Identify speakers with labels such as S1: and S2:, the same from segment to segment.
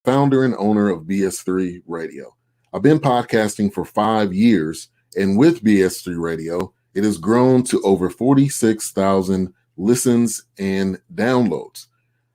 S1: founder and owner of BS3 Radio. I've been podcasting for 5 years, and with BS3 Radio, it has grown to over 46,000 listens and downloads.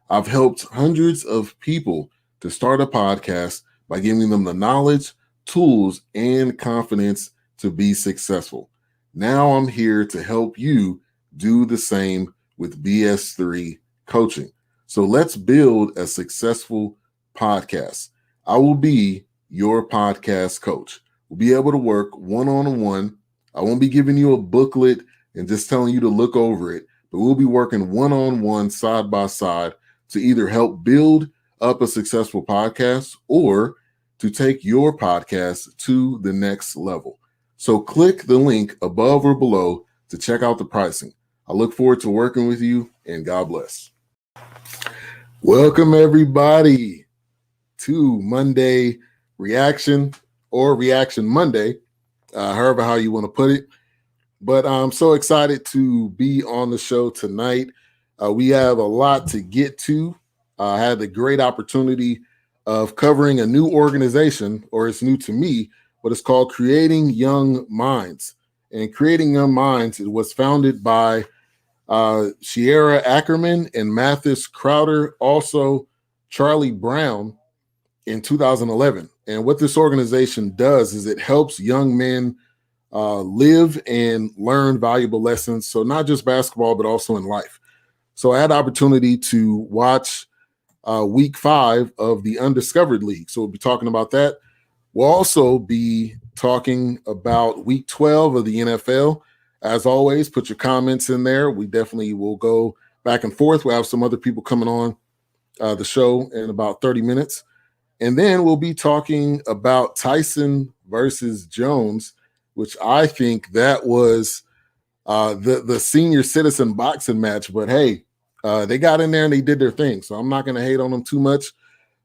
S1: I've helped hundreds of people to start a podcast by giving them the knowledge, tools, and confidence to be successful. Now I'm here to help you do the same with BS3 coaching. So let's build a successful podcast. I will be your podcast coach. We'll be able to work one-on-one. I won't be giving you a booklet and just telling you to look over it, but we'll be working one-on-one, side by side, to either help build up a successful podcast or to take your podcast to the next level. So click the link above or below to check out the pricing. I look forward to working with you, and God bless. Welcome, everybody, to Monday Reaction, or Reaction Monday, however how you want to put it. But I'm so excited to be on the show tonight. We have a lot to get to. I had the great opportunity of covering a new organization, or it's new to me, but it's called Creating Young Minds. And Creating Young Minds, it was founded by Shiera Ackerman and Mathis Crowder, also Charlie Brown, in 2011. And what this organization does is it helps young men live and learn valuable lessons. So not just basketball, but also in life. So I had the opportunity to watch week 5 of the Undiscovered League. So we'll be talking about that. We'll also be talking about week 12 of the NFL. As always, put your comments in there. We definitely will go back and forth. We'll have some other people coming on the show in about 30 minutes. And then we'll be talking about Tyson versus Jones, which I think that was the senior citizen boxing match. But hey, they got in there and they did their thing. So I'm not going to hate on them too much.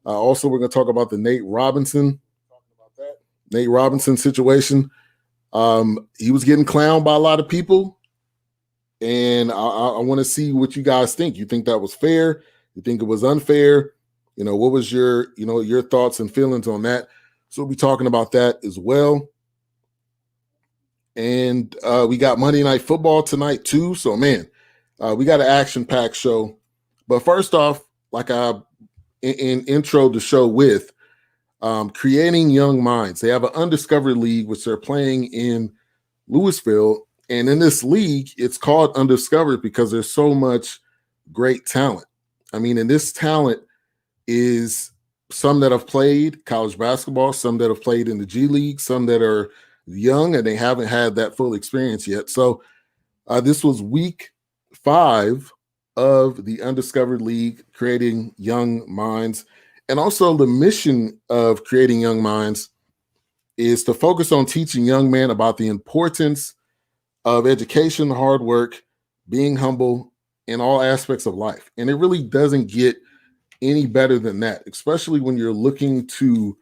S1: Also, we're going to talk about the Nate Robinson situation. He was getting clowned by a lot of people. And I want to see what you guys think. You think that was fair? You think it was unfair? You know, what was your thoughts and feelings on that? So we'll be talking about that as well. And we got Monday Night Football tonight too. So, man, we got an action-packed show. But first off, like I intro the show with, Creating Young Minds. They have an Undiscovered League, which they're playing in Louisville. And in this league, it's called Undiscovered because there's so much great talent. I mean, and this talent is some that have played college basketball, some that have played in the G League, some that are young and they haven't had that full experience yet. So this was week 5 of the Undiscovered League, Creating Young Minds. And also the mission of Creating Young Minds is to focus on teaching young men about the importance of education, hard work, being humble in all aspects of life. And it really doesn't get any better than that, especially when you're looking to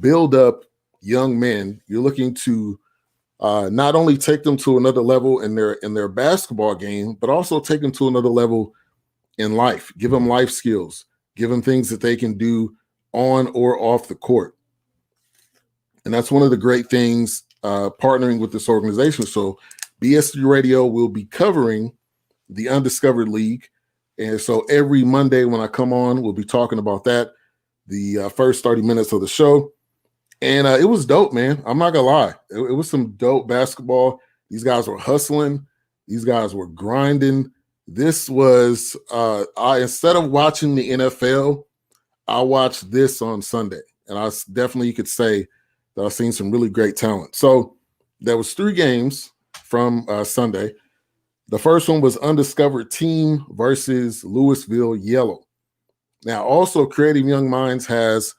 S1: build up young men. You're looking to not only take them to another level in their basketball game, but also take them to another level in life. Give them life skills. Give them things that they can do on or off the court. And that's one of the great things partnering with this organization. So BS3 Radio will be covering the Undiscovered League. And so every Monday when I come on, we'll be talking about that, the first 30 minutes of the show. And it was dope, man. I'm not going to lie. It was some dope basketball. These guys were hustling. These guys were grinding. This was, instead of watching the NFL, I watched this on Sunday. And I definitely could say that I've seen some really great talent. So there was 3 games from Sunday. The first one was Undiscovered Team versus Louisville Yellow. Now, also Creating Young Minds has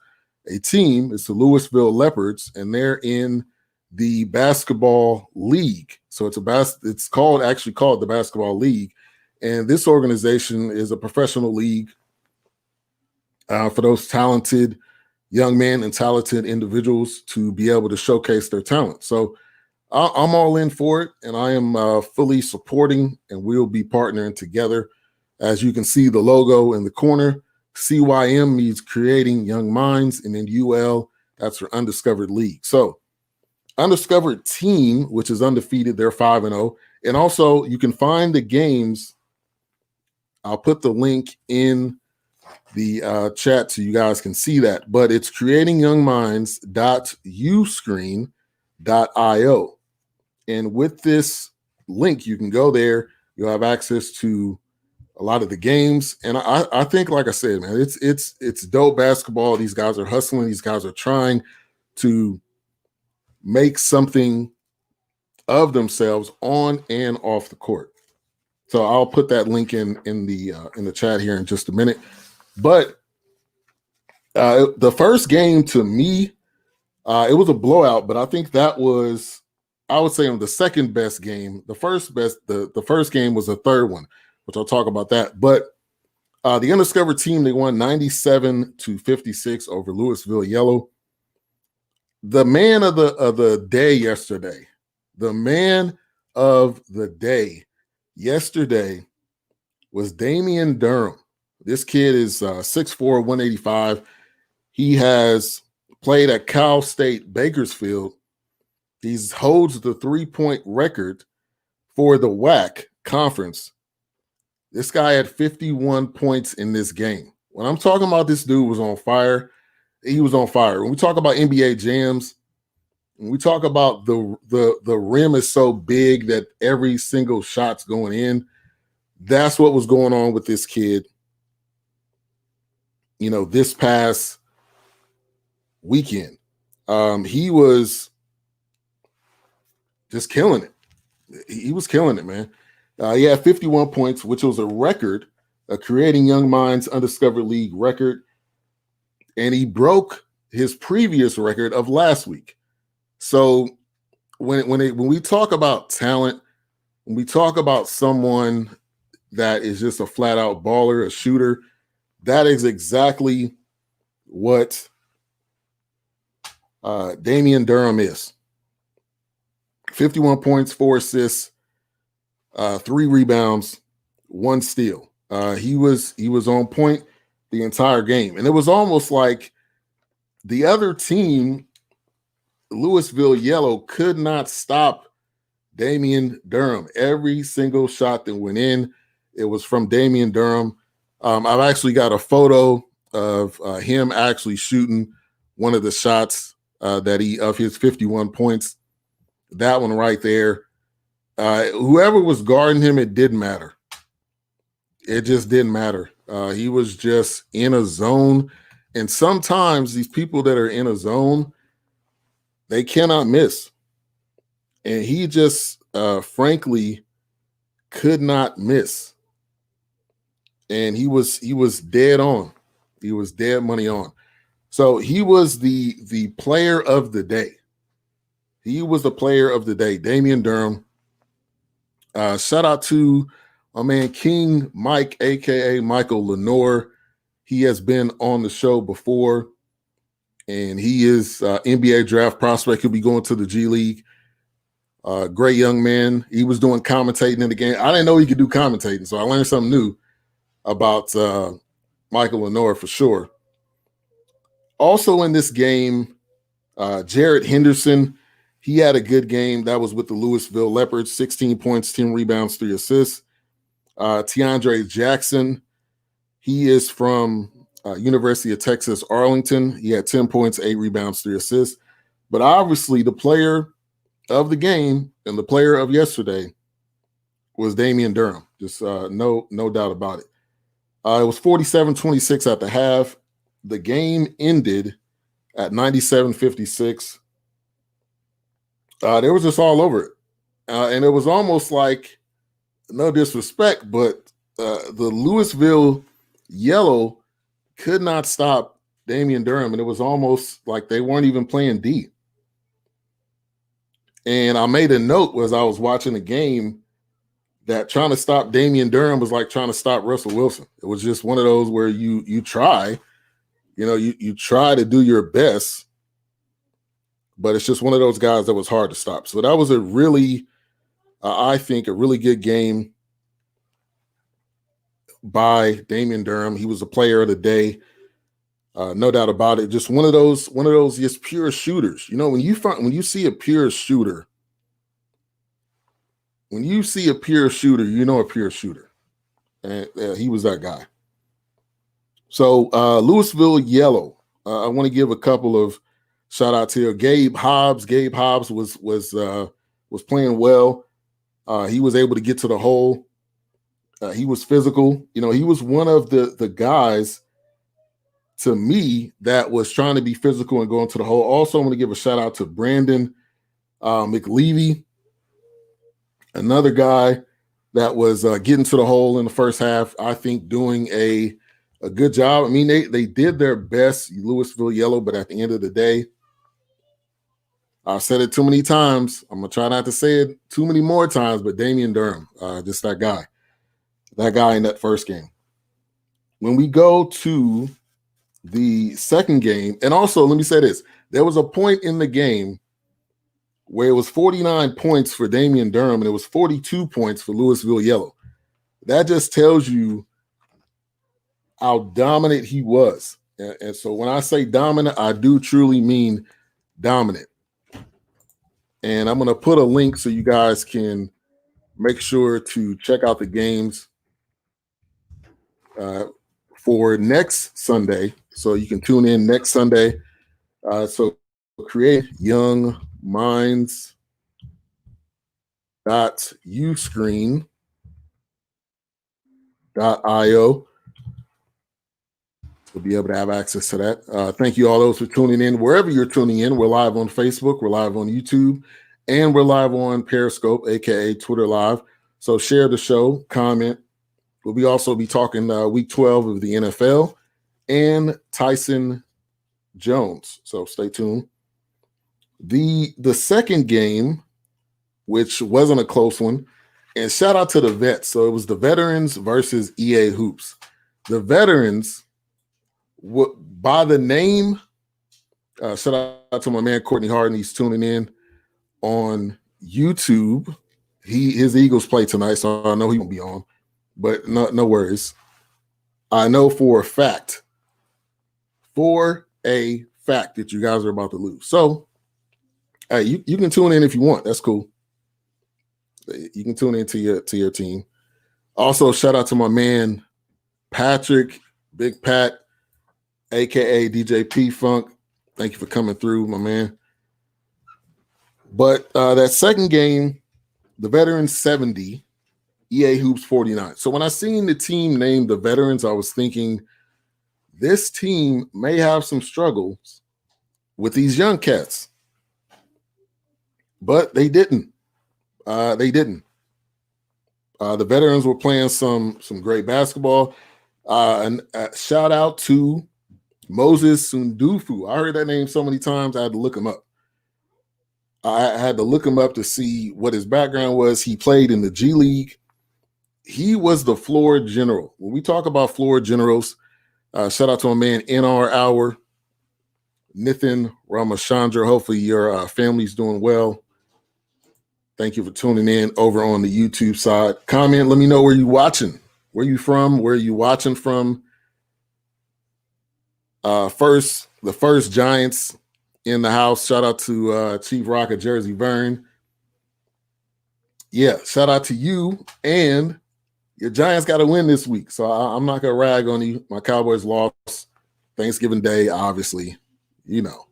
S1: a team. It's the Louisville Leopards, and they're in the basketball league. So it's actually called the Basketball League. And this organization is a professional league for those talented young men and talented individuals to be able to showcase their talent. So I'm all in for it, and I am fully supporting, and we'll be partnering together. As you can see, the logo in the corner CYM means Creating Young Minds, and then UL, that's for Undiscovered League. So Undiscovered team, which is undefeated, they're 5-0. And also you can find the games. I'll put the link in the chat so you guys can see that. But it's creatingyoungminds.uscreen.io. And with this link, you can go there. You'll have access to a lot of the games. And I think, like I said, man, it's dope basketball. These guys are hustling. These guys are trying to make something of themselves on and off the court. So I'll put that link in the chat here in just a minute. But the first game to me, it was a blowout, but I think that was, I would say, the second best game. The first game was the third one, which I'll talk about that. But the Undiscovered team, they won 97-56 over Louisville Yellow. The man of the day yesterday, the man of the day yesterday was Damien Durham. This kid is 6'4", 185. He has played at Cal State Bakersfield. He holds the three-point record for the WAC conference. This guy had 51 points in this game. When I'm talking about this dude was on fire, he was on fire. When we talk about NBA jams, when we talk about the rim is so big that every single shot's going in, that's what was going on with this kid, this past weekend. He was just killing it. He was killing it, man. He had 51 points, which was a record, a Creating Young Minds Undiscovered League record. And he broke his previous record of last week. So when we talk about talent, when we talk about someone that is just a flat out baller, a shooter, that is exactly what Damien Durham is. 51 points, 4 assists, 3 rebounds, 1 steal. He was on point the entire game. And it was almost like the other team, Louisville Yellow, could not stop Damien Durham. Every single shot that went in, it was from Damien Durham. I've actually got a photo of him actually shooting one of the shots of his 51 points. That one right there. Whoever was guarding him, it didn't matter. It just didn't matter. He was just in a zone. And sometimes these people that are in a zone, they cannot miss. And he just, frankly, could not miss. And he was dead on. He was dead money on. So he was the player of the day. He was the player of the day, Damien Durham. Shout out to my man King Mike, a.k.a. Michael Lenore. He has been on the show before, and he is NBA draft prospect. He'll be going to the G League. Great young man. He was doing commentating in the game. I didn't know he could do commentating, so I learned something new about Michael Lenore for sure. Also in this game, Jared Henderson, he had a good game. That was with the Louisville Leopards, 16 points, 10 rebounds, 3 assists. Tiandre Jackson, he is from University of Texas, Arlington. He had 10 points, 8 rebounds, 3 assists. But obviously the player of the game and the player of yesterday was Damien Durham. Just no doubt about it. It was 47-26 at the half. The game ended at 97-56. They were just all over it. And it was almost like, no disrespect, but the Louisville Yellow could not stop Damien Durham. And it was almost like they weren't even playing D. And I made a note as I was watching the game that trying to stop Damien Durham was like trying to stop Russell Wilson. It was just one of those where you try, you try to do your best, but it's just one of those guys that was hard to stop. So that was a really, I think, a really good game. by Damien Durham. He was the player of the day, no doubt about it. Just one of those just pure shooters. You know, when you see a pure shooter, you know a pure shooter, and he was that guy. So Louisville Yellow. I want to give a couple of shout outs here. Gabe Hobbs. Gabe Hobbs was playing well. He was able to get to the hole. He was physical. You know, he was one of the guys, to me, that was trying to be physical and going to the hole. Also, I'm going to give a shout out to Brandon McLeavy, another guy that was getting to the hole in the first half. I think doing a good job. I mean, they did their best, Louisville Yellow, but at the end of the day, I've said it too many times. I'm going to try not to say it too many more times, but Damien Durham, just that guy in that first game. When we go to the second game, and also let me say this, there was a point in the game where it was 49 points for Damien Durham and it was 42 points for Louisville Yellow. That just tells you how dominant he was. And so when I say dominant, I do truly mean dominant. And I'm going to put a link so you guys can make sure to check out the games for next Sunday. So you can tune in next Sunday. So create youngminds.uscreen.io. We'll be able to have access to that. Thank you all those for tuning in. Wherever you're tuning in, we're live on Facebook, we're live on YouTube, and we're live on Periscope, aka Twitter Live. So share the show, comment. We'll also be talking week 12 of the NFL and Tyson Jones. So stay tuned. The second game, which wasn't a close one, and shout out to the vets. So it was the veterans versus EA Hoops. The veterans, by the name, shout out to my man Courtney Harden. He's tuning in on YouTube. His Eagles play tonight, so I know he won't be on, but no worries. I know for a fact that you guys are about to lose. So, hey, you can tune in if you want. That's cool. You can tune into your team. Also, shout out to my man Patrick, Big Pat, aka DJ P Funk. Thank you for coming through, my man. But that second game, the Veterans 70, EA Hoops 49. So when I seen the team named the Veterans, I was thinking this team may have some struggles with these young cats. But they didn't. The veterans were playing some great basketball. And shout out to Moses Sundufu. I heard that name so many times, I had to look him up. I had to look him up to see what his background was. He played in the G League. He was the floor general. When we talk about floor generals, shout out to my man NR Hour, Nithin Ramachandra. Hopefully your family's doing well. Thank you for tuning in over on the YouTube side. Comment, let me know where you're watching. Where you from? Where are you watching from? The first Giants in the house. Shout out to Chief Rock of Jersey Vern. Yeah, shout out to you. And your Giants got to win this week. So I'm not going to rag on you. My Cowboys lost Thanksgiving Day, obviously. You know.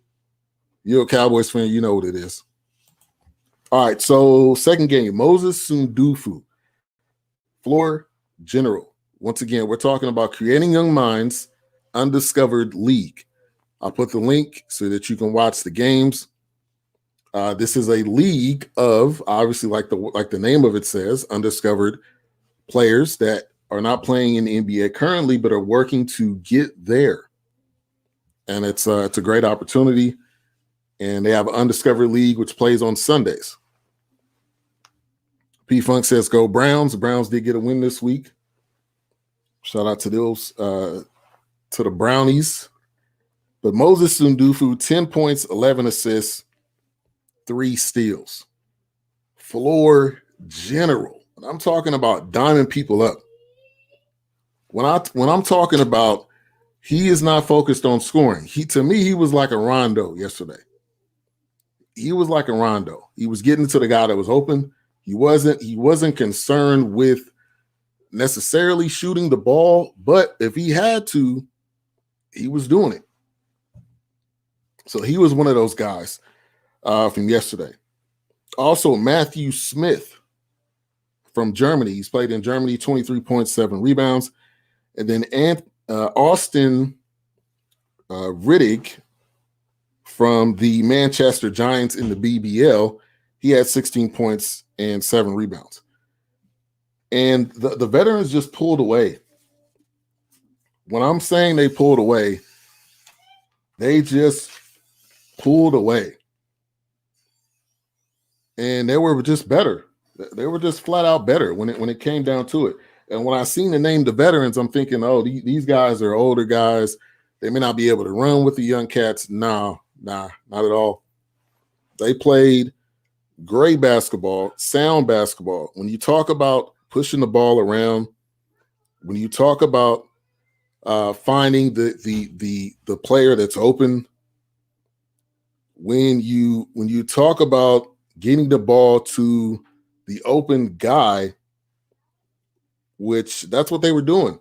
S1: You're a Cowboys fan. You know what it is. All right, so second game, Moses Sundufu, floor general. Once again, we're talking about Creating Young Minds, Undiscovered League. I'll put the link so that you can watch the games. This is a league of, obviously, like the name of it says, undiscovered players that are not playing in the NBA currently, but are working to get there. And it's a great opportunity. And they have an Undiscovered League, which plays on Sundays. P Funk says, go Browns. The Browns did get a win this week. Shout out to those, to the Brownies. But Moses Sundufu, 10 points, 11 assists, 3 steals. Floor general. I'm talking about diming people up. when I'm talking about he is not focused on scoring. To me, he was like a Rondo yesterday. He was like a Rondo. He was getting to the guy that was open. He wasn't concerned with necessarily shooting the ball, but if he had to, he was doing it. So he was one of those guys from yesterday. Also, Matthew Smith from Germany. He's played in Germany, 23.7 rebounds. And then Austin Riddick from the Manchester Giants in the BBL. He had 16 points and 7 rebounds. And the veterans just pulled away. When I'm saying they pulled away, they just pulled away. And they were just better. They were just flat out better when it came down to it. And when I seen the name the veterans, I'm thinking, oh, these guys are older guys. They may not be able to run with the young cats. Nah, not at all. They played great basketball, sound basketball. When you talk about pushing the ball around, when you talk about finding the player that's open, when you talk about getting the ball to the open guy, which that's what they were doing,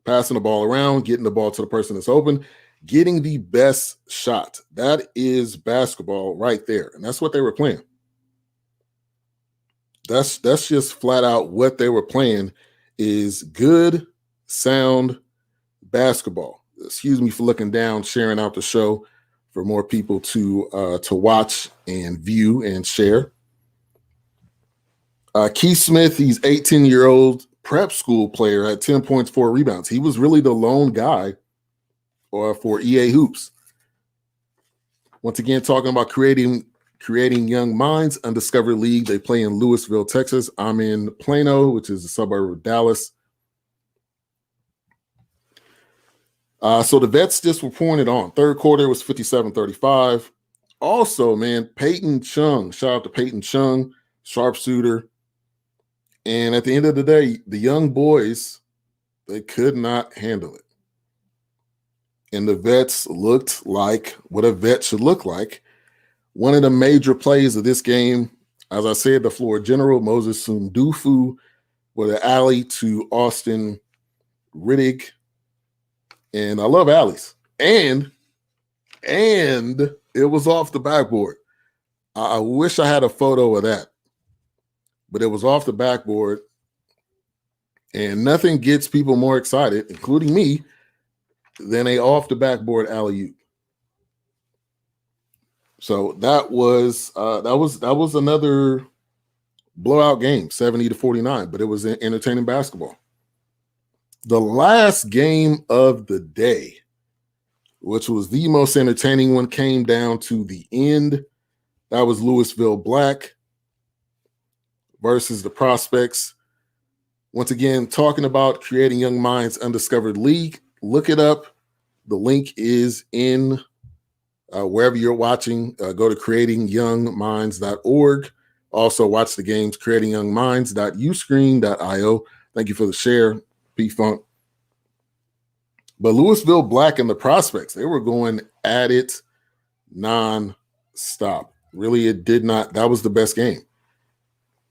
S1: passing the ball around, getting the ball to the person that's open, getting the best shot. That is basketball right there, and that's what they were playing. That's just flat out what they were playing is good, sound basketball. Excuse me for looking down, sharing out the show for more people to watch and view and share. Keith Smith, he's 18-year-old prep school player, had 10 points, 4 rebounds. He was really the lone guy for EA Hoops. Once again, talking about creating young minds, Undiscovered League. They play in Lewisville, Texas. I'm in Plano, which is a suburb of Dallas. So the vets just were pouring it on. Third quarter was 57-35. Also, man, Peyton Chung. Shout out to Peyton Chung, sharpshooter. And at the end of the day, the young boys, they could not handle it. And the vets looked like what a vet should look like. One of the major plays of this game, as I said, the floor general, Moses Sundufu, with an alley to Austin Riddick. And I love alleys. And it was off the backboard. I wish I had a photo of that. But it was off the backboard. And nothing gets people more excited, including me, than a off the backboard alley-oop. So that was another blowout game, 70-49, but it was entertaining basketball. The last game of the day, which was the most entertaining one, came down to the end. That was Louisville Black versus the Prospects. Once again, talking about creating young minds, Undiscovered League. Look it up. The link is in wherever you're watching. Go to creatingyoungminds.org. Also watch the games, creatingyoungminds.uscreen.io. Thank you for the share, P-Funk. But Louisville Black and the Prospects, they were going at it non-stop. Really, it did not. That was the best game.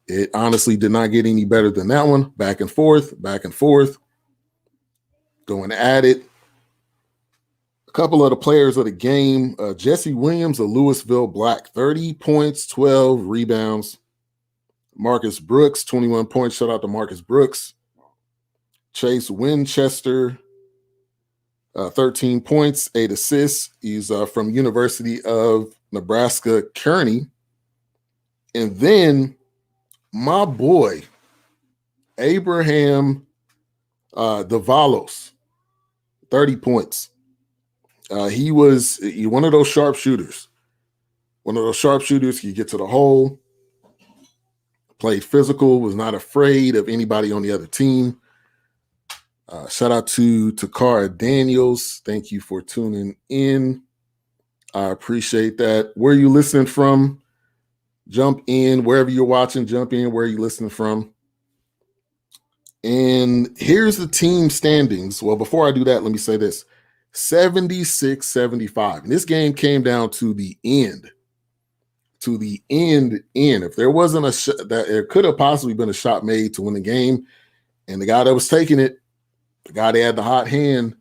S1: It honestly did not get any better than that one. Back and forth, going at it. A couple of the players of the game, Jesse Williams of Louisville Black, 30 points, 12 rebounds. Marcus Brooks, 21 points. Shout out to Marcus Brooks. Chase Winchester, 13 points, 8 assists. He's from University of Nebraska, Kearney. And then my boy, Abraham Davalos, 30 points. He was one of those sharpshooters. He get to the hole, played physical, was not afraid of anybody on the other team. Shout out to Takara Daniels. Thank you for tuning in. I appreciate that. Where are you listening from? Jump in. Wherever you're watching, jump in. Where are you listening from? And here's the team standings. Well, before I do that, let me say this. 76-75. And this game came down to the end. To the end. If there wasn't a shot, that there could have possibly been a shot made to win the game, and the guy that was taking it, the guy that had the hot hand,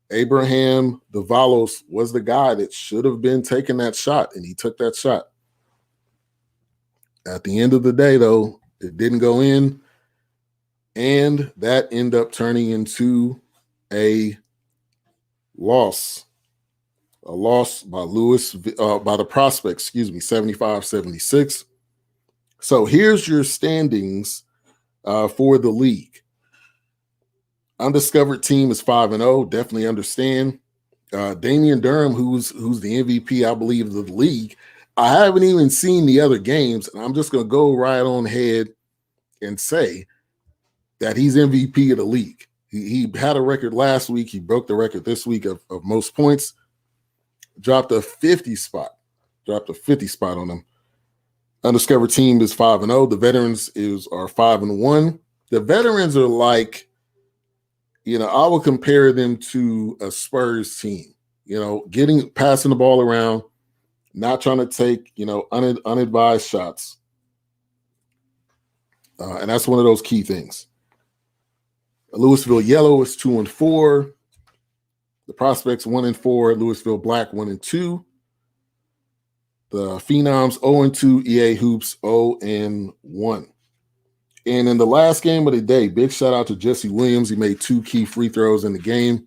S1: Abraham Davalos, was the guy that should have been taking that shot, and he took that shot. At the end of the day, though, it didn't go in, and that ended up turning into a loss. A loss by by the prospect, 75-76. So here's your standings for the league. Undiscovered team is 5-0. Definitely understand. Damien Durham, who's the MVP, I believe, of the league. I haven't even seen the other games, and I'm just going to go right on ahead and say that he's MVP of the league. He had a record last week. He broke the record this week of most points. Dropped a 50 spot on them. Undiscovered team is 5-0. The veterans are 5-1. The veterans are like, I would compare them to a Spurs team. Passing the ball around, not trying to take, unadvised shots. And that's one of those key things. Louisville Yellow is 2-4. The Prospects 1-4. Louisville Black 1-2. The Phenoms 0-2. EA Hoops 0-1. And in the last game of the day, big shout out to Jesse Williams. He made 2 key free throws in the game.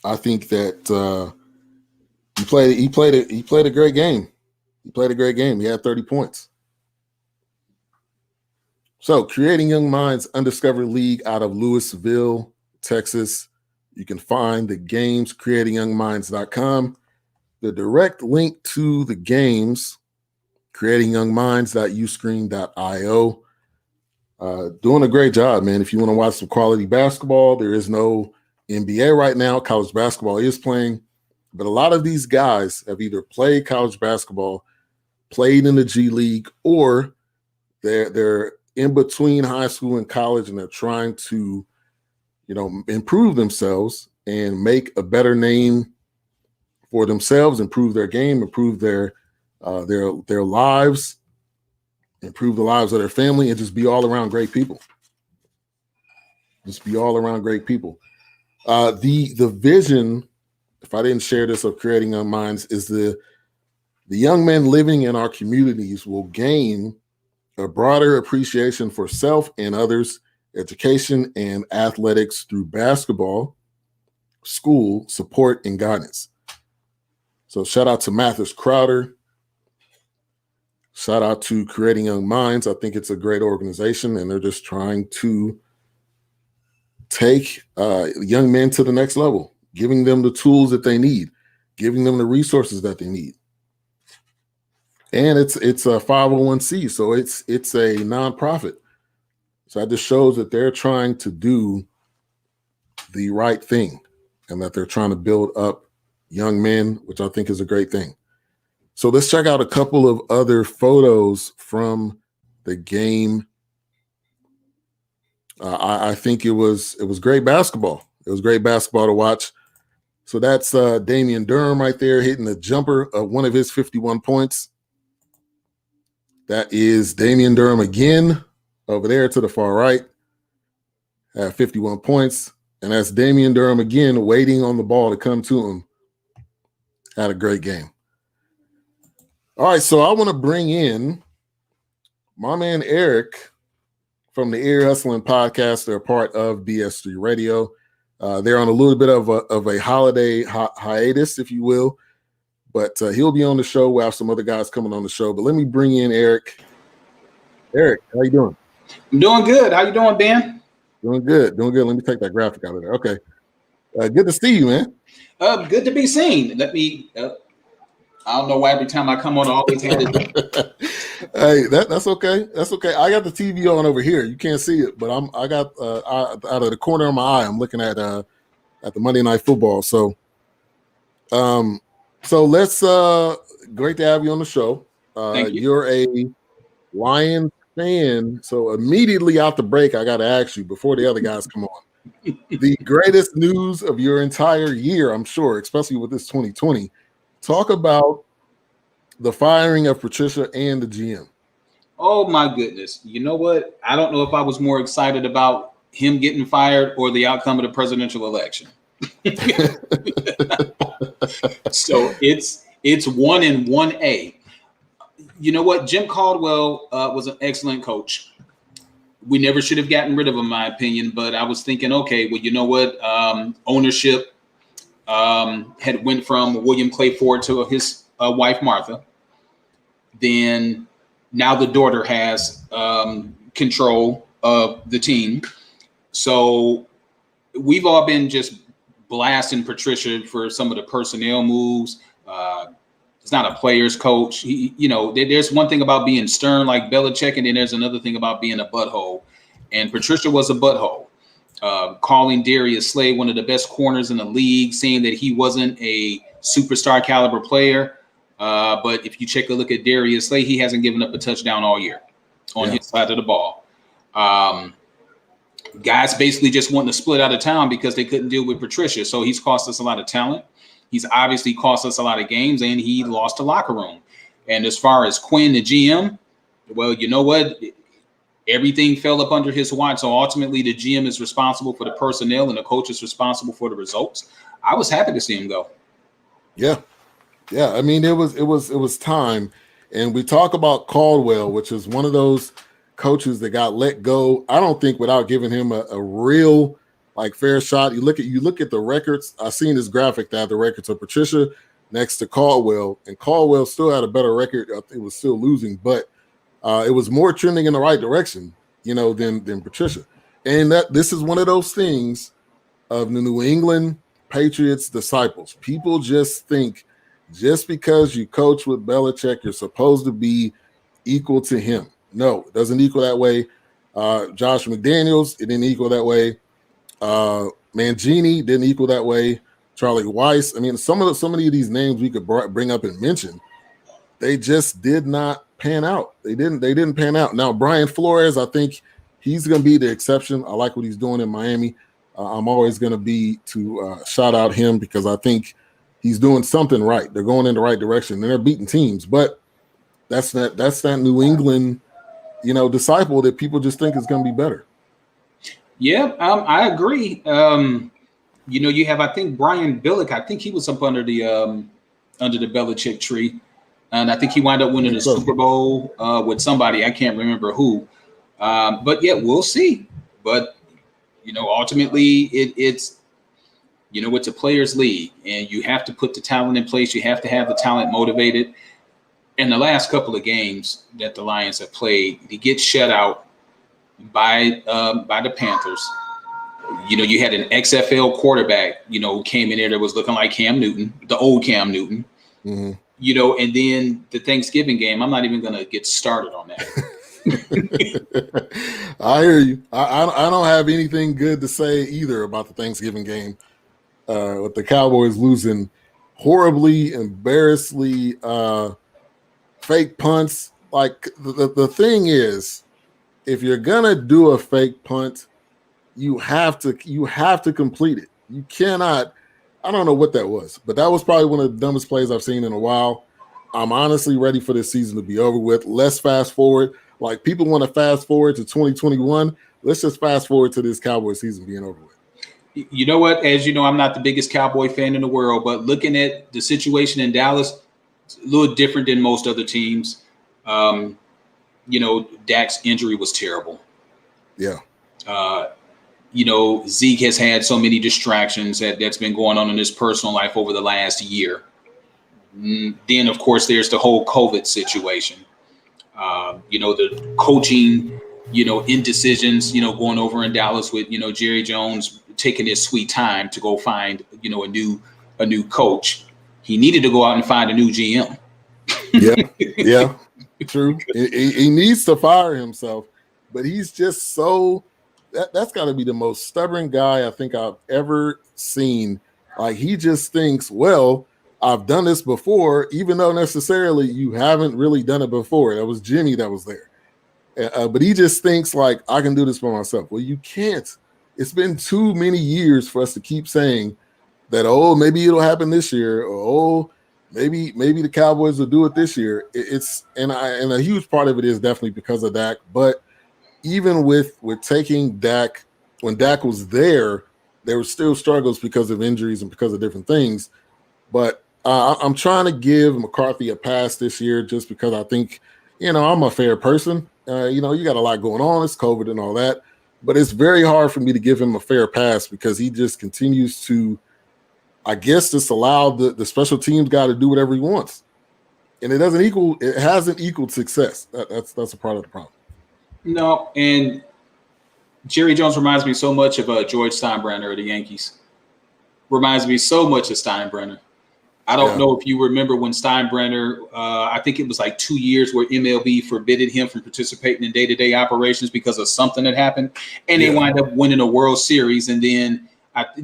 S1: I think that he played a great game. He played a great game. He had 30 points. So, Creating Young Minds Undiscovered League out of Louisville, Texas. You can find the games, creatingyoungminds.com. The direct link to the games, creatingyoungminds.uscreen.io. Doing a great job, man. If you want to watch some quality basketball, there is no NBA right now. College basketball is playing. But a lot of these guys have either played college basketball, played in the G League, or they're in between high school and college, and they're trying to, improve themselves and make a better name for themselves, improve their game, improve their lives, improve the lives of their family, and just be all around great people. Just be all around great people. The vision, if I didn't share this, of Creating Young Minds, is the young men living in our communities will gain a broader appreciation for self and others, education and athletics through basketball, school, support, and guidance. So shout out to Mathis Crowder. Shout out to Creating Young Minds. I think it's a great organization, and they're just trying to take young men to the next level, giving them the tools that they need, giving them the resources that they need. And it's a 501c, so it's a nonprofit. So that just shows that they're trying to do the right thing, and that they're trying to build up young men, which I think is a great thing. So let's check out a couple of other photos from the game. I think it was great basketball. It was great basketball to watch. So that's Damien Durham right there hitting the jumper of one of his 51 points. That is Damien Durham again over there to the far right at 51 points. And that's Damien Durham again waiting on the ball to come to him. Had a great game. All right, so I want to bring in my man Eric from the Ear Hustling Podcast. They're part of BS3 Radio. They're on a little bit of a holiday hiatus, if you will, but he'll be on the show. We'll have some other guys coming on the show. But let me bring in Eric. Eric, how you doing?
S2: I'm doing good. How you doing, Ben?
S1: Doing good. Let me take that graphic out of there. Okay. Good to see you, man.
S2: Good to be seen. Let me. I don't know why every time I come on, I always have it.
S1: Hey, that's okay. That's okay. I got the TV on over here. You can't see it, but I got out of the corner of my eye, I'm looking at the Monday Night Football. So, let's. Great to have you on the show.
S2: Thank you.
S1: You're a Lions saying, so immediately out the break, I got to ask you before the other guys come on. The greatest news of your entire year, I'm sure, especially with this 2020. Talk about the firing of Patricia and the GM.
S2: Oh my goodness. You know what? I don't know if I was more excited about him getting fired or the outcome of the presidential election. So it's 1 and 1A. You know what? Jim Caldwell was an excellent coach. We never should have gotten rid of him, in my opinion. But I was thinking, okay, well, you know what? Ownership had went from William Clay Ford to his wife, Martha. Then now the daughter has control of the team. So we've all been just blasting Patricia for some of the personnel moves. He's not a player's coach. There's one thing about being stern like Belichick, and then there's another thing about being a butthole. And Patricia was a butthole, calling Darius Slay one of the best corners in the league, saying that he wasn't a superstar caliber player. But if you check a look at Darius Slay, he hasn't given up a touchdown all year on his side of the ball. Guys basically just wanting to split out of town because they couldn't deal with Patricia. So he's cost us a lot of talent. He's obviously cost us a lot of games, and he lost the locker room. And as far as Quinn, the GM, well, you know what? Everything fell up under his watch. So ultimately, the GM is responsible for the personnel, and the coach is responsible for the results. I was happy to see him go.
S1: Yeah. I mean, it was time. And we talk about Caldwell, which is one of those coaches that got let go. I don't think without giving him a real fair shot. You look at the records. I seen this graphic that had the records of Patricia next to Caldwell, and Caldwell still had a better record. It was still losing, but it was more trending in the right direction, than Patricia. And this is one of those things of the New England Patriots disciples. People just think just because you coach with Belichick, you're supposed to be equal to him. No, it doesn't equal that way. Josh McDaniels, it didn't equal that way. Mangini didn't equal that way. Charlie Weiss. I mean, some of these names we could bring up and mention, they just did not pan out. They didn't pan out. Now, Brian Flores, I think he's going to be the exception. I like what he's doing in Miami. I'm always going to be to shout out him because I think he's doing something right. They're going in the right direction. And they're beating teams, but that's that New England, disciple that people just think is going to be better.
S2: Yeah, I agree. You have, I think, Brian Billick. I think he was up under the Belichick tree, and I think he wound up winning the Super Bowl with somebody. I can't remember who, but yeah, we'll see. But ultimately, it's a players' league, and you have to put the talent in place. You have to have the talent motivated. In the last couple of games that the Lions have played, to get shut out by the Panthers. You had an XFL quarterback, who came in there that was looking like Cam Newton, the old Cam Newton. Mm-hmm. And then the Thanksgiving game, I'm not even going to get started on that.
S1: I hear you. I don't have anything good to say either about the Thanksgiving game with the Cowboys losing horribly, embarrassingly, fake punts. Like the thing is, if you're gonna do a fake punt, you have to complete it. You cannot. I don't know what that was, but that was probably one of the dumbest plays I've seen in a while. I'm honestly ready for this season to be over with. Let's fast forward. Like people want to fast forward to 2021. Let's just fast forward to this Cowboy season being over with.
S2: You know what? As you know, I'm not the biggest Cowboy fan in the world, but looking at the situation in Dallas, it's a little different than most other teams. Dak's injury was terrible.
S1: Yeah.
S2: Zeke has had so many distractions that's been going on in his personal life over the last year. Then, of course, there's the whole COVID situation. The coaching, indecisions, going over in Dallas with, Jerry Jones taking his sweet time to go find, a new coach. He needed to go out and find a new GM.
S1: Yeah, true. He needs to fire himself, but he's just so that's got to be the most stubborn guy I think I've ever seen. Like he just thinks, well, I've done this before, even though necessarily you haven't really done it before. That was Jimmy that was there. But he just thinks like, I can do this by myself. Well, you can't. It's been too many years for us to keep saying that, oh, maybe it'll happen this year, or oh, maybe the Cowboys will do it this year. And a huge part of it is definitely because of Dak. But even with taking Dak, when Dak was there were still struggles because of injuries and because of different things. But I'm trying to give McCarthy a pass this year just because I think, I'm a fair person. You got a lot going on. It's COVID and all that. But it's very hard for me to give him a fair pass because he just continues to, I guess, just allow the special teams guy to do whatever he wants. And it hasn't equaled success. That's a part of the problem.
S2: No, and Jerry Jones reminds me so much of George Steinbrenner of the Yankees. Reminds me so much of Steinbrenner. I don't know if you remember when Steinbrenner, I think it was like 2 years where MLB forbidded him from participating in day-to-day operations because of something that happened. And they wind up winning a World Series. And then,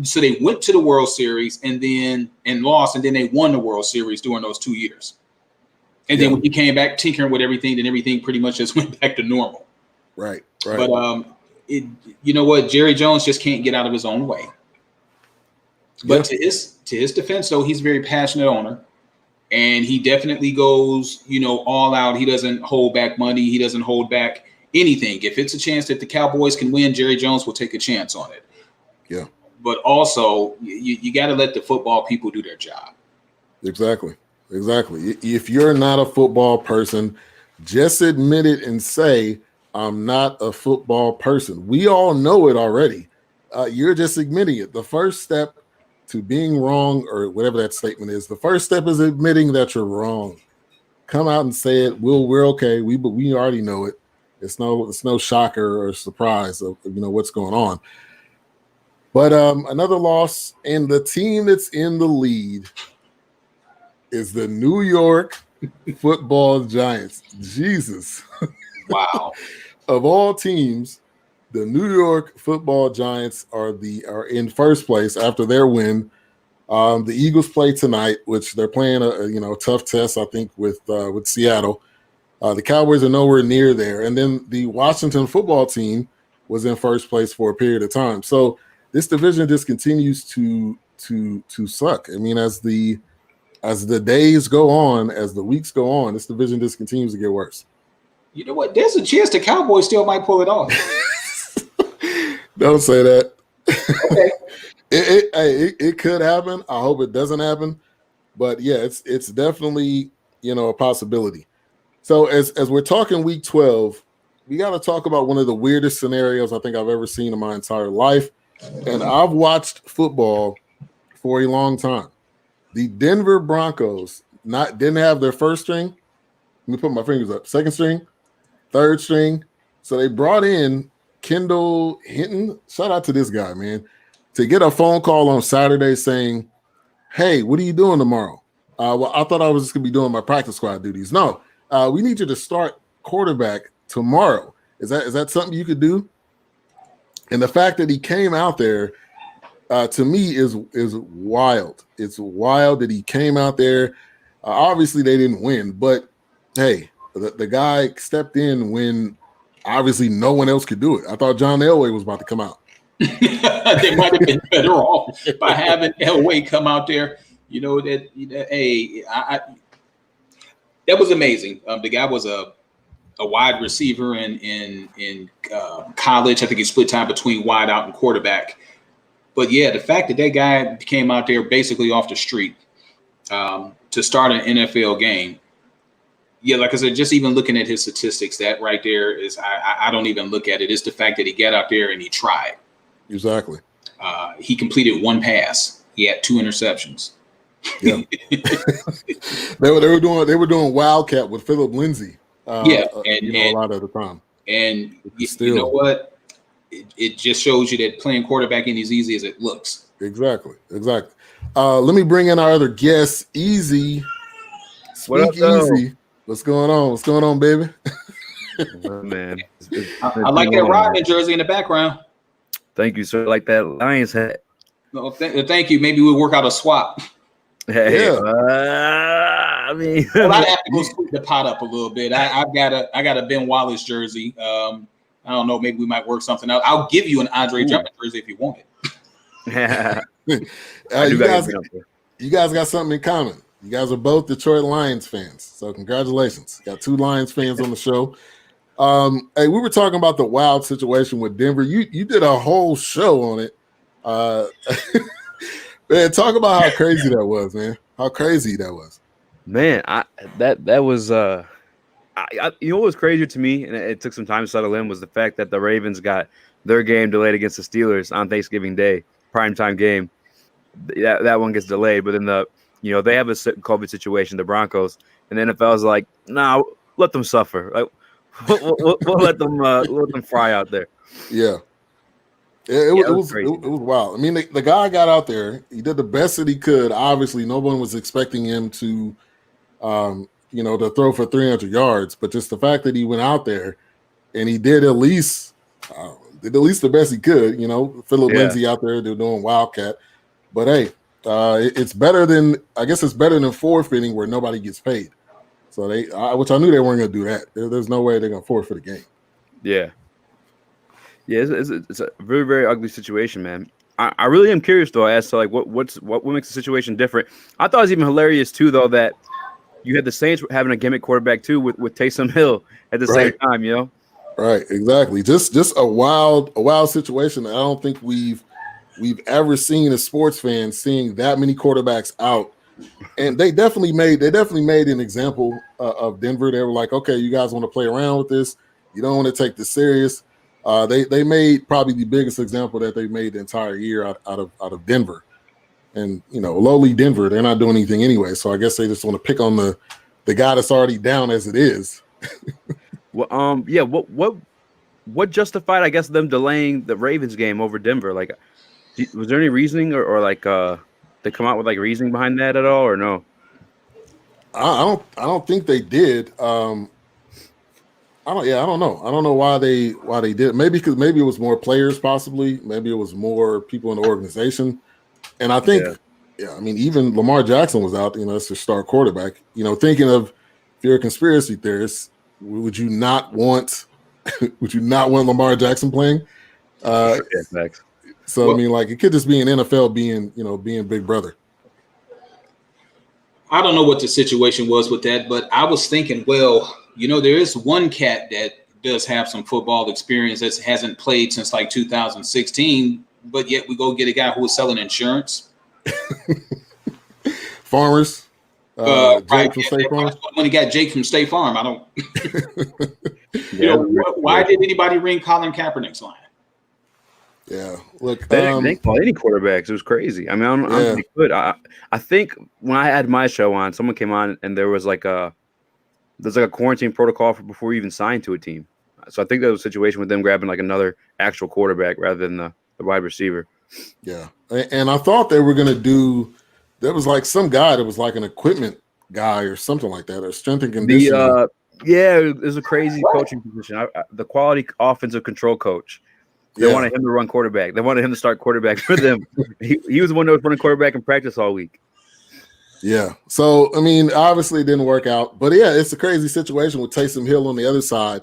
S2: so they went to the World Series and lost. And then they won the World Series during those 2 years. And then when he came back tinkering with everything, then everything pretty much just went back to normal.
S1: Right.
S2: But you know what? Jerry Jones just can't get out of his own way. But to his defense, though, he's a very passionate owner, and he definitely goes, all out. He doesn't hold back money. He doesn't hold back anything. If it's a chance that the Cowboys can win, Jerry Jones will take a chance on it.
S1: Yeah.
S2: But also, you got to let the football people do their job.
S1: Exactly. If you're not a football person, just admit it and say, I'm not a football person. We all know it already. You're just admitting it. The first step to being wrong, or whatever that statement is, the first step is admitting that you're wrong. Come out and say it. We're okay. We already know it. It's no shocker or surprise of what's going on. But another loss, and the team that's in the lead is the New York Football Giants. Jesus.
S2: Wow.
S1: Of all teams, the New York Football Giants are in first place after their win. The Eagles play tonight, which they're playing a tough test, I think, with Seattle. The Cowboys are nowhere near there, and then the Washington football team was in first place for a period of time. So this division just continues to suck. I mean, as the days go on, as the weeks go on, this division just continues to get worse.
S2: You know what? There's a chance the Cowboys still might pull it off.
S1: Don't say that.
S2: Okay.
S1: It could happen. I hope it doesn't happen. But yeah, it's definitely a possibility. So as we're talking week 12, we got to talk about one of the weirdest scenarios I think I've ever seen in my entire life. And I've watched football for a long time. The Denver Broncos didn't have their first string. Let me put my fingers up. Second string, third string. So they brought in Kendall Hinton. Shout out to this guy, man. To get a phone call on Saturday saying, hey, what are you doing tomorrow? Well, I thought I was just going to be doing my practice squad duties. No, we need you to start quarterback tomorrow. Is that something you could do? And the fact that he came out there, to me, is wild. It's wild that he came out there. Obviously, they didn't win, but hey, the guy stepped in when obviously no one else could do it. I thought John Elway was about to come out.
S2: They might have been better off by having Elway come out there. That was amazing. The guy was a wide receiver in college. I think he split time between wide out and quarterback. But yeah, the fact that guy came out there basically off the street to start an NFL game. Yeah, like I said, just even looking at his statistics, that right there is I don't even look at it. It's the fact that he got out there and he tried.
S1: Exactly.
S2: He completed one pass. He had 2 interceptions.
S1: Yeah. they were doing Wildcat with Philip Lindsay. A lot of the time. And
S2: you know what? It just shows you that playing quarterback ain't as easy as it looks.
S1: Exactly. Let me bring in our other guest, Easy. Speak Easy. What's going on, baby?
S3: Oh, man.
S2: I like that Rodgers jersey in the background.
S3: Thank you, sir. Like that Lions hat.
S2: No, thank you. Maybe we'll work out a swap.
S3: Hey,
S1: yeah.
S3: I mean,
S2: well, I'd have to go sweep the pot up a little bit. I got a Ben Wallace jersey. I don't know. Maybe we might work something out. I'll give you an Andre Drummond jersey if you want it.
S3: Yeah.
S1: You guys got something in common. You guys are both Detroit Lions fans, so congratulations. Got 2 Lions fans on the show. Hey, we were talking about the wild situation with Denver. You did a whole show on it. Man, talk about how crazy that was, man. How crazy that was.
S3: Man, that was you know what was crazier to me, and it took some time to settle in, was the fact that the Ravens got their game delayed against the Steelers on Thanksgiving Day, primetime game. That one gets delayed, but then they have a COVID situation, the Broncos, and the NFL is like, nah, let them suffer. Like, we'll let them fry out there.
S1: Yeah. It was wild. I mean, the guy got out there. He did the best that he could. Obviously, no one was expecting him to, to throw for 300 yards. But just the fact that he went out there and he did at least the best he could. Philip Lindsay out there, they're doing Wildcat. But hey, it's better than forfeiting where nobody gets paid. So which I knew they weren't going to do that. There's no way they're going to forfeit a game.
S3: Yeah. Yeah, it's a very, very ugly situation, man. I really am curious though as to like what makes the situation different. I thought it was even hilarious too, though, that you had the Saints having a gimmick quarterback too with Taysom Hill at the same time.
S1: Right, exactly. Just a wild situation. I don't think we've ever seen as sports fans seeing that many quarterbacks out. And they definitely made an example of Denver. They were like, okay, you guys want to play around with this? You don't want to take this serious. They made probably the biggest example that they made the entire year out of Denver, and lowly Denver, they're not doing anything anyway. So I guess they just want to pick on the guy that's already down as it is.
S3: Well, yeah. What justified, I guess, them delaying the Ravens game over Denver? Like, was there any reasoning or like they come out with like reasoning behind that at all, or no?
S1: I don't think they did. I don't know. I don't know why they did. Maybe it was more players, possibly. Maybe it was more people in the organization. And I think, I mean, even Lamar Jackson was out. That's their star quarterback. Thinking of, if you're a conspiracy theorist, would you not want Lamar Jackson playing? So I mean, like, it could just be an NFL being Big Brother.
S2: I don't know what the situation was with that, but I was thinking, well, there is one cat that does have some football experience that hasn't played since like 2016, but yet we go get a guy who was selling insurance.
S1: Farmers.
S2: Jake from State Farm. When he got Jake from State Farm, I don't. Why did anybody ring Colin Kaepernick's line?
S1: Yeah, look,
S3: they didn't call any quarterbacks. It was crazy. I mean, I don't think they could. I think when I had my show on, someone came on and there was like a quarantine protocol for before you even signed to a team. So I think there was a situation with them grabbing like another actual quarterback rather than the wide receiver. Yeah,
S1: and I thought they were going to do. There was like some guy that was like an equipment guy or something like that, or strength and conditioning.
S3: It was a crazy coaching position. The quality offensive control coach. They wanted him to run quarterback. They wanted him to start quarterback for them. He was the one that was running quarterback in practice all week.
S1: Yeah. So, I mean, obviously it didn't work out. But, yeah, it's a crazy situation with Taysom Hill on the other side.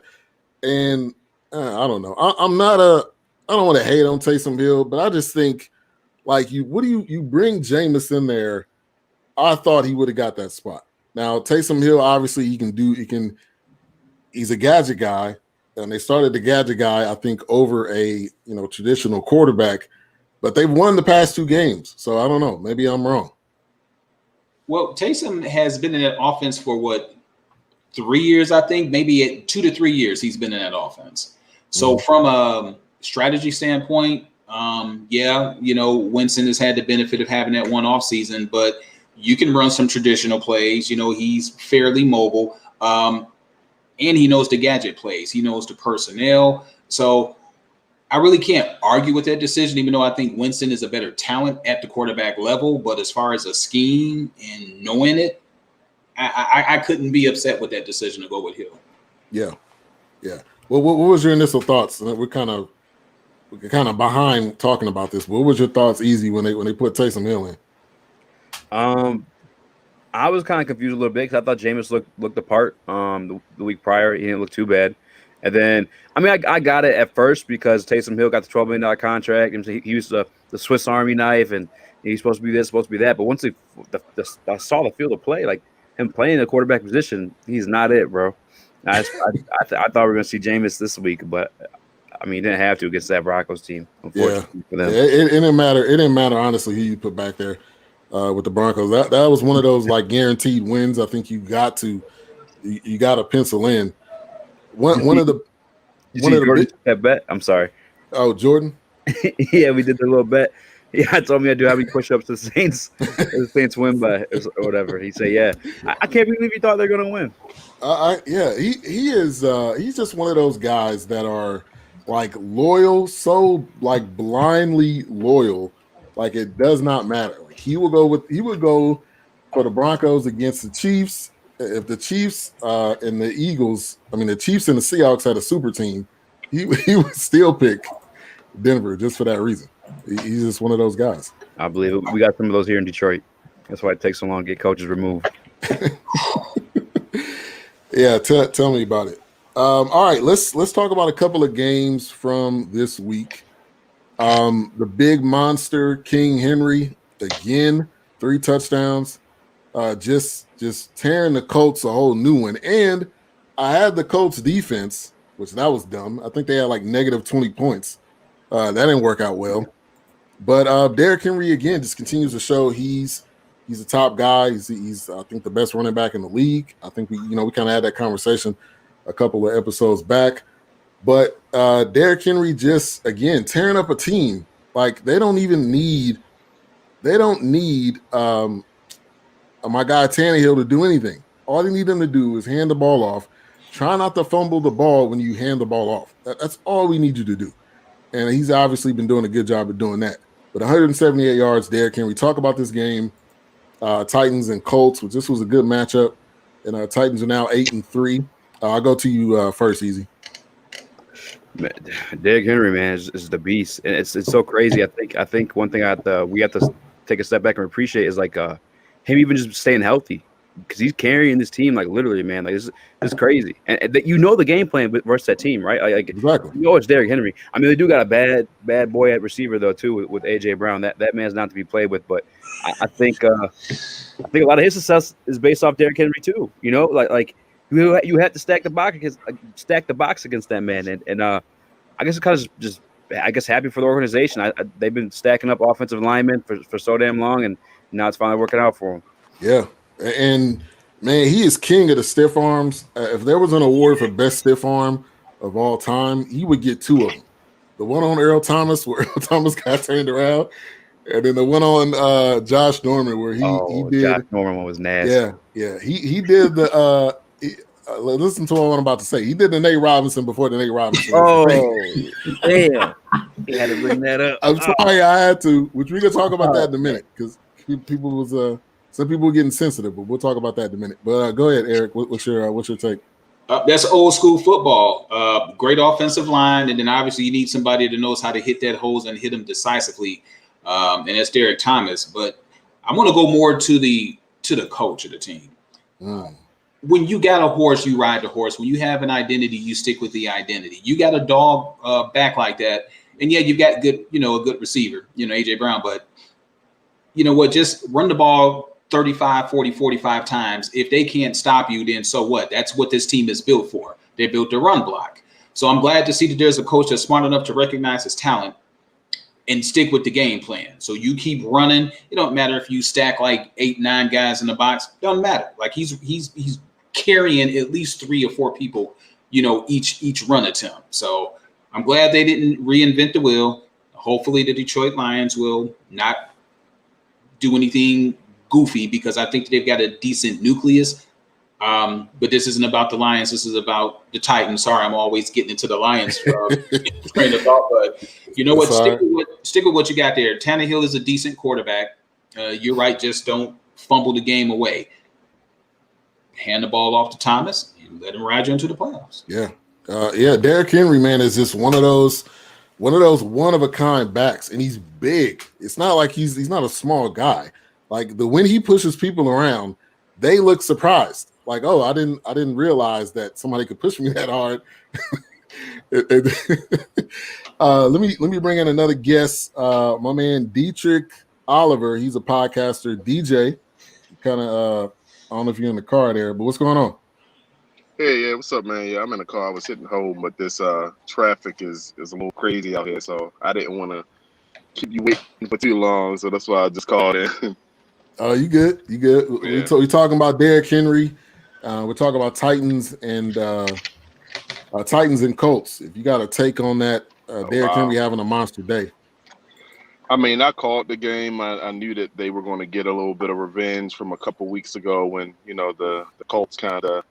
S1: And I don't know. I don't want to hate on Taysom Hill, but I just think, like, you bring Jameis in there, I thought he would have got that spot. Now, Taysom Hill, obviously, he's a gadget guy. And they started the gadget guy, I think, over a traditional quarterback, but they've won the past 2 games. So I don't know. Maybe I'm wrong.
S2: Well, Taysom has been in that offense for 3 years, I think, maybe 2 to 3 years he's been in that offense. So from a strategy standpoint, Winston has had the benefit of having that one off season, but you can run some traditional plays. He's fairly mobile. And he knows the gadget plays. He knows the personnel. So I really can't argue with that decision, even though I think Winston is a better talent at the quarterback level. But as far as a scheme and knowing it, I couldn't be upset with that decision to go with Hill.
S1: Yeah. Well, what was your initial thoughts? We're kind of behind talking about this. What was your thoughts, Easy, when they put Taysom Hill in?
S3: I was kind of confused a little bit because I thought Jameis looked the part. The week prior, he didn't look too bad. And then, I mean, I got it at first because Taysom Hill got the $12 million contract, and he used the Swiss Army knife, and he's supposed to be this, supposed to be that. But once I saw the field of play, like him playing the quarterback position, he's not it, bro. I thought we were going to see Jameis this week, but I mean, he didn't have to against that Broncos team, unfortunately for them.
S1: It didn't matter. It didn't matter, honestly, who you put back there with the Broncos. That was one of those like guaranteed wins. I think you got to pencil in. One of the
S3: that bet. I'm sorry.
S1: Oh, Jordan.
S3: Yeah, we did the little bet. Yeah, told me I'd do how many push-ups the Saints win by or whatever. He said, "Yeah, I can't believe he thought they're gonna win."
S1: He is. He's just one of those guys that are like loyal, so like blindly loyal, like it does not matter. Like he would go for the Broncos against the Chiefs. If the Chiefs and the Eagles, I mean the Chiefs and the Seahawks had a super team, he would still pick Denver just for that reason. He's just one of those guys.
S3: I believe it. We got some of those here in Detroit. That's why it takes so long to get coaches removed.
S1: Yeah, tell me about it. All right, let's talk about a couple of games from this week. The big monster King Henry again, 3 touchdowns, just tearing the Colts a whole new one. And I had the Colts defense, which that was dumb. I think they had like negative 20 points. That didn't work out well. But Derrick Henry again just continues to show he's a top guy. He's I think the best running back in the league. I think we kind of had that conversation a couple of episodes back. But Derrick Henry just again tearing up a team. Like they don't need my guy Tannehill to do anything. All they need him to do is hand the ball off. Try not to fumble the ball when you hand the ball off. That's all we need you to do. And he's obviously been doing a good job of doing that. But 178 yards, Derrick Henry. Talk about this game, Titans and Colts, which this was a good matchup. And Titans are now 8-3. I'll go to you first, Easy.
S3: Derrick Henry, man, is the beast. And it's so crazy. I think one thing we have to take a step back and appreciate is like him even just staying healthy. Because he's carrying this team like literally, man. Like this is crazy, and the game plan versus that team, right? Like
S1: exactly.
S3: It's Derrick Henry. I mean, they do got a bad boy at receiver though too with AJ Brown. That man's not to be played with. But I think a lot of his success is based off Derrick Henry too. Like you have to stack the box against that man, and I guess it's kind of just happy for the organization. They've been stacking up offensive linemen for so damn long, and now it's finally working out for them.
S1: Yeah. And man, he is king of the stiff arms. If there was an award for best stiff arm of all time, he would get 2 of them. The one on Earl Thomas, where Earl Thomas got turned around, and then the one on Josh Norman, where he did.
S3: Josh Norman one was nasty.
S1: Yeah. He did the. Listen to what I'm about to say. He did the Nate Robinson before the Nate Robinson.
S3: Oh, damn! He had to bring that up.
S1: I'm sorry, I had to. Which we can talk about that in a minute because people was some people were getting sensitive, but we'll talk about that in a minute. But go ahead, Eric. What's your take?
S2: That's old school football. Great offensive line, and then obviously you need somebody that knows how to hit that hose and hit them decisively, and that's Derek Thomas. But I'm going to go more to the coach of the team. When you got a horse, you ride the horse. When you have an identity, you stick with the identity. You got a dog back like that, and yeah, you've got a good receiver, AJ Brown. But you know what? Just run the ball 35, 40, 45 times. If they can't stop you, then so what? That's what this team is built for. They're built to run block. So I'm glad to see that there's a coach that's smart enough to recognize his talent and stick with the game plan. So you keep running. It don't matter if you stack like 8, 9 guys in the box. Doesn't matter. Like he's carrying at least 3 or 4 people, each run attempt. So I'm glad they didn't reinvent the wheel. Hopefully the Detroit Lions will not do anything goofy because I think they've got a decent nucleus. But this isn't about the Lions. This is about the Titans. Sorry, I'm always getting into the Lions train of thought. But you know what? Stick with what you got there. Tannehill is a decent quarterback. You're right. Just don't fumble the game away. Hand the ball off to Thomas and let him ride you into the playoffs.
S1: Yeah. Derrick Henry, man, is just one of those one-of-a-kind backs, and he's big. It's not like he's not a small guy. Like when he pushes people around, they look surprised. Like, oh, I didn't realize that somebody could push me that hard. Let me bring in another guest. My man Dietrich Oliver. He's a podcaster, DJ. Kind of I don't know if you're in the car there, but what's going on?
S4: Hey, yeah, what's up, man? Yeah, I'm in the car. I was hitting home, but this traffic is a little crazy out here, so I didn't want to keep you waiting for too long, so that's why I just called in.
S1: Oh, you good? You good?
S4: Yeah.
S1: We're talking about Derrick Henry. We're talking about Titans and Colts. If you got a take on that, Derrick Henry having a monster day.
S4: I mean, I called the game. I knew that they were going to get a little bit of revenge from a couple weeks ago when, the Colts kind of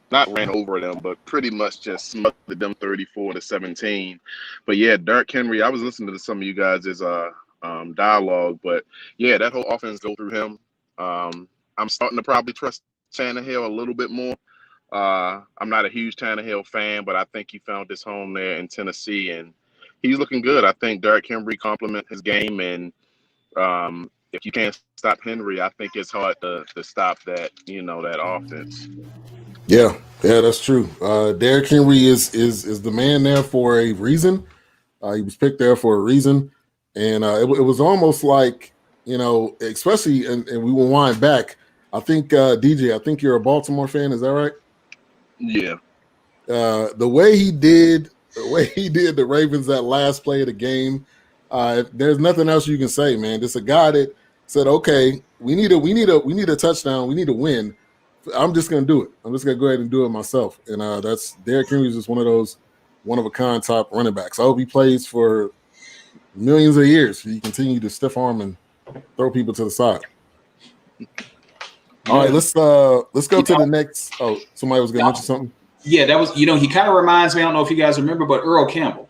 S4: not ran over them, but pretty much just smothered them 34-17. But yeah, Derrick Henry, I was listening to some of you guys' dialogue, but yeah, that whole offense go through him. I'm starting to probably trust Tannehill a little bit more. I'm not a huge Tannehill fan, but I think he found his home there in Tennessee, and he's looking good. I think Derrick Henry complement his game, and if you can't stop Henry, I think it's hard to stop that that offense.
S1: Yeah, that's true. Derrick Henry is the man there for a reason. He was picked there for a reason, and it was almost like especially and we will wind back. I think DJ, I think you're a Baltimore fan. Is that right?
S4: Yeah.
S1: The way he did the Ravens that last play of the game, there's nothing else you can say, man. Just a guy that said, "Okay, we need a touchdown. We need to win. I'm just gonna do it. I'm just gonna go ahead and do it myself." And that's Derrick Henry is just one of those one of a kind top running backs. I hope he plays for millions of years. He continue to stiff arm and throw people to the side. All right, let's go to the next. Oh, somebody was gonna mention something.
S2: Yeah, that was he kind of reminds me. I don't know if you guys remember, but Earl Campbell.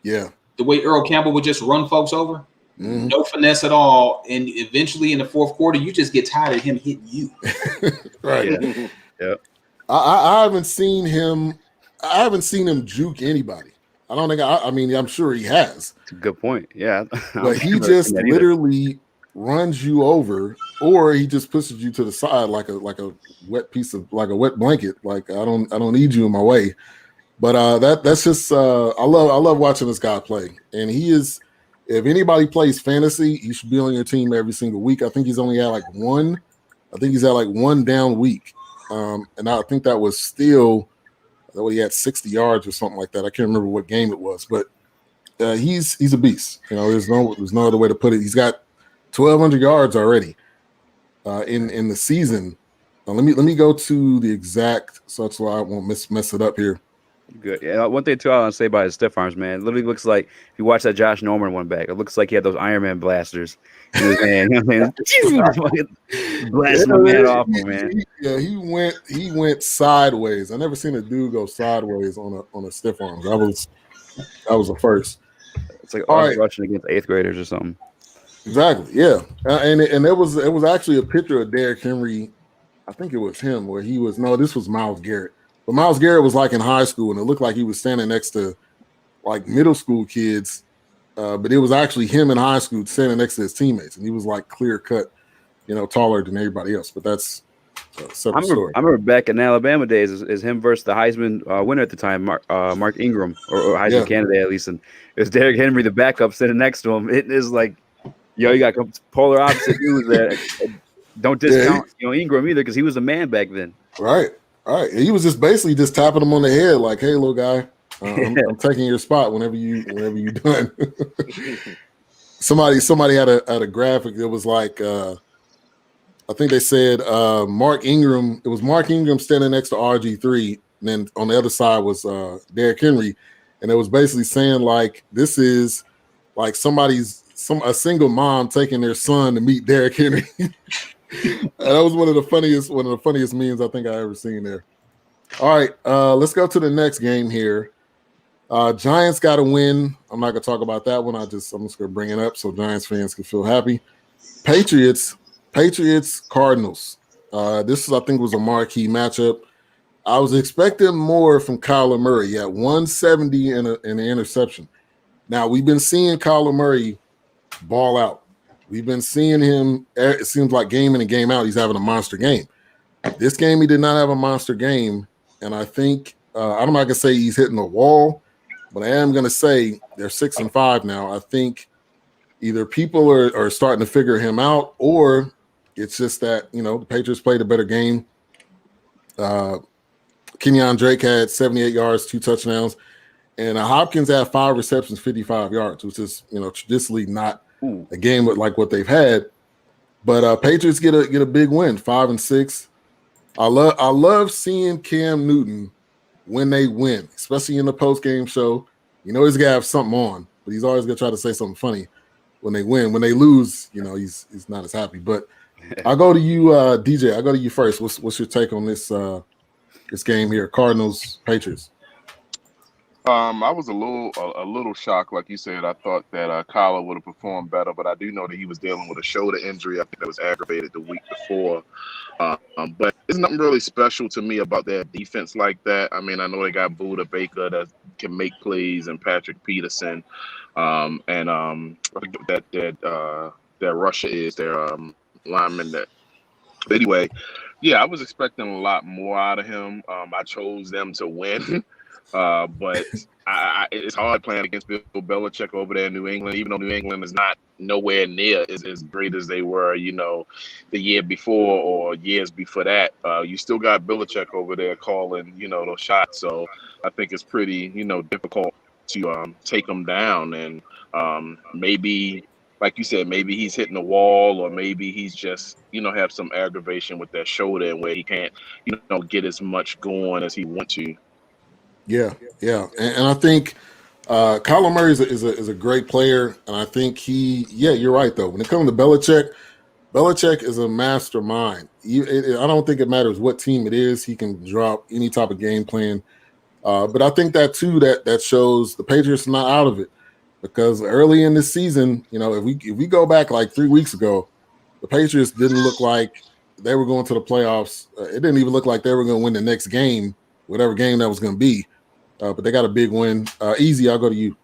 S1: Yeah,
S2: the way Earl Campbell would just run folks over. Mm-hmm. No finesse at all, and eventually in the fourth quarter, you just get tired of him hitting you.
S1: Right.
S3: Yeah.
S1: I haven't seen him. I haven't seen him juke anybody. I don't think. I mean, I'm sure he has.
S3: That's a good point. Yeah,
S1: but he just literally runs you over, or he just pushes you to the side like a wet piece of a wet blanket. Like I don't need you in my way. But that's just I love watching this guy play, and he is. If anybody plays fantasy, he should be on your team every single week. I think he's only had one. I think he's had one down week, and I think that was still that he had 60 yards or something like that. I can't remember what game it was, but he's a beast. There's no other way to put it. He's got 1,200 yards already in the season. Let me go to the exact, so that's why I won't mess it up here.
S3: Good. Yeah. One thing too, I want to say about his stiff arms, man. It literally looks like if you watch that Josh Norman one back, it looks like he had those Iron Man blasters in his hand. Blasting the man off him, man.
S1: He went sideways. I never seen a dude go sideways on a stiff arm. That was a first.
S3: It's like rushing against 8th graders or something.
S1: Exactly. Yeah. And it was actually a picture of Derrick Henry. I think it was him where he was. No, this was Myles Garrett. But Myles Garrett was in high school, and it looked like he was standing next to middle school kids. But it was actually him in high school standing next to his teammates, and he was clear cut, taller than everybody else. But that's a separate story.
S3: I remember back in Alabama days, is him versus the Heisman winner at the time, Mark Ingram, or Heisman candidate at least, and it was Derrick Henry, the backup, sitting next to him. It is you got polar opposite dudes there. Don't discount Ingram either, because he was a man back then.
S1: Right. All right, he was just basically just tapping him on the head, like, "Hey, little guy, I'm taking your spot whenever you done." somebody had a graphic that was I think they said Mark Ingram. It was Mark Ingram standing next to RG3, and then on the other side was Derrick Henry, and it was basically saying this is a single mom taking their son to meet Derrick Henry. That was one of the funniest memes I think I ever seen there. All right, let's go to the next game here. Giants got a win. I'm not gonna talk about that one. I'm just gonna bring it up so Giants fans can feel happy. Patriots, Cardinals. This I think was a marquee matchup. I was expecting more from Kyler Murray. He had 170 and an interception. Now we've been seeing Kyler Murray ball out. We've been seeing him. It seems like game in and game out, he's having a monster game. This game, he did not have a monster game, and I think I'm not gonna say he's hitting the wall, but I am gonna say they're 6-5 now. I think either people are starting to figure him out, or it's just that the Patriots played a better game. Kenyon Drake had 78 yards, 2 touchdowns, and Hopkins had 5 receptions, 55 yards, which is traditionally not a game like what they've had. But Patriots get a big win, 5-6. I love seeing Cam Newton when they win, especially in the post-game show. He's gonna have something on, but he's always gonna try to say something funny when they win. When they lose, he's not as happy. But I'll go to you, DJ. I'll go to you first. What's your take on this game here, Cardinals Patriots?
S4: I was a little shocked, like you said. I thought that Kyler would have performed better, but I do know that he was dealing with a shoulder injury. I think that was aggravated the week before. But there's nothing really special to me about their defense like that. I mean, I know they got Buda Baker that can make plays, and Patrick Peterson, and that Russia is their lineman. That anyway, yeah, I was expecting a lot more out of him. I chose them to win. But it's hard playing against Bill Belichick over there in New England, even though New England is not nowhere near as great as they were, the year before or years before that. You still got Belichick over there calling, those shots. So I think it's pretty, difficult to take them down. And maybe, like you said, maybe he's hitting the wall, or maybe he's just, have some aggravation with that shoulder and where he can't, get as much going as he wants to.
S1: Yeah, and I think Kyler Murray is a great player, and I think you're right though. When it comes to Belichick is a mastermind. I don't think it matters what team it is; he can drop any type of game plan. But I think that too that shows the Patriots are not out of it, because early in this season, if we go back like 3 weeks ago, the Patriots didn't look like they were going to the playoffs. It didn't even look like they were going to win the next game, whatever game that was going to be. But they got a big win. Easy, I'll go to you.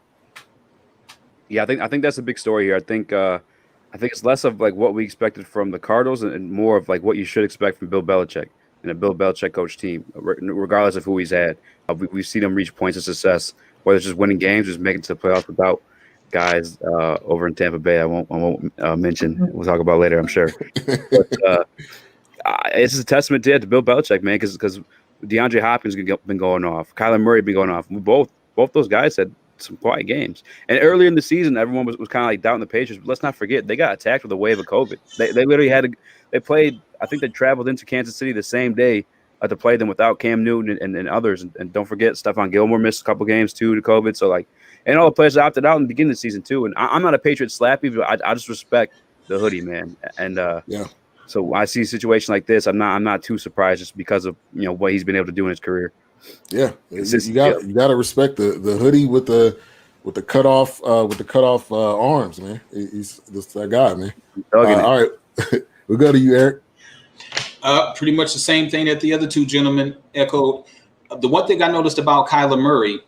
S3: Yeah, I think that's a big story here. I think it's less of like what we expected from the Cardinals and more of like what you should expect from Bill Belichick and a Bill Belichick coach team, regardless of who he's had. We've seen him reach points of success, whether it's just winning games, just making it to the playoffs without guys over in Tampa Bay. I won't mention. We'll talk about later, I'm sure. But it's just a testament to Bill Belichick, man, because DeAndre Hopkins been going off. Kyler Murray been going off. Both those guys had some quiet games. And earlier in the season, everyone was kind of like doubting the Patriots. But let's not forget, they got attacked with a wave of COVID. They literally they played, I think they traveled into Kansas City the same day to play them without Cam Newton and others. And don't forget, Stephon Gilmore missed a couple games too to COVID. So and all the players opted out in the beginning of the season too. And I'm not a Patriot slappy, but I just respect the hoodie, man. And
S1: yeah.
S3: So when I see a situation like this, I'm not too surprised just because of what he's been able to do in his career.
S1: Yeah, you got to respect the hoodie with the cutoff arms, man. He's just that guy, man. All right, we'll go to you, Eric.
S2: Pretty much the same thing that the other two gentlemen echoed. The one thing I noticed about Kyler Murray,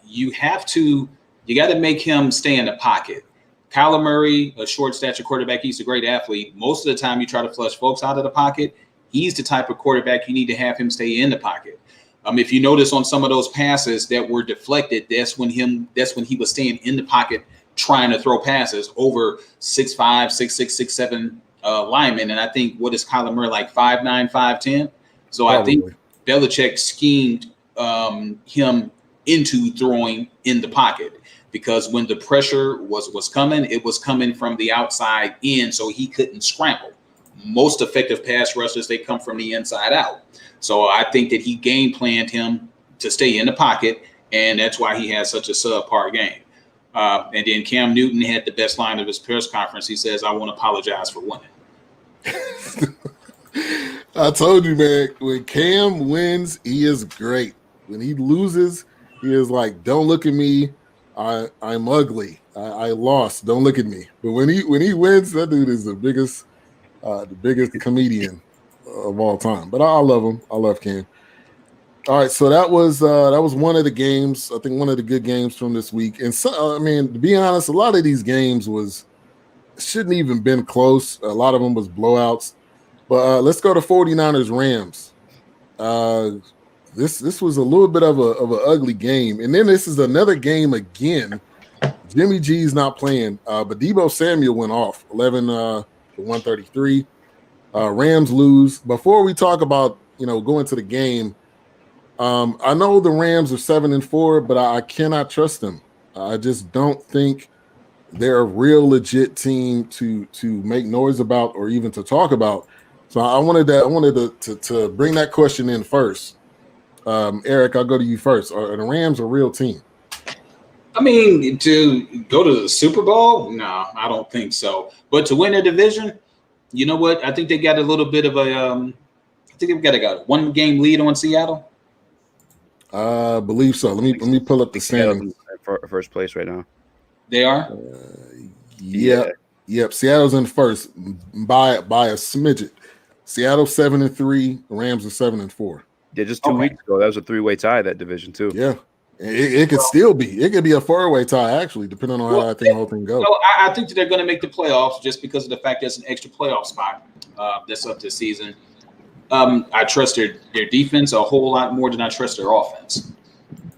S2: you got to make him stay in the pocket. Kyler Murray, a short stature quarterback, he's a great athlete. Most of the time you try to flush folks out of the pocket. He's the type of quarterback you need to have him stay in the pocket. If you notice on some of those passes that were deflected, that's when he was staying in the pocket trying to throw passes over 6'5", 6'6", 6'7" linemen. And I think, what is Kyler Murray, like 5'9", 5'10"? So probably. I think Belichick schemed him into throwing in the pocket. Because when the pressure was coming, it was coming from the outside in, so he couldn't scramble. Most effective pass rushers, they come from the inside out. So I think that he game planned him to stay in the pocket, and that's why he had such a subpar game. And then Cam Newton had the best line of his press conference. He says, "I want to apologize for winning."
S1: I told you, man, when Cam wins, he is great. When he loses, he is like, "Don't look at me. I'm ugly. I lost. Don't look at me." But when he wins, that dude is the biggest comedian of all time. But I love him. I love Cam. All right, so that was one of the games. I think one of the good games from this week. And so, to be honest, a lot of these games was shouldn't even been close. A lot of them was blowouts. But let's go to 49ers Rams. This was a little bit of an ugly game. And then this is another game again. Jimmy G's not playing, but Deebo Samuel went off 11 to 133. Rams lose. Before we talk about going to the game, I know the Rams are 7-4, but I cannot trust them. I just don't think they're a real legit team to make noise about or even to talk about. So I wanted to bring that question in first. Eric, I'll go to you first. Are the Rams a real team?
S2: I mean, to go to the Super Bowl? No, I don't think so. But to win a division, you know what? I think they got a little bit of a I think they've got a 1-game lead on Seattle.
S1: I believe so. Let me pull up the standings.
S3: First place right now.
S2: They are?
S1: Yep. Seattle's in first by a smidget. Seattle 7-3, Rams are 7-4.
S3: Yeah, just 2 weeks ago, that was a 3-way tie, that division too.
S1: Yeah. It could still be. It could be a 4-way tie, actually, depending on how I think the whole thing goes.
S2: No, I think that they're going to make the playoffs just because of the fact there's an extra playoff spot that's up this season. I trust their defense a whole lot more than I trust their offense.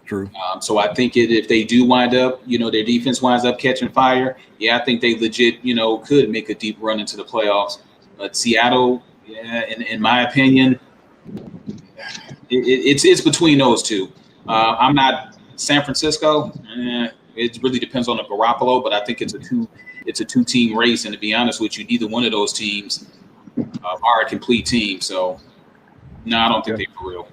S1: True.
S2: So I think if they do wind up, their defense winds up catching fire, I think they legit, could make a deep run into the playoffs. But Seattle, in my opinion, it's between those two. I'm not San Francisco. It really depends on the Garoppolo, but I think it's a two-team race. And to be honest with you, neither one of those teams are a complete team. So no, I don't think they're for real.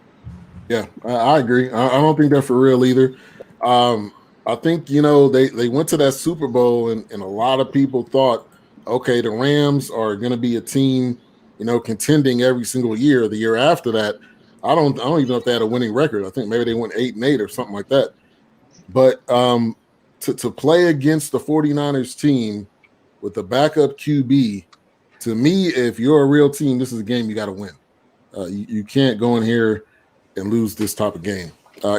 S1: Yeah, I agree. I don't think they're for real either. I think they went to that Super Bowl and a lot of people thought, okay, the Rams are going to be a team, contending every single year. The year after that, I don't even know if they had a winning record. I think maybe they went 8-8 or something like that. But to play against the 49ers team with the backup QB, to me, if you're a real team, this is a game you got to win. You can't go in here and lose this type of game.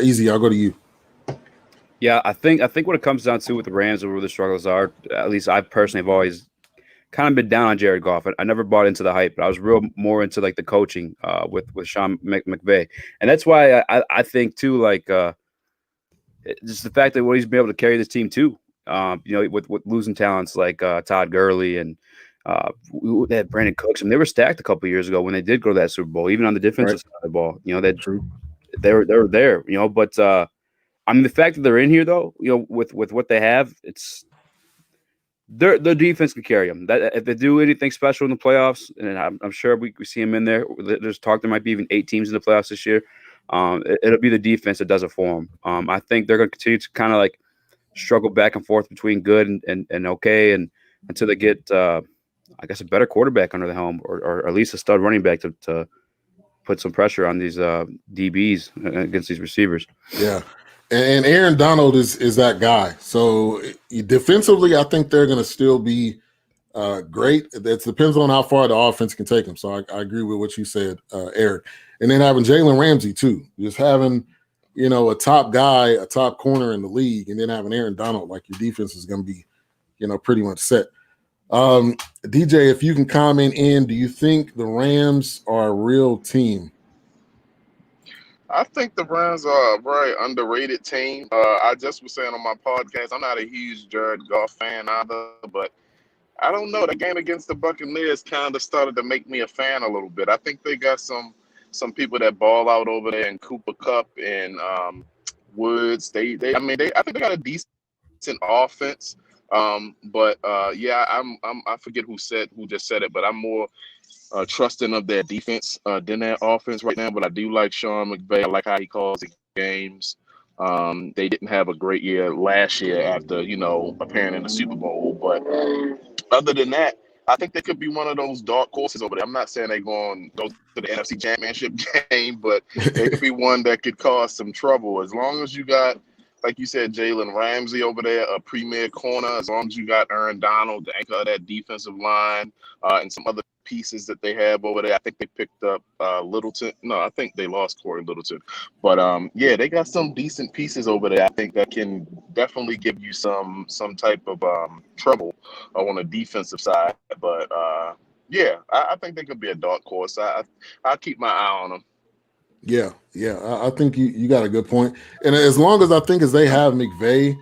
S1: Easy, I'll go to you.
S3: Yeah, I think what it comes down to with the Rams and where the struggles are, at least I personally have always kind of been down on Jared Goff. I never bought into the hype, but I was more into like the coaching with Sean McVay, and that's why I think too, like just the fact that what he's been able to carry this team too, with losing talents like Todd Gurley and they had Brandon Cooks, and they were stacked a couple of years ago when they did go to that Super Bowl, even on the defensive side of the ball. They were there, but I mean the fact that they're in here though, with what they have, it's. Their defense can carry them. That if they do anything special in the playoffs, and I'm sure we see them in there. There's talk there might be even 8 teams in the playoffs this year. It'll be the defense that does it for them. I think they're going to continue to kind of like struggle back and forth between good and okay, and until they get, I guess, a better quarterback under the helm, or at least a stud running back to put some pressure on these DBs against these receivers.
S1: Yeah. And Aaron Donald is that guy. So defensively, I think they're going to still be great. It depends on how far the offense can take them. So I agree with what you said, Eric. And then having Jalen Ramsey too, just having a top guy, a top corner in the league, and then having Aaron Donald, like your defense is going to be pretty much set. DJ, if you can comment in, do you think the Rams are a real team?
S4: I think the Rams are a very underrated team. I just was saying on my podcast, I'm not a huge Jared Goff fan either, but I don't know. The game against the Buccaneers kind of started to make me a fan a little bit. I think they got some people that ball out over there, and Cooper Kupp and Woods. I think they got a decent offense. But I forget who just said it, but I'm more trusting of their defense than their offense right now. But I do like Sean McVay. I like how he calls the games. They didn't have a great year last year after, appearing in the Super Bowl. But other than that, I think they could be one of those dark horses over there. I'm not saying they're going to go to the NFC Championship game, but they could be one that could cause some trouble. As long as you got, like you said, Jalen Ramsey over there, a premier corner, as long as you got Aaron Donald, the anchor of that defensive line, and some other pieces that they have over there. I think they picked up Littleton. No, I think they lost Corey Littleton. But yeah, they got some decent pieces over there. I think that can definitely give you some type of trouble on the defensive side. But yeah, I think they could be a dark horse. I'll keep my eye on them.
S1: Yeah. I think you got a good point. And as long as I think as they have McVay,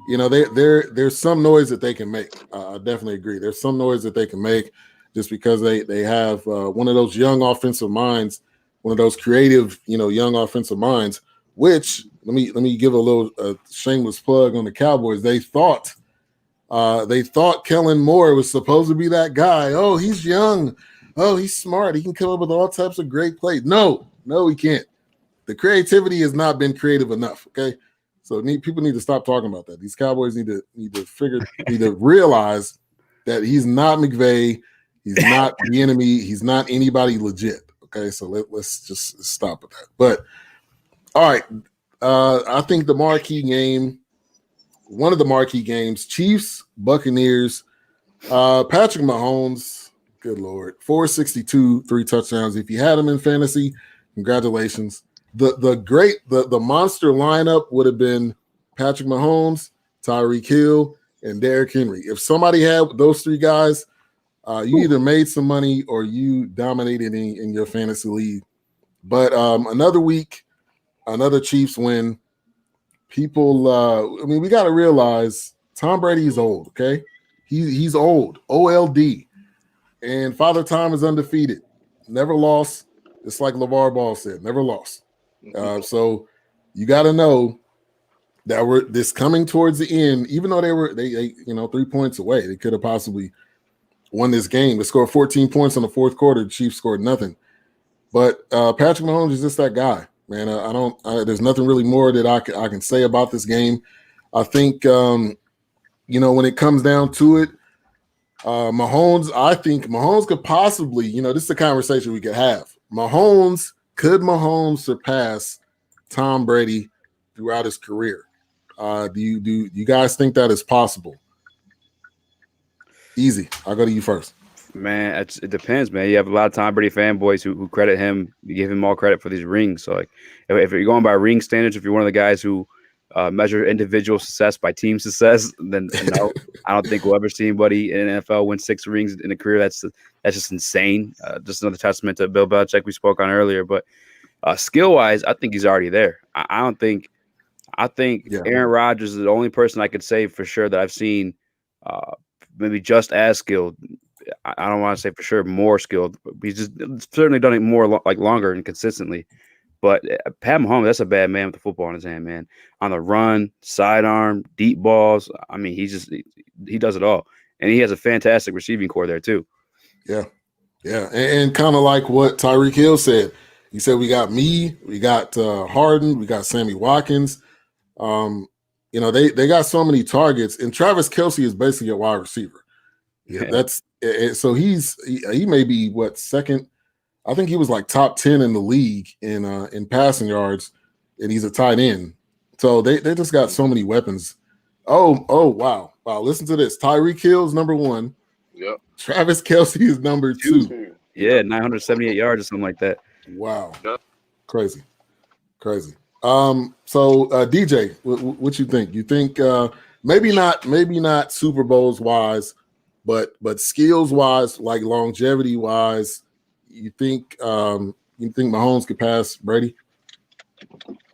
S1: you know, there's some noise that they can make. I definitely agree. There's some noise that they can make just because they have one of those young offensive minds, one of those creative, you know, young offensive minds. Which let me give a little shameless plug on the Cowboys. They thought Kellen Moore was supposed to be that guy. Oh, he's young. Oh, he's smart. He can come up with all types of great plays. No, he can't. The creativity has not been creative enough. Okay, so people need to stop talking about that. These Cowboys need to realize that he's not McVay. He's not the enemy. He's not anybody legit. Okay, so let's just stop with that. But all right, I think the marquee game. One of the marquee games, Chiefs, Buccaneers, Patrick Mahomes, good Lord, 462, 3 touchdowns. If you had him in fantasy, congratulations. The monster lineup would have been Patrick Mahomes, Tyreek Hill, and Derrick Henry. If somebody had those three guys, you either made some money or you dominated in your fantasy league. But another week, another Chiefs win. People, I mean, we got to realize Tom Brady is old, okay? He's old, OLD. And Father Time is undefeated. Never lost. Just like LeVar Ball said, never lost. So you got to know that we're this coming towards the end, even though they 3 points away. They could have possibly won this game. They scored 14 points in the fourth quarter. The Chiefs scored nothing. But Patrick Mahomes is just that guy. Man, there's nothing really more that I can say about this game. I think, when it comes down to it, I think Mahomes could possibly, this is a conversation we could have. Could Mahomes surpass Tom Brady throughout his career? Do you guys think that is possible? Easy. I'll go to you first.
S3: Man, it depends, man. You have a lot of Tom Brady fanboys who credit him, give him all credit for these rings. So, like, if you're going by ring standards, if you're one of the guys who measure individual success by team success, then no, I don't think we'll ever see anybody in the NFL win 6 rings in a career. That's just insane. Just another testament to Bill Belichick we spoke on earlier. But skill-wise, I think he's already there. I think Aaron Rodgers is the only person I could say for sure that I've seen maybe just as skilled. I don't want to say for sure more skilled. He's just certainly done it more longer and consistently. But Pat Mahomes, that's a bad man with the football in his hand, man. On the run, sidearm, deep balls. I mean, he does it all. And he has a fantastic receiving core there too.
S1: Yeah. And kind of like what Tyreek Hill said. He said, we got me, we got Harden, we got Sammy Watkins. They got so many targets. And Travis Kelce is basically a wide receiver. Yeah, so he may be second. I think he was like top 10 in the league in passing yards, and he's a tight end. So they just got so many weapons. Oh wow. Listen to this. Tyreek Hill is number 1.
S4: Yep.
S1: Travis Kelce is number 2.
S3: Yeah, 978 yards or something like that.
S1: Wow.
S4: Yep.
S1: Crazy. So DJ, what you think? You think maybe not Super Bowls wise, but skills wise, like longevity wise, you think Mahomes could pass Brady?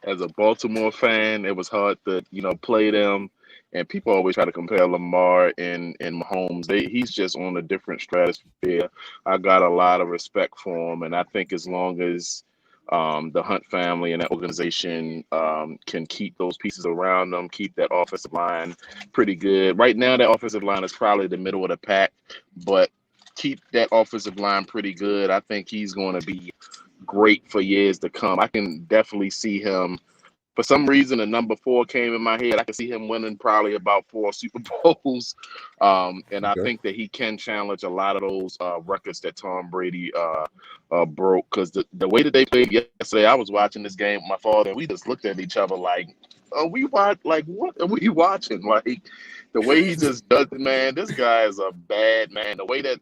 S4: As a Baltimore fan, it was hard to play them, and people always try to compare Lamar and Mahomes. He's just on a different stratosphere. I got a lot of respect for him, and I think as long as the Hunt family and that organization can keep those pieces around them, keep that offensive line pretty good. Right now, that offensive line is probably the middle of the pack, but keep that offensive line pretty good. I think he's going to be great for years to come. I can definitely see him. For some reason, the number 4 came in my head. I can see him winning probably about 4 Super Bowls. And I think that he can challenge a lot of those records that Tom Brady broke. Because the way that they played yesterday, I was watching this game with my father, and we just looked at each other like, what are we watching? Like, the way he just does it, man, this guy is a bad man. The way that,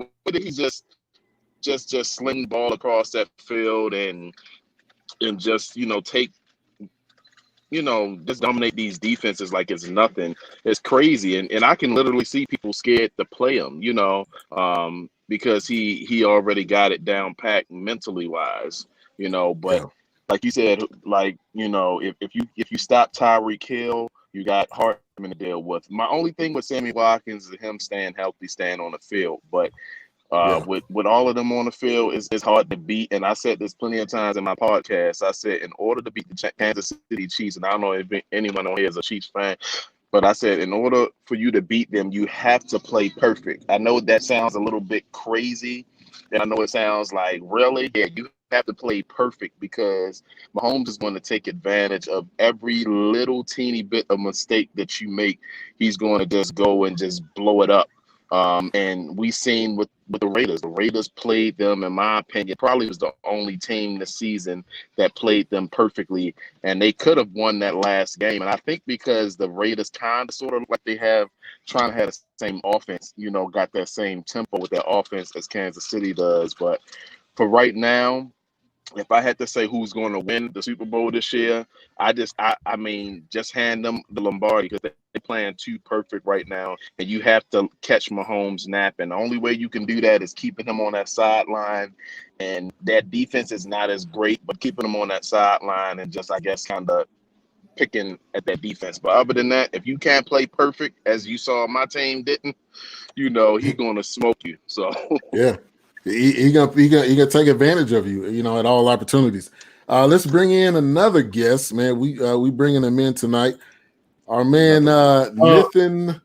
S4: way that he just sling the ball across that field and just take just dominate these defenses like it's nothing. It's crazy, and I can literally see people scared to play him, because he already got it down packed mentally wise, But like you said, if you stop Tyreek Hill, you got Hartman to deal with. My only thing with Sammy Watkins is him staying healthy, staying on the field, but. With all of them on the field, it's hard to beat. And I said this plenty of times in my podcast. I said, in order to beat the Kansas City Chiefs, and I don't know if anyone on here is a Chiefs fan, but I said, in order for you to beat them, you have to play perfect. I know that sounds a little bit crazy, and I know it sounds like, really? Yeah, you have to play perfect because Mahomes is going to take advantage of every little teeny bit of mistake that you make. He's going to just go and just blow it up. And we seen with the Raiders. The Raiders played them, in my opinion, probably was the only team this season that played them perfectly, and they could have won that last game. And I think because the Raiders kind of sort of like they have trying to have the same offense, got that same tempo with their offense as Kansas City does. But for right now, if I had to say who's going to win the Super Bowl this year, I mean, just hand them the Lombardi because they're playing too perfect right now, and you have to catch Mahomes napping. The only way you can do that is keeping him on that sideline, and that defense is not as great, but keeping him on that sideline and just, I guess, kind of picking at that defense. But other than that, if you can't play perfect, as you saw my team didn't, he's going to smoke you. So
S1: yeah. He gonna take advantage of you, at all opportunities. Let's bring in another guest, man. We bringing him in tonight. Our man Nathan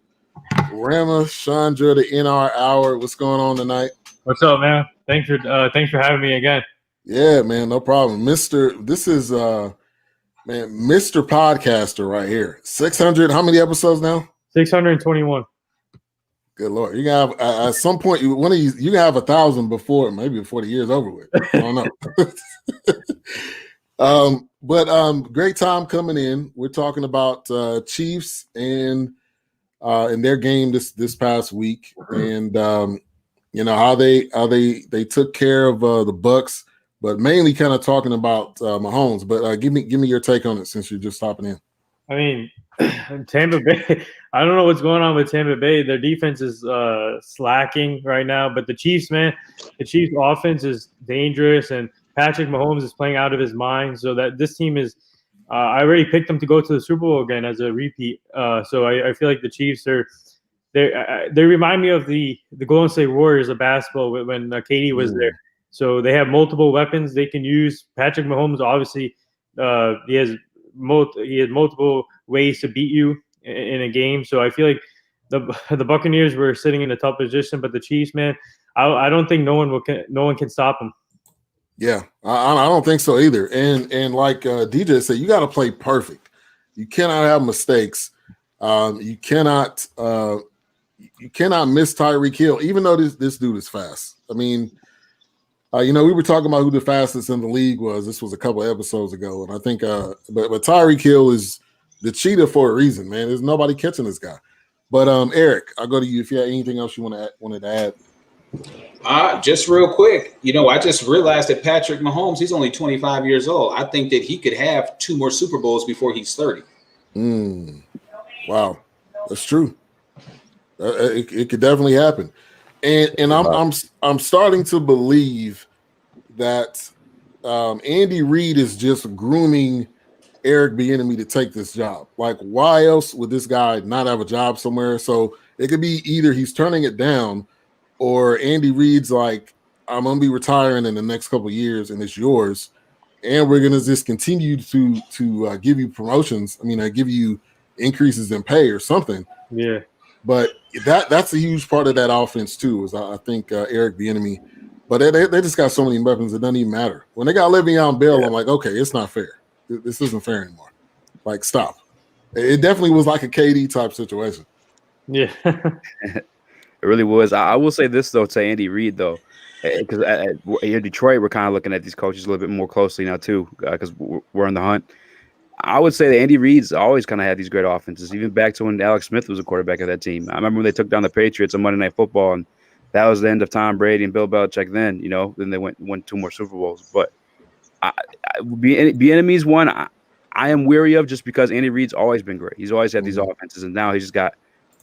S1: Ramachandra, the NR Hour. What's going on tonight?
S5: What's up, man? Thanks for having me again.
S1: Yeah, man, no problem, Mister. This is Mr. Podcaster right here. 600. How many episodes now?
S5: 621.
S1: Good Lord, you can have at some point you can have 1,000 before the year's over with. I don't know. But great time coming in. We're talking about Chiefs and their game this past week, and how they took care of the Bucks, but mainly kind of talking about Mahomes. But give me your take on it since you're just hopping in.
S5: I mean, Tampa Bay. I don't know what's going on with Tampa Bay. Their defense is slacking right now, but the Chiefs, man, the Chiefs' offense is dangerous, and Patrick Mahomes is playing out of his mind. So that this team is, I already picked them to go to the Super Bowl again as a repeat. So I feel like the Chiefs they remind me of the Golden State Warriors of basketball when KD was there. So they have multiple weapons they can use. Patrick Mahomes, obviously, he has multiple ways to beat you in a game. So I feel like the Buccaneers were sitting in a tough position, but the Chiefs, man, I don't think no one can stop them.
S1: Yeah, I don't think so either. And like DJ said, you got to play perfect. You cannot have mistakes. You cannot miss Tyreek Hill, even though this dude is fast. I mean, we were talking about who the fastest in the league was. This was a couple of episodes ago, and I think, but Tyreek Hill is the cheetah for a reason, man. There's nobody catching this guy. But Eric, I'll go to you if you had anything else you wanted to add.
S2: Just real quick, I just realized that Patrick Mahomes, he's only 25 years old. I think that he could have 2 more Super Bowls before he's 30.
S1: Wow, that's true. It could definitely happen. And I'm starting to believe that Andy Reid is just grooming Eric Bieniemy to take this job. Like, why else would this guy not have a job somewhere? So it could be either he's turning it down, or Andy Reid's like, I'm gonna be retiring in the next couple of years, and it's yours, and we're gonna just continue to give you promotions. I mean, I give you increases in pay or something.
S5: Yeah.
S1: But that's a huge part of that offense too. Is I think Eric Bieniemy, but they just got so many weapons it doesn't even matter. When they got Le'Veon Bell, I'm like, okay, it's not fair. This isn't fair anymore. Like, stop. It definitely was like a KD type situation.
S5: Yeah,
S3: it really was. I will say this though to Andy Reid though, because in Detroit we're kind of looking at these coaches a little bit more closely now too, because we're in the hunt. I would say that Andy Reid's always kind of had these great offenses, even back to when Alex Smith was a quarterback of that team. I remember when they took down the Patriots on Monday Night Football, and that was the end of Tom Brady and Bill Belichick. Then then they won 2 more Super Bowls. But be enemies one. I am weary of just because Andy Reid's always been great. He's always had these offenses, and now he's just got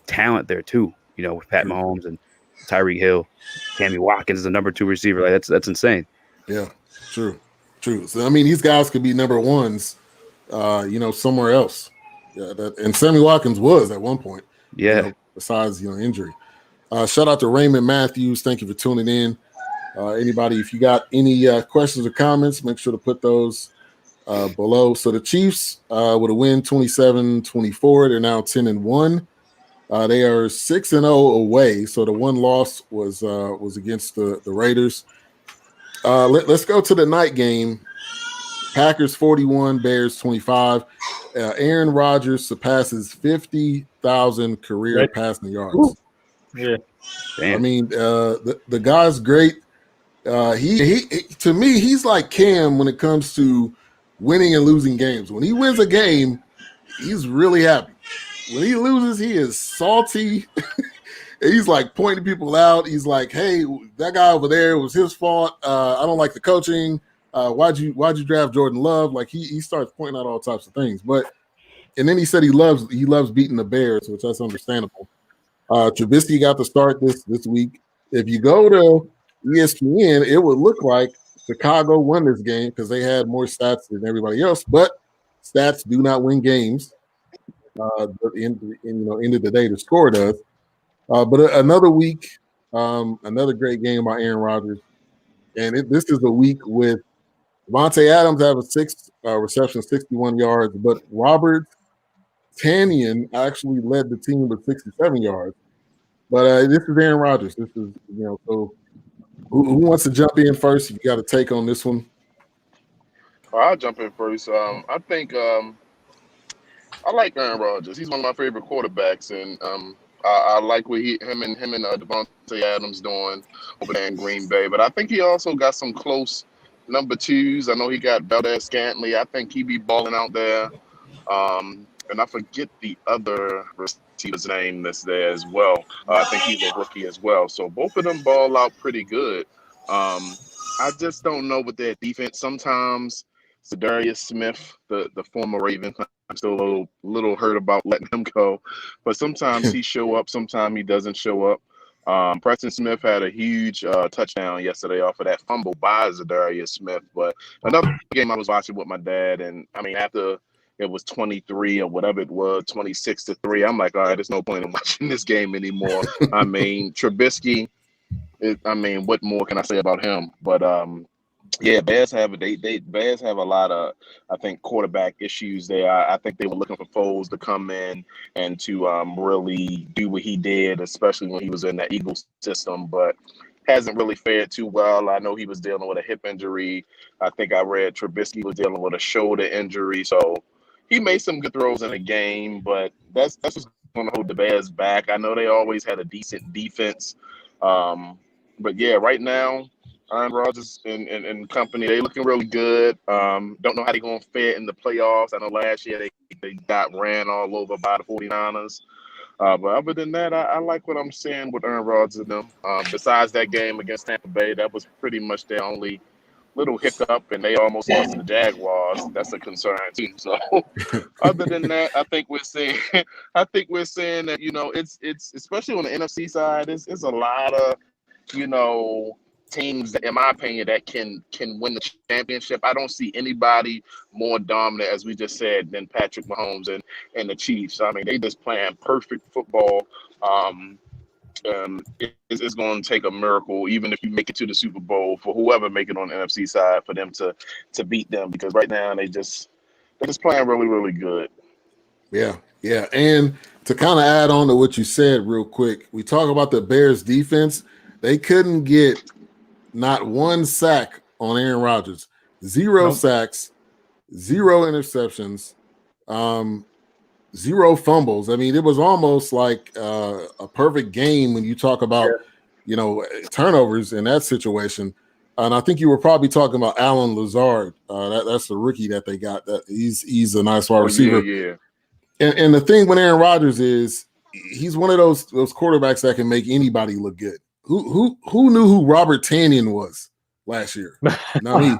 S3: talent there too. With Pat Mahomes and Tyreek Hill, Sammy Watkins is the number 2 receiver. Like that's insane.
S1: Yeah, true. So I mean, these guys could be number ones, somewhere else. Yeah, and Sammy Watkins was at one point.
S3: Yeah.
S1: Besides injury. Shout out to Raymond Matthews. Thank you for tuning in. Anybody, if you got any questions or comments, make sure to put those below. So the Chiefs with a win 27-24. They're now 10-1. They are 6-0 away. So the one loss was against the Raiders. Let's go to the night game. Packers 41, Bears 25. Aaron Rodgers surpasses 50,000 career passing yards.
S5: Ooh. Yeah,
S3: damn.
S1: I mean, the guy's great. He to me, he's like Cam when it comes to winning and losing games. When he wins a game, he's really happy. When he loses, he is salty. He's like pointing people out. He's like, "Hey, that guy over there was his fault. I don't like the coaching. Why'd you draft Jordan Love?" Like he starts pointing out all types of things. And then he said he loves beating the Bears, which that's understandable. Trubisky got the start this week. If you go to ESPN, it would look like Chicago won this game because they had more stats than everybody else. But stats do not win games. At the end of the day, the score does. But another week, another great game by Aaron Rodgers. And this is a week with Devontae Adams have a 6 reception, 61 yards, but Robert Tanyan actually led the team with 67 yards. But this is Aaron Rodgers. This is, so who wants to jump in first? You got a take on this one?
S4: I'll jump in first. I think I like Aaron Rodgers. He's one of my favorite quarterbacks, and I like what him and Devontae Adams doing over there in Green Bay. But I think he also got some close number 2s. I know he got Valdez-Scantling. I think he be balling out there. And I forget the other receiver's name that's there as well. I think he's a rookie as well. So both of them ball out pretty good. I just don't know with their defense. Sometimes Zadarius Smith, the former Raven, I'm still a little hurt about letting him go. But sometimes he show up, sometimes he doesn't show up. Preston Smith had a huge touchdown yesterday off of that fumble by Zadarius Smith. But another game I was watching with my dad, and I mean, after it was 23 or whatever it was, 26-3, I'm like, all right, there's no point in watching this game anymore. I mean, Trubisky, what more can I say about him? But yeah, Bears have a lot of, I think, quarterback issues there. I think they were looking for Foles to come in and to really do what he did, especially when he was in that Eagles system, but hasn't really fared too well. I know he was dealing with a hip injury. I think I read Trubisky was dealing with a shoulder injury. So he made some good throws in the game, but that's what's going to hold the Bears back. I know they always had a decent defense. But yeah, right now, Aaron Rodgers and company, they looking really good. Don't know how they're going to fare in the playoffs. I know last year they got ran all over by the 49ers. But other than that, I like what I'm seeing with Aaron Rodgers and them. Besides that game against Tampa Bay, that was pretty much their only little hiccup, and they almost lost to the Jaguars. That's a concern too. So other than that, I think we're saying that, it's especially on the NFC side, it's a lot of, teams that, in my opinion, that can win the championship. I don't see anybody more dominant, as we just said, than Patrick Mahomes and the Chiefs. I mean, they just playing perfect football. It's going to take a miracle, even if you make it to the Super Bowl, for whoever make it on the NFC side, for them to beat them, because right now they're just playing really, really good.
S1: Yeah. And to kind of add on to what you said real quick, we talk about the Bears defense. They couldn't get not one sack on Aaron Rodgers. 0 sacks, 0 interceptions, 0 fumbles. I mean, it was almost like a perfect game when you talk about, turnovers in that situation. And I think you were probably talking about Alan Lazard. That's the rookie that they got. That he's a nice wide receiver.
S4: Yeah.
S1: And the thing with Aaron Rodgers is he's one of those quarterbacks that can make anybody look good. who knew who Robert Tanyan was last year? You know what I mean?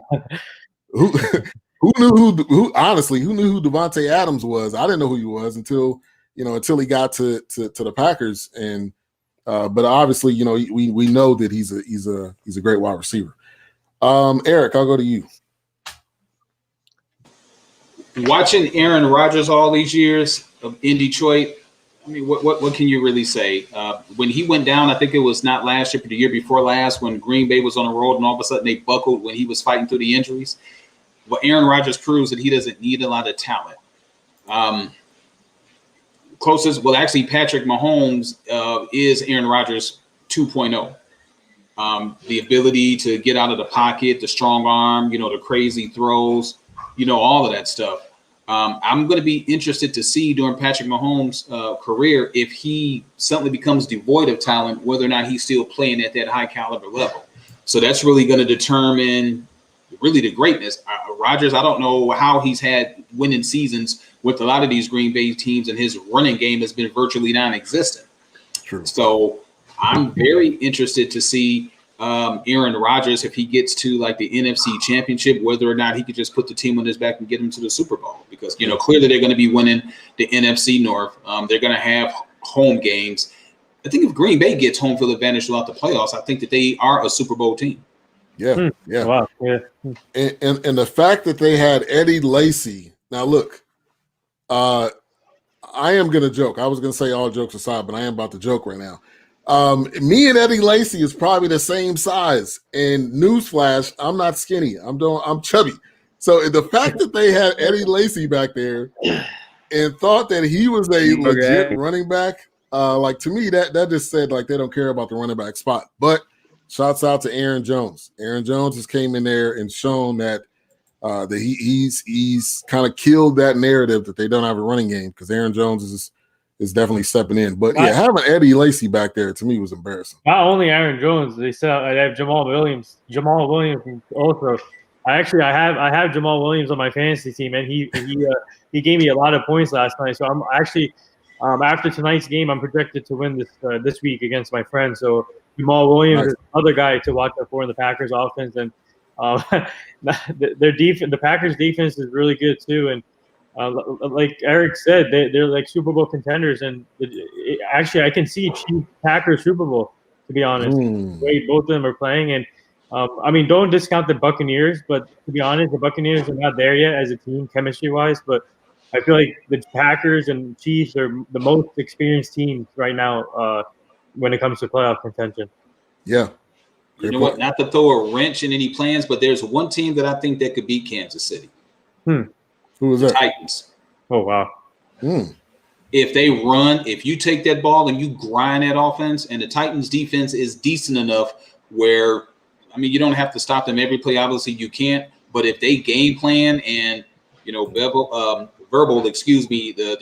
S1: Who knew who honestly, who knew who Devontae Adams was? I didn't know who he was until he got to the Packers. And but obviously, we know that he's a great wide receiver. Eric, I'll go to you.
S2: Watching Aaron Rodgers all these years in Detroit, I mean, what can you really say? When he went down, I think it was not last year, but the year before last, when Green Bay was on the road and all of a sudden they buckled when he was fighting through the injuries. Well, Aaron Rodgers proves that he doesn't need a lot of talent. Actually, Patrick Mahomes is Aaron Rodgers 2.0. The ability to get out of the pocket, the strong arm, the crazy throws, all of that stuff. I'm going to be interested to see during Patrick Mahomes' career if he suddenly becomes devoid of talent, whether or not he's still playing at that high caliber level. So that's really going to determine really the greatness. Rodgers, I don't know how he's had winning seasons with a lot of these Green Bay teams, and his running game has been virtually non-existent.
S1: True.
S2: So I'm very interested to see Aaron Rodgers, if he gets to like the NFC Championship, whether or not he could just put the team on his back and get him to the Super Bowl. Because, clearly they're going to be winning the NFC North. They're going to have home games. I think if Green Bay gets home field advantage throughout the playoffs, I think that they are a Super Bowl team.
S1: Yeah, yeah.
S5: Wow. Yeah.
S1: And the fact that they had Eddie Lacy. Now, look, I am going to joke. I was going to say all jokes aside, but I am about to joke right now. Me and Eddie Lacy is probably the same size. And newsflash, I'm not skinny. I'm chubby. So the fact that they had Eddie Lacy back there and thought that he was a legit running back, to me, that just said like they don't care about the running back spot. But shouts out to Aaron Jones. Aaron Jones has came in there and shown that that he's kind of killed that narrative that they don't have a running game, because Aaron Jones is definitely stepping in. But yeah, having Eddie Lacy back there to me was embarrassing.
S5: Not only Aaron Jones, they have Jamal Williams. Jamal Williams also. I have Jamal Williams on my fantasy team, and he gave me a lot of points last night. So I'm actually after tonight's game, I'm projected to win this week against my friend. So Jamal Williams is another guy to watch out for in the Packers offense, and the Packers defense is really good too. And like Eric said, they're like Super Bowl contenders, and actually I can see Chiefs Packers Super Bowl, to be honest. The way both of them are playing, and don't discount the Buccaneers, but to be honest, the Buccaneers are not there yet as a team chemistry wise. But I feel like the Packers and Chiefs are the most experienced teams right now when it comes to playoff contention.
S1: Yeah.
S2: You know what? Not to throw a wrench in any plans, but there's one team that I think that could beat Kansas City.
S1: Who was that?
S2: Titans.
S5: Oh, wow.
S2: If they run, if you take that ball and you grind that offense, and the Titans defense is decent enough where, you don't have to stop them every play. Obviously, you can't. But if they game plan and, the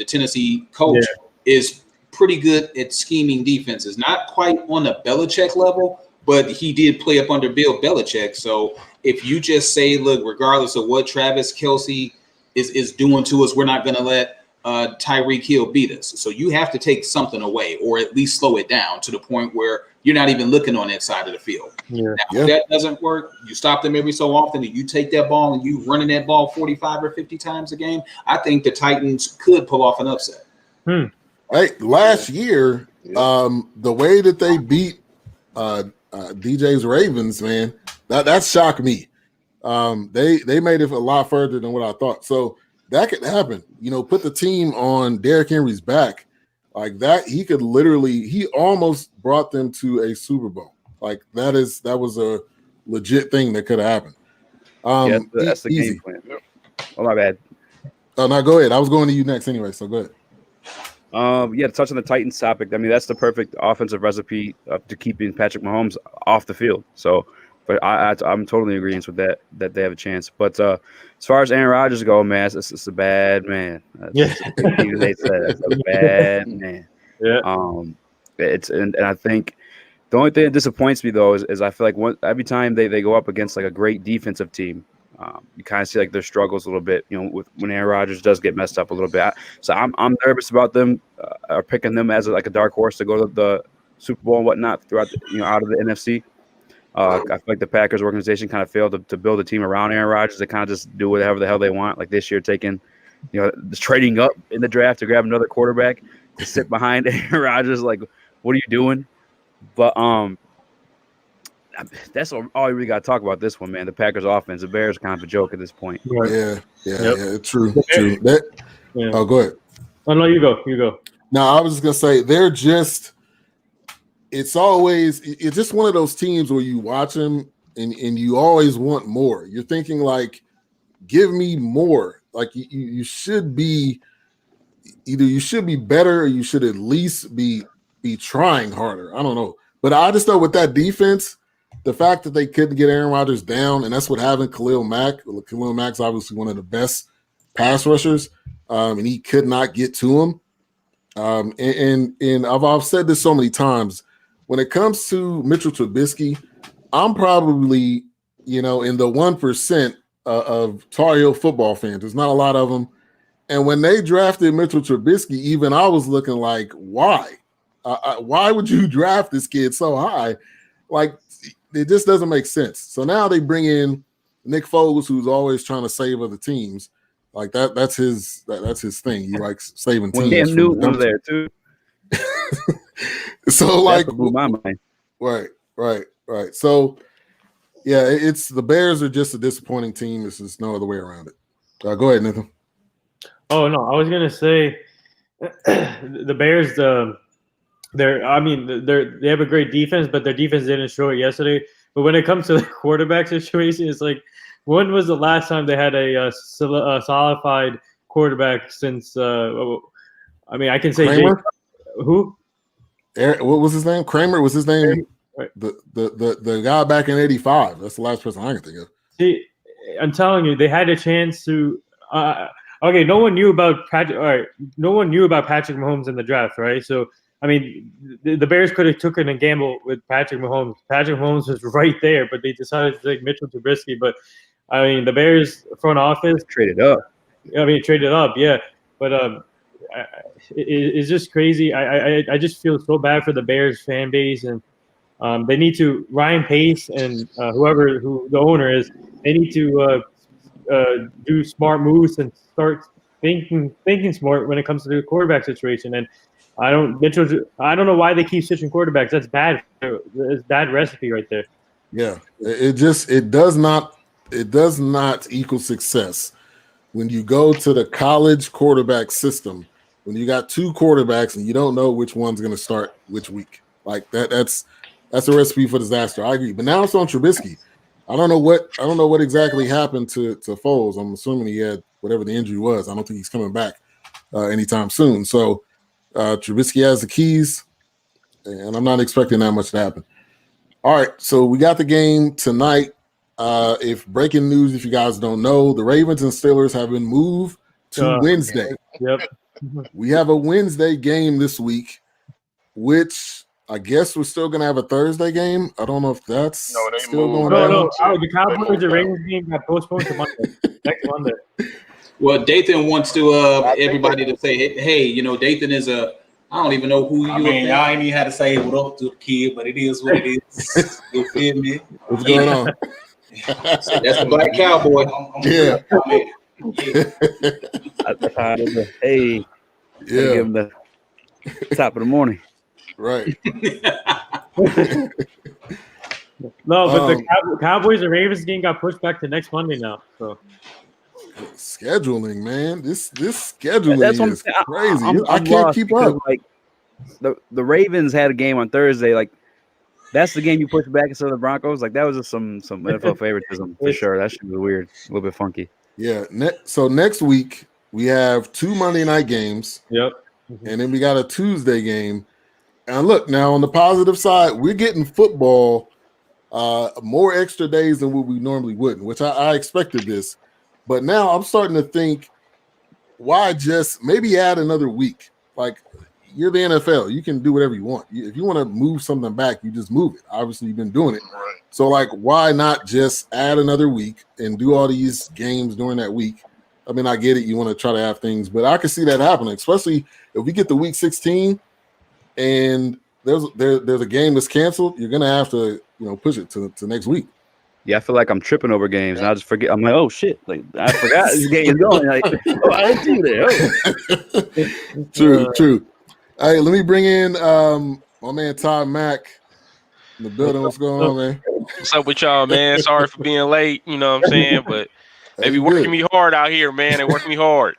S2: Tennessee coach is pretty good at scheming defenses. Not quite on the Belichick level, but he did play up under Bill Belichick. So if you just say, look, regardless of what Travis Kelce is doing to us, we're not going to let Tyreek Hill beat us. So you have to take something away, or at least slow it down to the point where you're not even looking on that side of the field. Now, if that doesn't work, you stop them every so often, and you take that ball and you running that ball 45 or 50 times a game. I think the Titans could pull off an upset.
S1: Hey, last year, the way that they beat DJ's Ravens, man, that shocked me. They made it a lot further than what I thought. So that could happen. Put the team on Derrick Henry's back like that. He almost brought them to a Super Bowl. Like that was a legit thing that could have happened.
S3: That's the game plan. Oh, my bad.
S1: Oh, no, go ahead. I was going to you next anyway, so go ahead.
S3: To touch on the Titans topic, that's the perfect offensive recipe to keeping Patrick Mahomes off the field. So, but I'm totally in agreement with that they have a chance. But as far as Aaron Rodgers go, man, it's a bad man. They said it's a bad man. Yeah. And I think the only thing that disappoints me though is I feel like every time they go up against like a great defensive team, you kind of see like their struggles a little bit, when Aaron Rodgers does get messed up a little bit. So I'm nervous about them, picking them as like a dark horse to go to Super Bowl and whatnot throughout out of the NFC. I feel like the Packers organization kind of failed to build a team around Aaron Rodgers. They kind of just do whatever the hell they want. Like this year, just trading up in the draft to grab another quarterback to sit behind Aaron Rodgers. Like, what are you doing? But that's all we really got to talk about this one, man. The Packers offense. The Bears are kind of a joke at this point.
S1: Yeah, true.
S5: Yeah.
S1: Oh, go ahead.
S5: Oh no, you go.
S1: No, I was just gonna say they're just. It's just one of those teams where you watch them and you always want more. You're thinking like, give me more. Like you should be either you should be better or you should at least be trying harder. I don't know, but I just know with that defense, the fact that they couldn't get Aaron Rodgers down, and that's what having Khalil Mack. Khalil Mack's obviously one of the best pass rushers, and he could not get to him. And I've said this so many times. When it comes to Mitchell Trubisky, I'm probably, in the 1% of Tar Heel football fans. There's not a lot of them. And when they drafted Mitchell Trubisky, even I was looking like, why? Why would you draft this kid so high? Like, it just doesn't make sense. So now they bring in Nick Foles, who's always trying to save other teams. Like that's his thing. He likes saving teams.
S3: Cam Newton was there too.
S1: So like,
S3: blew my mind.
S1: Right. So yeah, it's the Bears are just a disappointing team. There's just no other way around it. Go ahead, Nathan.
S5: Oh no, I was gonna say the Bears. They have a great defense, but their defense didn't show it yesterday. But when it comes to the quarterback situation, it's like, when was the last time they had a solidified quarterback since? I can say
S1: Kramer?
S5: Who?
S1: What was his name? Kramer was his name.
S5: Right.
S1: The guy back in '85. That's the last person I can think of.
S5: See, I'm telling you, they had a chance to. Okay, no one knew about Patrick. All right, no one knew about Patrick Mahomes in the draft, right? So, the Bears could have taken a gamble with Patrick Mahomes. Patrick Mahomes was right there, but they decided to take Mitchell Trubisky. But the Bears front office
S3: traded up.
S5: Traded up, yeah. But it's just crazy. I just feel so bad for the Bears fan base, and they need to Ryan Pace and who the owner is. They need to do smart moves and start thinking smart when it comes to the quarterback situation. And I don't know why they keep switching quarterbacks. That's bad. It's bad recipe right there.
S1: Yeah, it does not equal success when you go to the college quarterback system. When you got two quarterbacks and you don't know which one's going to start which week, like that's a recipe for disaster. I agree. But now it's on Trubisky. I don't know what exactly happened to Foles. I'm assuming he had whatever the injury was. I don't think he's coming back anytime soon. So Trubisky has the keys, and I'm not expecting that much to happen. All right, so we got the game tonight. If breaking news, if you guys don't know, the Ravens and Steelers have been moved to Wednesday.
S5: Yep.
S1: We have a Wednesday game this week, which I guess we're still going to have a Thursday game. I don't know if that's still going on.
S5: No. The Cowboys and Ravens game got postponed to Monday. Next Monday.
S2: Well, Dathan wants to everybody to say, hey, Dathan is I don't even know who you are.
S6: Y'all ain't even had to say what up to the kid, but it is what it is. You feel me?
S1: What's going on?
S2: That's the Black Cowboy.
S1: Yeah.
S3: Hey,
S1: Yeah.
S3: give him the top of the morning.
S1: Right.
S5: No, but the Cowboys and Ravens game got pushed back to next Monday now. So
S1: scheduling, man. This scheduling
S3: That's what
S1: is crazy. I can't
S3: lost
S1: keep
S3: because,
S1: up.
S3: Like the Ravens had a game on Thursday. Like that's the game you push back instead of the Broncos. Like that was just some NFL favoritism for sure. That should be weird, a little bit funky.
S1: Yeah. So next week we have 2 Monday night games.
S5: Yep.
S1: And then we got a Tuesday game. And look, now on the positive side, we're getting football more extra days than what we normally wouldn't, which I expected this. But now I'm starting to think, why just maybe add another week? Like, you're the NFL. You can do whatever you want. If you want to move something back, you just move it. Obviously, you've been doing it.
S4: Right.
S1: So, like, why not just add another week and do all these games during that week? I mean, I get it. You want to try to have things, but I can see that happening, especially if we get to week 16 and there's a game that's canceled, you're gonna have to push it to next week.
S3: Yeah, I feel like I'm tripping over games, and I just forget. I'm like, oh shit, like I forgot this game is going. Like, oh, I didn't see that.
S1: True. Hey, let me bring in my man Todd Mack in the building. What's going on, man?
S7: What's up with y'all, man? Sorry for being late. You know what I'm saying, but they be working me hard out here, man. They work me hard.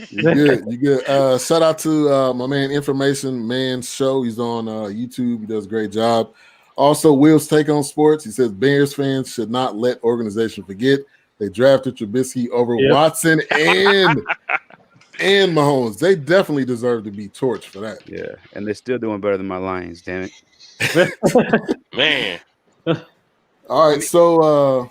S1: You good. Shout out to my man Information Man Show. He's on YouTube. He does a great job. Also, Will's Take on Sports. He says Bears fans should not let organization forget they drafted Trubisky over Watson and Mahomes. They definitely deserve to be torched for that.
S3: Yeah, and they're still doing better than my Lions. Damn it,
S7: man.
S1: All right, so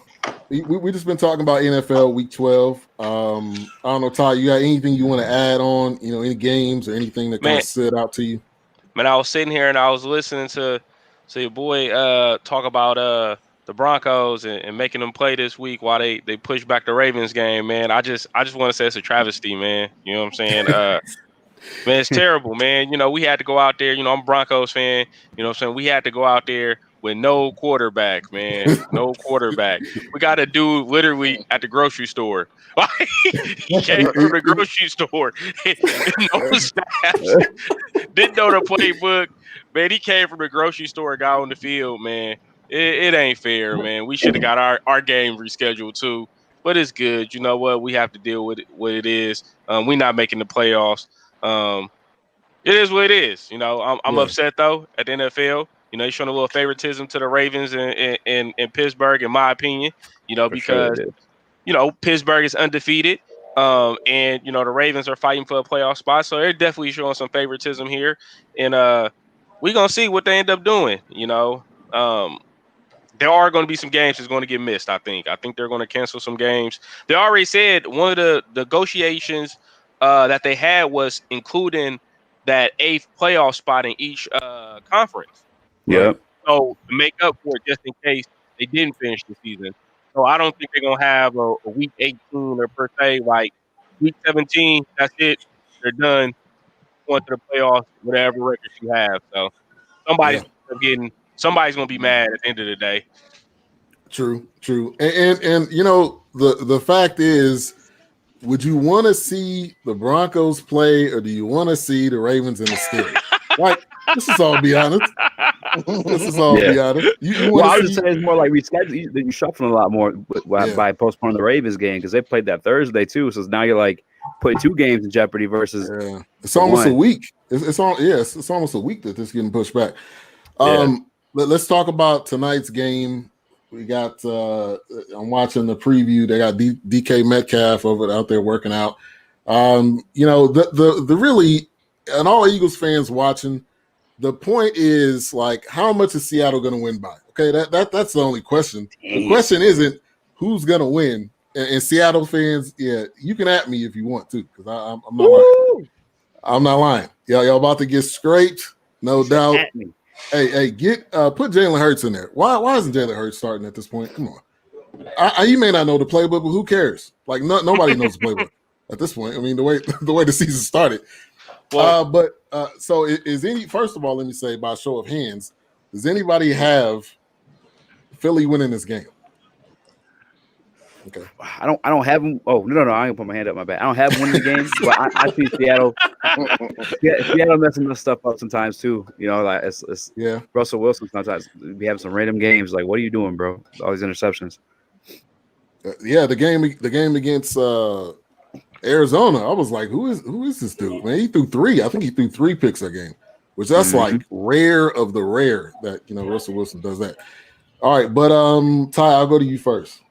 S1: we just been talking about NFL Week 12. I don't know, Ty, you got anything you want to add on? Any games or anything that kind of stood out to you?
S7: Man, I was sitting here and I was listening to your boy talk about the Broncos and making them play this week while they push back the Ravens game. Man, I just want to say it's a travesty, man. You know what I'm saying? Man, it's terrible, man. We had to go out there. I'm a Broncos fan. You know what I'm saying? We had to go out there with no quarterback, man. No quarterback. We got a dude literally at the grocery store. He came from the grocery store. No staff. Didn't know the playbook. Man, he came from the grocery store and got on the field, man. It ain't fair, man. We should have got our game rescheduled too. But it's good. You know what? We have to deal with what it is. We're not making the playoffs. It is what it is. I'm upset though at the NFL. You're showing a little favoritism to the Ravens in Pittsburgh, in my opinion. Because Pittsburgh is undefeated. And the Ravens are fighting for a playoff spot. So they're definitely showing some favoritism here. And we're gonna see what they end up doing. There are going to be some games that's going to get missed, I think. I think they're going to cancel some games. They already said one of the negotiations that they had was including that 8th playoff spot in each conference.
S3: Yeah.
S7: Right? So to make up for it, just in case they didn't finish the season. So I don't think they're going to have a week 18 or per se, like week 17, that's it. They're done. Going to the playoffs, whatever record you have. So somebody's going to be mad at the end of the day.
S1: True. And the fact is, would you want to see the Broncos play or do you want to see the Ravens and the Steelers? Like, this is all be honest. Be honest.
S3: I was just saying it's more like you shuffling a lot more by postponing the Ravens game because they played that Thursday too. So now you're like putting 2 games in jeopardy versus
S1: it's almost a week. It's almost a week that this is getting pushed back. Let's talk about tonight's game. We got I'm watching the preview. They got DK Metcalf out there working out. The really, and all Eagles fans watching, the point is like, how much is Seattle going to win by? Okay, that's the only question. The question isn't who's going to win. And Seattle fans, you can at me if you want to, because I'm not lying. I'm not lying. Y'all about to get scraped, no doubt.
S3: At me.
S1: Hey, put Jalen Hurts in there. Why isn't Jalen Hurts starting at this point? Come on. You may not know the playbook, but who cares? Like nobody knows the playbook at this point. I mean, the way the season started. Well, so is first of all, let me say by show of hands, does anybody have Philly winning this game? Okay.
S3: I don't have them. Oh no! I ain't gonna put my hand up my back. I don't have one in the game, but I see Seattle. Seattle messing this stuff up sometimes too. Like it's Russell Wilson. Sometimes we have some random games. Like, what are you doing, bro? All these interceptions.
S1: The game against Arizona. I was like, who is this dude? Man, he threw 3. I think he threw 3 picks that game, which that's like rare of the rare that Russell Wilson does that. All right, but Ty, I'll go to you first.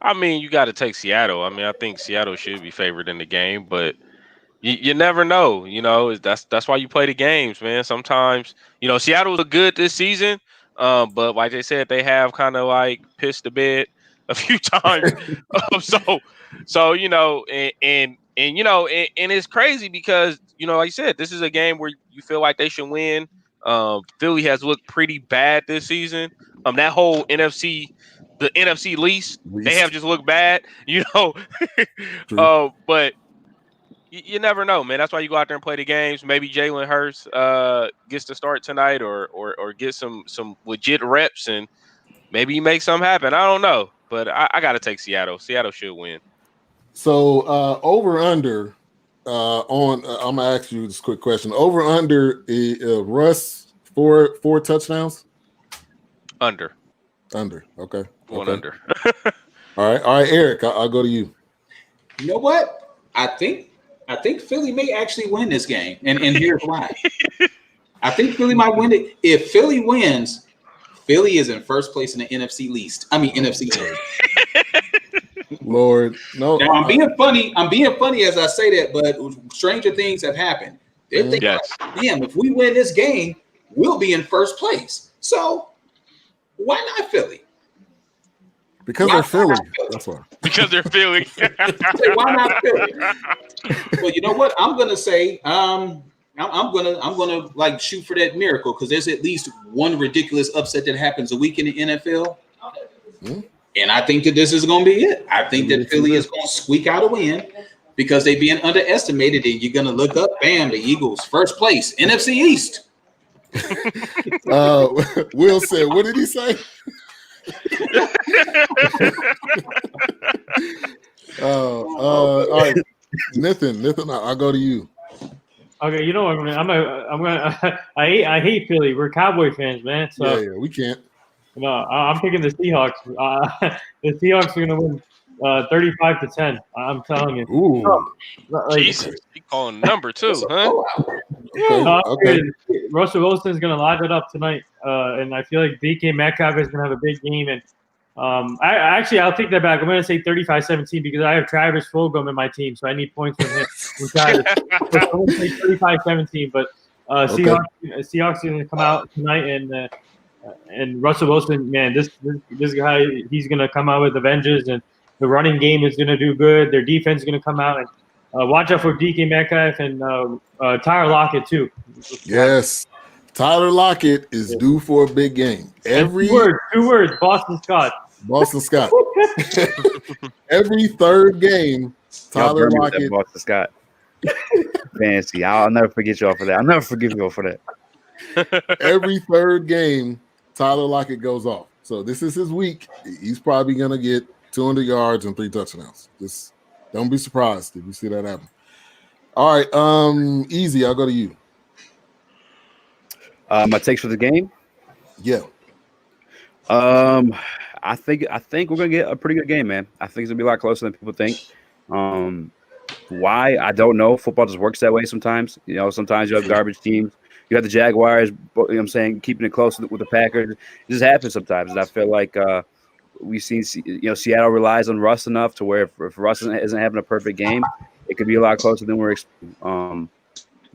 S7: I mean, you got to take Seattle. I mean, I think Seattle should be favored in the game, but you never know. That's why you play the games, man. Sometimes, Seattle look good this season, but like they said, they have kind of like pissed the bed a few times. So and it's crazy because like you said, this is a game where you feel like they should win. Philly has looked pretty bad this season. That whole the NFC least, they have just looked bad, but you never know, man. That's why you go out there and play the games. Maybe Jalen Hurts gets to start tonight, or get some legit reps, and maybe he makes something happen. I don't know, but I got to take Seattle. Seattle should win.
S1: So over under on I'm gonna ask you this quick question. Over under Russ four touchdowns?
S7: Under.
S1: Okay.
S7: One under.
S1: All right, Eric, I'll go to you.
S2: You know what? I think Philly may actually win this game, and here's why. I think Philly might win it. If Philly wins, Philly is in first place in the NFC NFC East.
S1: Lord, no.
S2: Now I'm being funny. As I say that, but stranger things have happened. They're thinking,
S7: Yes.
S2: damn, if we win this game, we'll be in first place. So why not Philly?
S1: Because they're Philly. That's why.
S7: Because they're Philly.
S2: Why not Philly? Well, you know what? I'm gonna say, I'm gonna like shoot for that miracle because there's at least one ridiculous upset that happens a week in the NFL. And I think that this is going to be it. I think that Philly is going to squeak out a win because they're being underestimated. And you're going to look up, bam, the Eagles, first place, NFC East.
S1: Will said, what did he say? All right, Nathan, I'll go to you.
S5: Okay, you know what? I hate Philly. We're Cowboy fans, man. So
S1: Yeah, we can't.
S5: no, I'm picking the Seahawks. The Seahawks are gonna win 35-10. I'm telling you.
S1: Ooh.
S7: Jesus, you calling number two, huh?
S1: Okay.
S5: Russell Wilson's gonna live it up tonight, and I feel like DK Metcalf is gonna have a big game. And I'll take that back. I'm gonna say 35-17 because I have Travis Fulgham in my team, so I need points from him. I'm gonna say 35-17, but Seahawks are gonna come out tonight, and Russell Wilson, man, this guy, he's gonna come out with the vengeance, and the running game is gonna do good. Their defense is gonna come out, and watch out for DK Metcalf and Tyler Lockett too.
S1: Yes, Tyler Lockett is due for a big game.
S5: Two words, Boston Scott.
S1: Every third game, Tyler Lockett.
S3: Boston Scott. Fancy. I'll never forget y'all for that. I'll never forgive y'all for that.
S1: Every third game, Tyler Lockett goes off. So this is his week. He's probably going to get 200 yards and 3 touchdowns. Just don't be surprised if you see that happen. All right, Easy, I'll go to you.
S3: My takes for the game?
S1: Yeah.
S3: I think we're gonna get a pretty good game, man. I think it's gonna be a lot closer than people think. Why? I don't know. Football just works that way sometimes. You know, sometimes you have garbage teams. You have the Jaguars, you know what I'm saying, keeping it close with the Packers. It just happens sometimes. And I feel like we've seen, Seattle relies on Russ enough to where if Russ isn't having a perfect game, it could be a lot closer than we're expecting.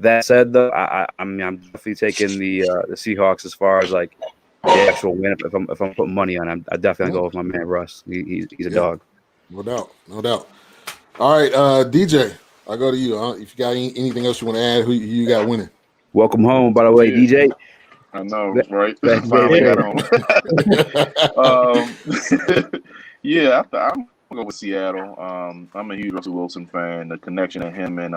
S3: That said, though, I'm definitely taking the Seahawks as far as like the actual win. If I'm putting money on him, I definitely go with my man Russ. He's a dog.
S1: No doubt. All right, DJ, I'll go to you. If you got anything else you want to add, who you got winning?
S3: Welcome home, by the way, DJ.
S4: I know, right? Finally got home. Yeah, I'm gonna go with Seattle. I'm a huge Russell Wilson fan. The connection that him and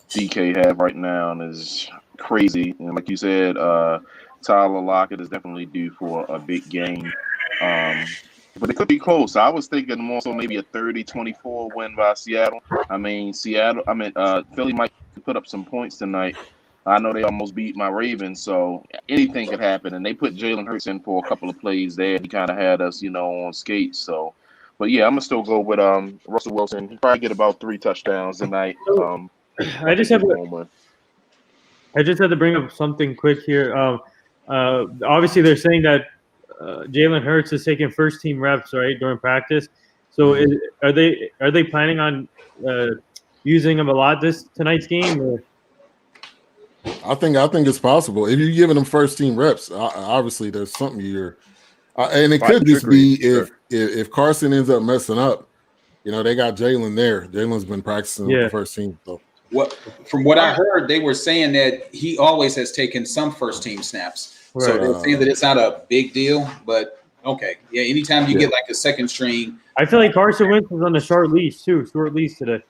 S4: DK have right now is crazy. And like you said, Tyler Lockett is definitely due for a big game. But it could be close. I was thinking more so maybe a 30-24 win by Seattle. Philly might put up some points tonight. I know they almost beat my Ravens, so anything could happen. And they put Jalen Hurts in for a couple of plays there. He kind of had us, on skates. So, but yeah, I'm gonna still go with Russell Wilson. He probably get about 3 touchdowns tonight.
S5: I just had to bring up something quick here. Obviously, they're saying that Jalen Hurts is taking first team reps, right, during practice. So are they planning on using him a lot tonight's game? Or?
S1: I think it's possible. If you're giving them first team reps, obviously there's something and it could just be if Carson ends up messing up, they got Jalen there. Jalen's been practicing with the first team. So
S2: from what I heard, they were saying that he always has taken some first team snaps. Right. So they're saying that it's not a big deal, but okay. Yeah, anytime you get like a second string.
S5: I feel like Carson Wentz was on a short leash today.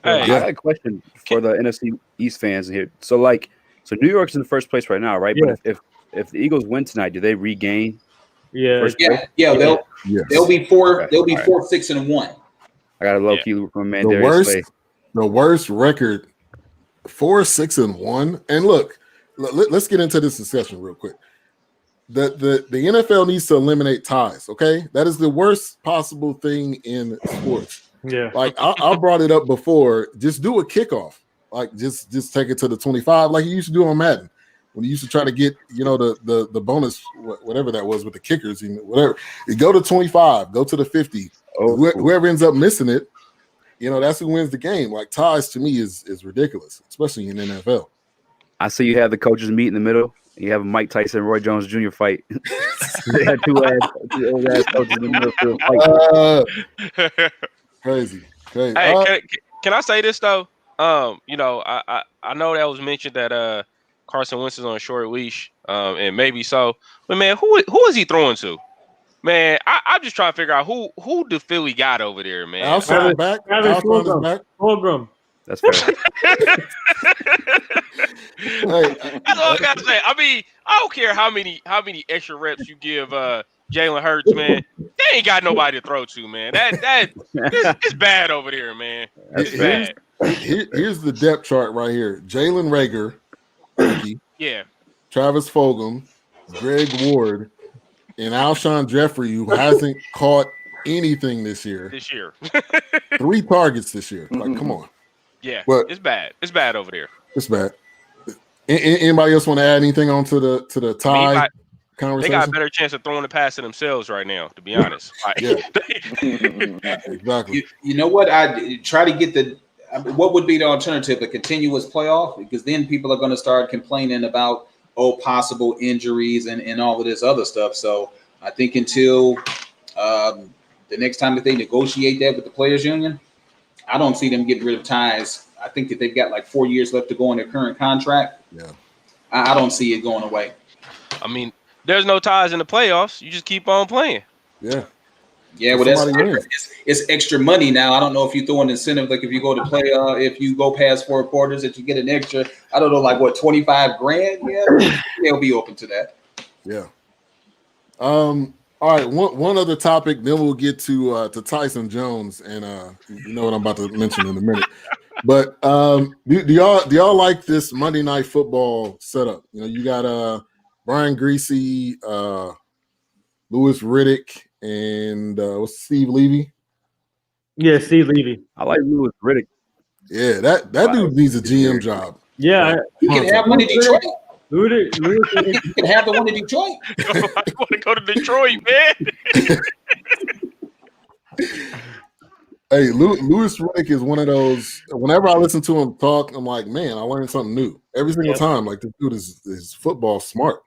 S7: Hey,
S3: I got a question for the NFC East fans here. So New York's in the first place right now, right?
S5: Yeah.
S3: But if the Eagles win tonight, do they regain?
S5: Yeah,
S3: First place?
S2: They'll be four.
S3: Okay.
S2: They'll be
S3: All right.
S2: 4-6-1.
S3: I got a low key from
S1: The
S3: Mandarius Slay.
S1: worst record, 4-6-1. And look, let's get into this discussion real quick. The NFL needs to eliminate ties. Okay, that is the worst possible thing in sports.
S5: yeah.
S1: Like I brought it up before. Just do a kickoff. Like just take it to the 25, like you used to do on Madden. When you used to try to get, the bonus, whatever that was with the kickers, whatever. You go to 25, go to the 50. Whoever ends up missing it, that's who wins the game. Like ties to me is ridiculous, especially in the NFL.
S3: I see you have the coaches meet in the middle. You have a Mike Tyson, Roy Jones Jr. fight. They had two old ass coaches in the middle fight.
S1: Crazy.
S7: Hey, can I say this though? I know that was mentioned that Carson Wentz is on a short leash, and maybe so. But man, who is he throwing to? Man, I'm just trying to figure out who the Philly got over there, man.
S1: Alshon back. Alshon back.
S5: Fulgham.
S3: That's fair.
S7: That's all I got to say. I mean, I don't care how many extra reps you give Jalen Hurts, man. They ain't got nobody to throw to, man. It's bad over there, man. It's bad.
S1: Here's the depth chart right here. Jalen Reagor,
S7: yeah.
S1: Travis Fulgham, Greg Ward, and Alshon Jeffrey, who hasn't caught anything this year. 3 targets this year. Like, come on.
S7: Yeah,
S1: but
S7: it's bad. It's bad over there.
S1: It's bad. Anybody else want to add anything on to the tie conversation?
S7: They got a better chance of throwing the pass to themselves right now, to be honest.
S1: Exactly.
S2: You know what? I try to get what would be the alternative? A continuous playoff? Because then people are going to start complaining about possible injuries and all of this other stuff. So I think until the next time that they negotiate that with the players union, I don't see them getting rid of ties. I think that they've got like 4 years left to go on their current contract.
S1: Yeah,
S2: I don't see it going away.
S7: I mean, there's no ties in the playoffs. You just keep on playing.
S1: Yeah.
S2: Yeah, well, it's extra money now. I don't know if you throw an incentive, like if you go to play, if you go past 4 quarters, that you get an extra. I don't know, like what, $25,000? Yeah, they'll be open to that.
S1: Yeah. All right, one other topic, then we'll get to Tyson Jones, and you know what I'm about to mention in a minute. But do y'all like this Monday Night Football setup? You got Brian Greasy, Louis Riddick, and what's Steve Levy?
S5: Yeah, Steve Levy.
S3: I like Louis Riddick.
S1: Yeah, that dude needs a GM job.
S5: Yeah,
S2: he can have one in Detroit.
S5: Louis
S2: You can have the one in Detroit.
S7: I want to go to Detroit, man.
S1: Hey, Louis Riddick is one of those. Whenever I listen to him talk, I'm like, man, I learned something new every single time. Like, this dude is football smart.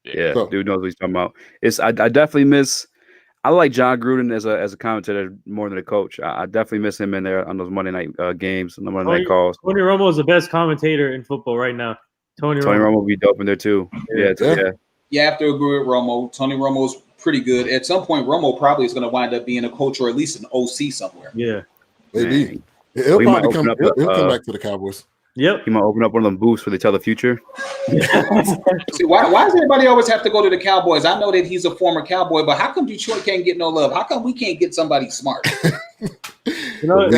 S3: Yeah, dude knows what he's talking about. I definitely miss. I like John Gruden as a commentator more than a coach. I definitely miss him in there on those Monday night games and the Monday night calls.
S5: Tony Romo is the best commentator in football right now. Tony Romo
S3: would be dope in there too. Yeah.
S2: You have to agree with Romo. Tony Romo's pretty good. At some point, Romo probably is going to wind up being a coach or at least an OC somewhere.
S5: Yeah,
S1: maybe. He'll probably come back to the Cowboys.
S5: Yep.
S3: He might open up one of them booths where they tell the future.
S2: See, why does everybody always have to go to the Cowboys? I know that he's a former Cowboy, but how come Detroit can't get no love? How come we can't get somebody smart?
S3: Smart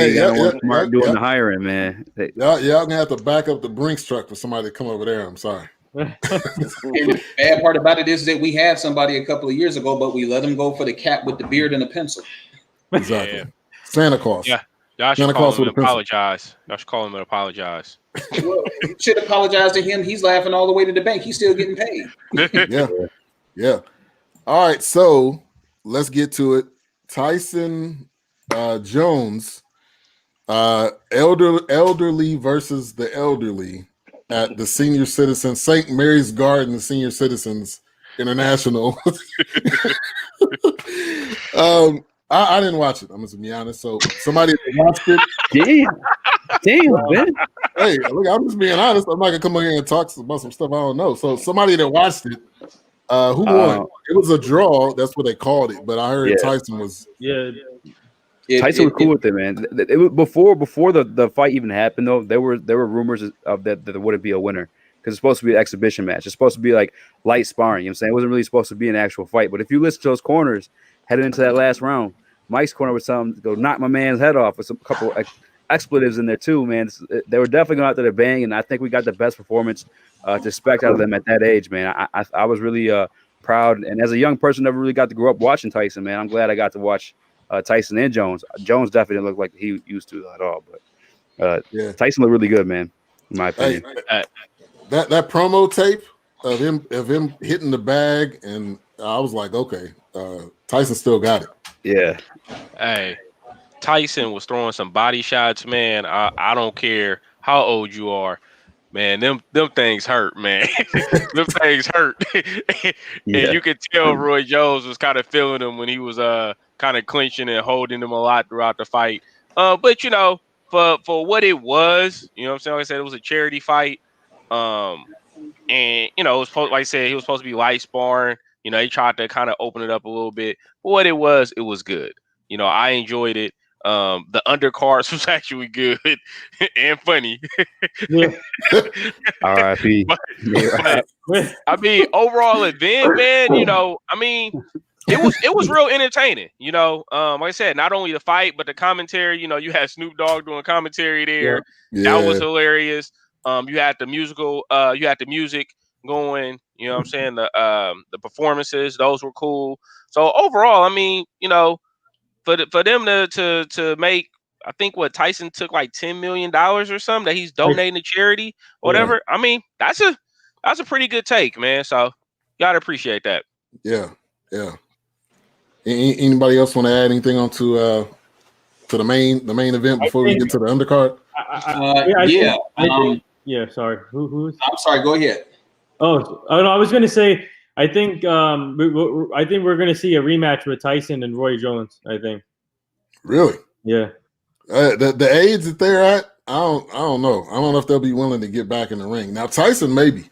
S3: doing the hiring, man.
S1: Y'all gonna have to back up the Brinks truck for somebody to come over there. I'm sorry.
S2: And the bad part about it is that we had somebody a couple of years ago, but we let him go for the cat with the beard and the pencil.
S1: Exactly.
S7: Yeah.
S1: Santa Claus.
S7: Yeah. Y'all should call him and apologize. Y'all should call him and apologize.
S2: Well, you should apologize to him. He's laughing all the way to the bank. He's still getting paid.
S1: Yeah. All right, so let's get to it. Tyson Jones, elderly versus the elderly at the Senior Citizen St. Mary's Garden Senior Citizens International. I didn't watch it. I'm gonna be honest. So somebody watched it.
S3: Damn, man.
S1: Hey, look, I'm just being honest. I'm not gonna come over here and talk about some stuff I don't know. So somebody that watched it, who won? It was a draw. That's what they called it. But I heard Tyson was.
S5: Yeah.
S3: Tyson was cool with it, man. It was before the fight even happened, though. There were rumors of that there wouldn't be a winner because it's supposed to be an exhibition match. It's supposed to be like light sparring. You know what I'm saying? It wasn't really supposed to be an actual fight. But if you listen to those corners heading into that last round, Mike's corner was telling him to go knock my man's head off with a couple expletives in there too, man. They were definitely going out there to bang, and I think we got the best performance to expect out of them at that age, man. I was really proud, and as a young person, never really got to grow up watching Tyson, man. I'm glad I got to watch Tyson and Jones. Jones definitely didn't look like he used to at all, but Tyson looked really good, man, in my opinion.
S1: Hey, that promo tape of him hitting the bag, and I was like, okay, Tyson still got it.
S3: Yeah.
S7: Hey, Tyson was throwing some body shots, man. I don't care how old you are. Man, them things hurt, man. Them things hurt. And you could tell Roy Jones was kind of feeling him when he was kind of clinching and holding him a lot throughout the fight. But you know, for what it was, you know what I'm saying? Like I said, it was a charity fight. And you know, it was supposed, like I said, he was supposed to be light sparring. You know, he tried to kind of open it up a little bit. But what it was good. You know, I enjoyed it. The undercards was actually good and funny.
S3: R.I.P.
S7: I mean, overall event, man, you know, I mean, it was real entertaining. You know, like I said, not only the fight, but the commentary. You know, you had Snoop Dogg doing commentary there.
S1: Yeah.
S7: That was hilarious. You had the music going. You know what I'm saying? The performances, those were cool. So overall, I mean, you know, for them to make, I think what Tyson took like $10 million or something that he's donating to charity or whatever. I mean, that's a pretty good take, man. So you gotta appreciate that.
S1: Yeah. Anybody else want to add anything onto to the main event before we get to the undercard?
S5: Sorry. Who's?
S2: I'm sorry. Go ahead.
S5: Oh no, I was going to say. I think we're going to see a rematch with Tyson and Roy Jones. I think. Really? Yeah.
S1: The age that they're at, I don't know. I don't know if they'll be willing to get back in the ring. Now Tyson maybe.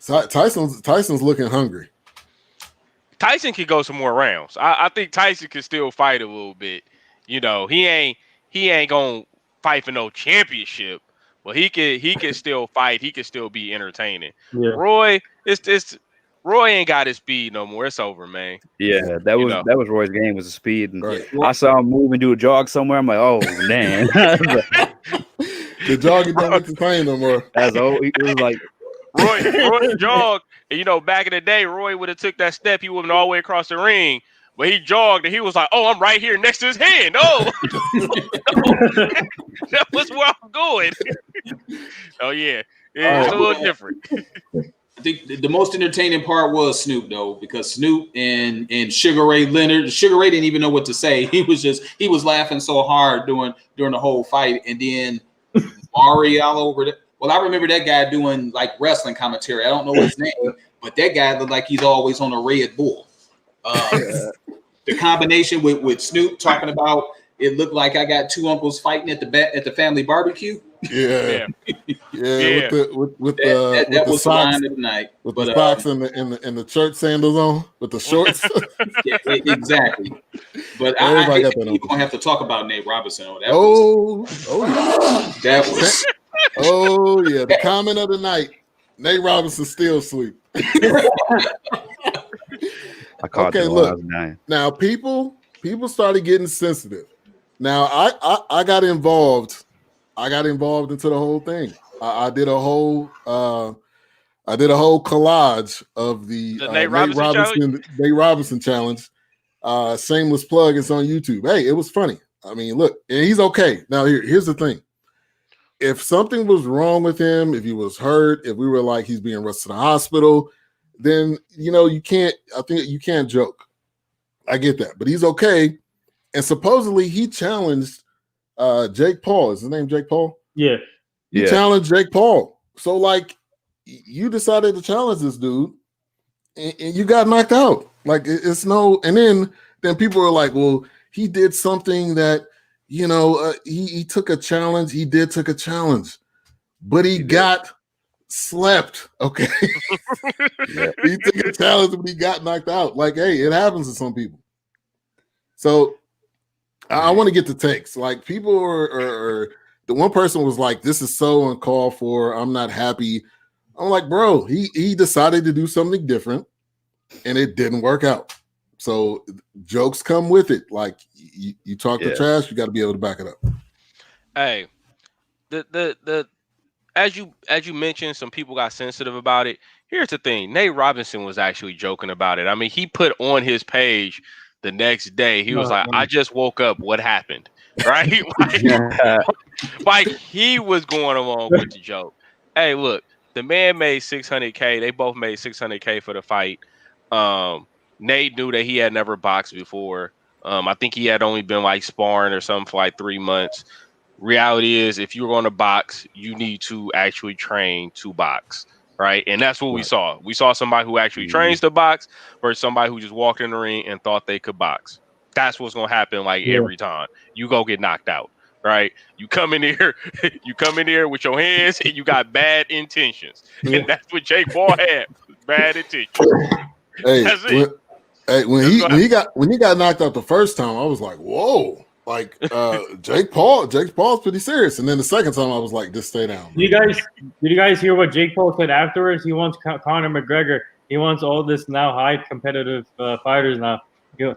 S1: Tyson's looking hungry.
S7: Tyson could go some more rounds. I think Tyson could still fight a little bit. You know, he ain't gonna fight for no championship, but he could still fight. He could still be entertaining. Yeah. Roy, Roy ain't got his speed no more. It's over, man.
S3: Yeah, that was Roy's game, was the speed. And I saw him move and do a jog somewhere. I'm like, oh man.
S1: The jogging don't look the same no more.
S3: That's old. It was like
S7: Roy jogged. And, you know, back in the day, Roy would have took that step. He wouldn't all the way across the ring. But he jogged and he was like, "Oh, I'm right here next to his hand." Oh, that was where I'm going. Oh yeah, it's a little different.
S2: I think the most entertaining part was Snoop, though, because Snoop and Sugar Ray Leonard. Sugar Ray didn't even know what to say. He was laughing so hard during the whole fight, and then Mari all over it. Well, I remember that guy doing like wrestling commentary. I don't know his name, but that guy looked like he's always on a Red Bull. The combination with Snoop talking about it looked like I got two uncles fighting at the family barbecue.
S1: Yeah. With the socks of the night. With the socks and the church sandals on with the shorts.
S2: Yeah, exactly. But I think we're gonna have to talk about Nate Robinson.
S1: That was the comment of the night. Nate Robinson still asleep.
S3: I caught
S1: look. Now people started getting sensitive. Now I got involved. I got involved into the whole thing. I did a whole collage of the Nate Robinson challenge. Shameless plug. It's on YouTube. Hey, it was funny. I mean, look, and he's okay. Now here's the thing. If something was wrong with him, if he was hurt, if we were like he's being rushed to the hospital, then you can't. I think you can't joke. I get that, but he's okay. And supposedly he challenged Jake Paul. Is his name Jake Paul?
S5: Yeah.
S1: He challenged Jake Paul. So like, you decided to challenge this dude, and you got knocked out. Like it's no. And then people are like, well, he did something that he took a challenge. He took a challenge, but he got slept. Okay. He took a challenge, but he got knocked out. Like, hey, it happens to some people. So I want to get the takes. Like people are the one person was like, "This is so uncalled for. I'm not happy." I'm like, bro, he decided to do something different, and it didn't work out. So jokes come with it. Like you talk the trash, you got to be able to back it up.
S7: Hey, the as you mentioned, some people got sensitive about it. Here's the thing: Nate Robinson was actually joking about it. I mean, he put on his page the next day. He was like, "I just woke up. What happened?" Right? like he was going along with the joke. Hey, look, the man made $600K. They both made $600K for the fight. Nate knew that he had never boxed before. I think he had only been like sparring or something for like 3 months. Reality is, if you're going to box, you need to actually train to box, right? And that's what we saw. We saw somebody who actually trains to box versus somebody who just walked in the ring and thought they could box. That's what's going to happen every time. You go get knocked out, right? You come in here with your hands and you got bad intentions. And that's what Jake Paul had, bad intentions.
S1: Hey,
S7: that's it.
S1: When he got knocked out the first time, I was like, whoa. Like Jake Paul's pretty serious. And then the second time I was like, just stay down.
S5: Did you guys hear what Jake Paul said afterwards? He wants Conor McGregor. He wants all this now high competitive fighters now.
S3: You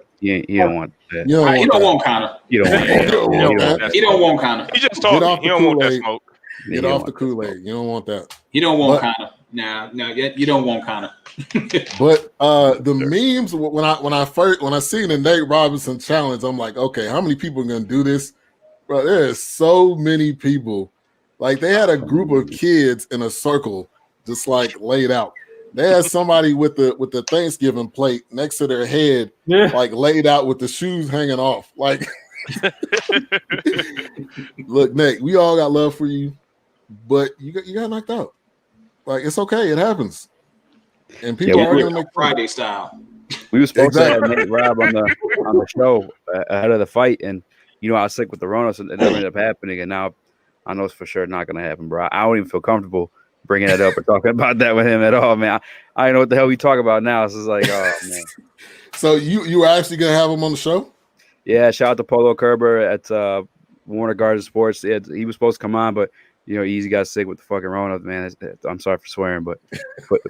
S3: don't want that.
S2: You don't want Conor.
S3: You don't want that.
S2: You don't want Conor.
S7: He just talking. He don't want that smoke.
S1: Get off the Kool-Aid. You don't want that.
S2: You don't want Conor. No, you don't want Conor.
S1: But the memes when I seen the Nate Robinson challenge, I'm like, okay, how many people are gonna do this? Bro, there is so many people. Like they had a group of kids in a circle, just like laid out. They had somebody with the Thanksgiving plate next to their head, like laid out with the shoes hanging off. Like, look, Nate, we all got love for you, but you got knocked out. Like it's okay, it happens. And people are going to make
S2: Friday style.
S3: We were supposed to have Nate Rob on the show ahead of the fight, and I was sick with the Rona, so it never ended up happening. And now I know it's for sure not going to happen, bro. I don't even feel comfortable bringing it up or talking about that with him at all, man. I don't know what the hell we talk about now. It's just like, oh man.
S1: So you were actually going to have him on the show?
S3: Yeah, shout out to Polo Kerber at Warner Garden Sports. He was supposed to come on, but Easy got sick with the fucking Rona, man. I'm sorry for swearing, but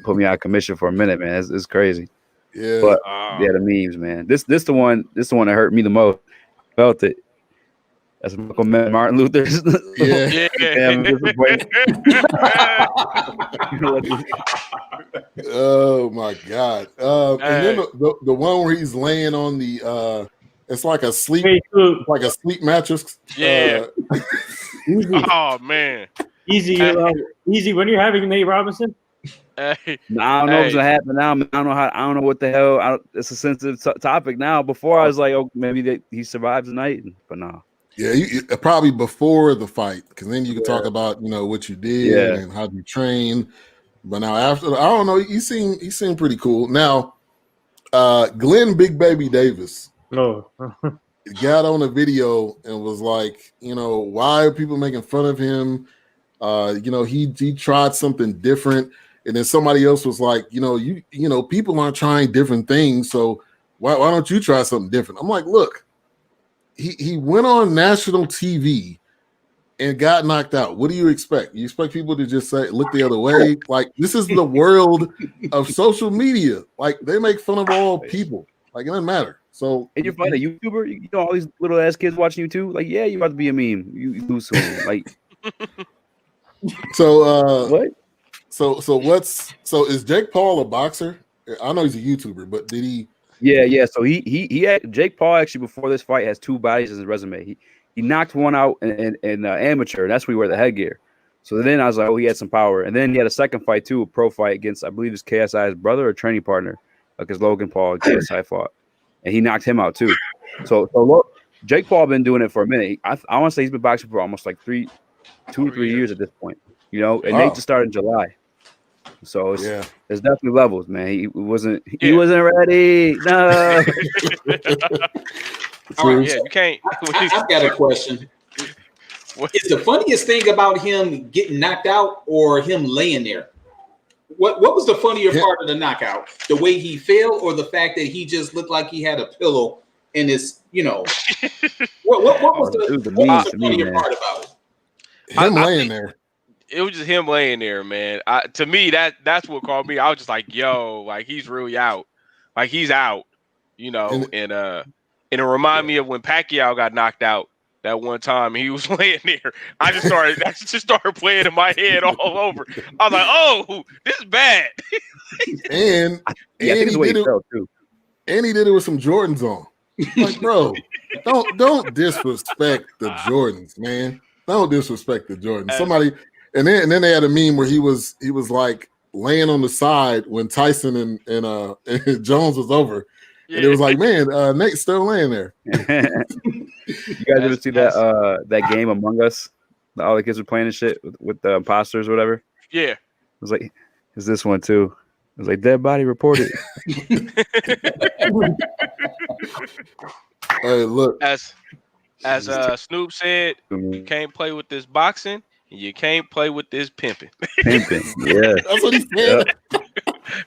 S3: put me out of commission for a minute, man. It's crazy.
S1: Yeah.
S3: But the memes, man. This the one that hurt me the most. Felt it. That's Martin Luther's.
S1: Yeah. Oh my God. And then the one where he's laying on the it's like a sleep mattress.
S7: Yeah. Oh man.
S5: Easy when you're having Nate Robinson.
S3: I don't know what's gonna happen now. I don't know what the hell. It's a sensitive topic now. Before I was like, oh, maybe he survives the night, but no.
S1: Yeah, probably before the fight, because then you can talk about what you did and how you train. But now after, I don't know. He seemed pretty cool. Now, Glenn Big Baby Davis got on a video and was like, why are people making fun of him? He tried something different. And then somebody else was like, people aren't trying different things. So why don't you try something different? I'm like, look, he went on national TV and got knocked out. What do you expect? You expect people to just say, look the other way? Like, this is the world of social media. Like, they make fun of all people. Like, it doesn't matter. So,
S3: and you're finding a YouTuber, all these little ass kids watching you too. Like, yeah, you're about to be a meme. You lose soon. Like,
S1: so
S3: what?
S1: So is Jake Paul a boxer? I know he's a YouTuber, but did he?
S3: Yeah. So he had Jake Paul actually before this fight has 2 bodies in his resume. He knocked one out in amateur. That's where he wore the headgear. So then I was like, oh, he had some power. And then he had a second fight too, a pro fight against, I believe it's KSI's brother or training partner, because Logan Paul and KSI fought, and he knocked him out too. So look, Jake Paul been doing it for a minute. I want to say he's been boxing for almost like 2 to 3 years at this point. And Nate just started in July. So there's definitely levels, man. He wasn't ready. No.
S2: All right, you can't. I've got a question. Is the funniest thing about him getting knocked out or him laying there? What was the funnier part of the knockout? The way he fell, or the fact that he just looked like he had a pillow and it's what was the funnier part about it?
S1: Him laying there.
S7: It was just him laying there, man. To me, that's what called me. I was just like, yo, like he's really out. Like he's out, and it reminded me of when Pacquiao got knocked out that one time. He was laying there. That just started playing in my head all over. I was like, oh, this is bad.
S1: and he did it too. And he did it with some Jordans on. Like, bro, don't disrespect the Jordans, man. Don't disrespect the Jordans. Somebody, and then they had a meme where he was like laying on the side when Tyson and Jones was over. Yeah. And it was like, man, Nate's still laying there.
S3: You guys ever see that game Among Us? All the kids were playing and shit with the imposters or whatever.
S7: Yeah.
S3: It was like, is this one too? It was like dead body reported.
S1: Hey, look.
S7: As Snoop said, you can't play with this boxing and you can't play with this pimping.
S3: Pimping, yeah.
S1: That's what he said.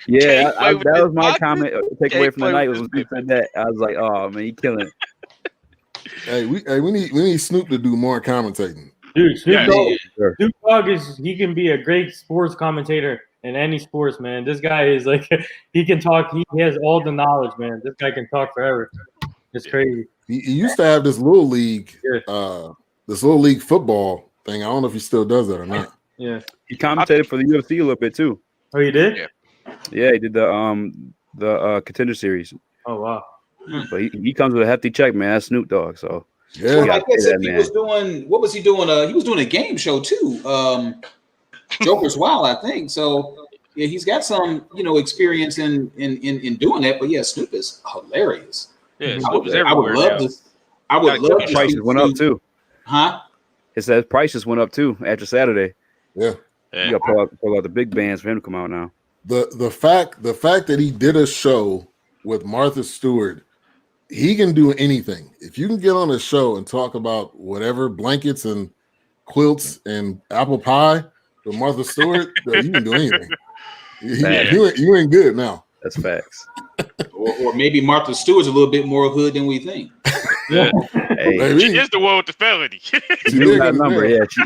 S3: Yeah, that was my comment. Take away from the night was when he said that. I was like, oh man, he killing it.
S1: Hey, we need Snoop to do more commentating.
S5: Dude, Snoop Dogg he can be a great sports commentator in any sports, man. This guy is like, he can talk. He has all the knowledge, man. This guy can talk forever. It's crazy.
S1: He used to have this little league football thing. I don't know if he still does that or not.
S5: Yeah,
S3: he commentated for the UFC a little bit too.
S5: Oh, he did?
S3: Yeah, he did the Contender Series.
S5: Oh wow.
S3: But he comes with a hefty check, man. That's Snoop Dogg. So
S1: yeah,
S2: well, I guess he was doing. What was he doing? He was doing a game show too. Joker's Wild, I think. So yeah, he's got some experience in doing that. But yeah, Snoop is hilarious.
S7: Yeah,
S2: I would love to. I would love to.
S3: Prices went up too.
S2: Huh?
S3: It says prices went up too after Saturday.
S1: Yeah.
S3: You got to pull out the big bands for him to come out now.
S1: The fact that he did a show with Martha Stewart, he can do anything. If you can get on a show and talk about whatever, blankets and quilts and apple pie with Martha Stewart, you can do anything. You ain't good now.
S3: That's facts.
S2: or maybe Martha Stewart's a little bit more hood than we think.
S7: Yeah. Hey, she is the one with the felony.
S3: She got a number, yeah. She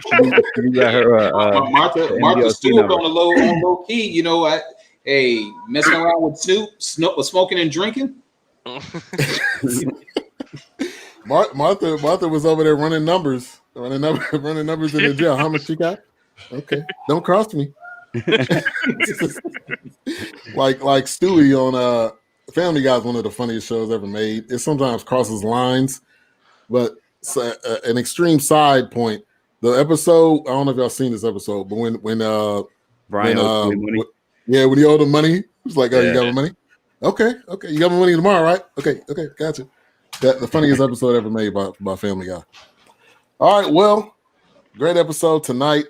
S3: got her.
S2: Martha Stewart on the low key. Messing around with Snoop was smoking and drinking.
S1: Martha was over there running numbers in the jail. How much she got? Okay, don't cross me. like Stewie on Family Guy is one of the funniest shows ever made. It sometimes crosses lines, but an extreme side point. The episode, I don't know if y'all seen this episode, but when Brian when he owed him money, he was like, "Oh, you got my money? Okay, you got my money tomorrow, right? Okay, gotcha." That the funniest episode ever made by Family Guy. All right, well, great episode tonight.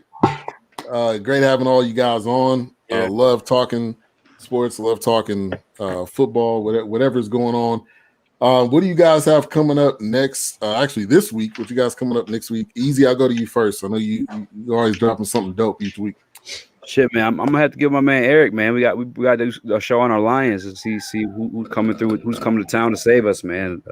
S1: Great having all you guys on. Love talking sports. Love talking football. Whatever's going on. What do you guys have coming up next? Actually, this week. What you guys coming up next week? Easy, I'll go to you first. I know you're always dropping something dope each week.
S3: Shit, man, I'm gonna have to give my man Eric, man. We got to do a show on our Lions and see who's coming through, who's coming to town to save us, man.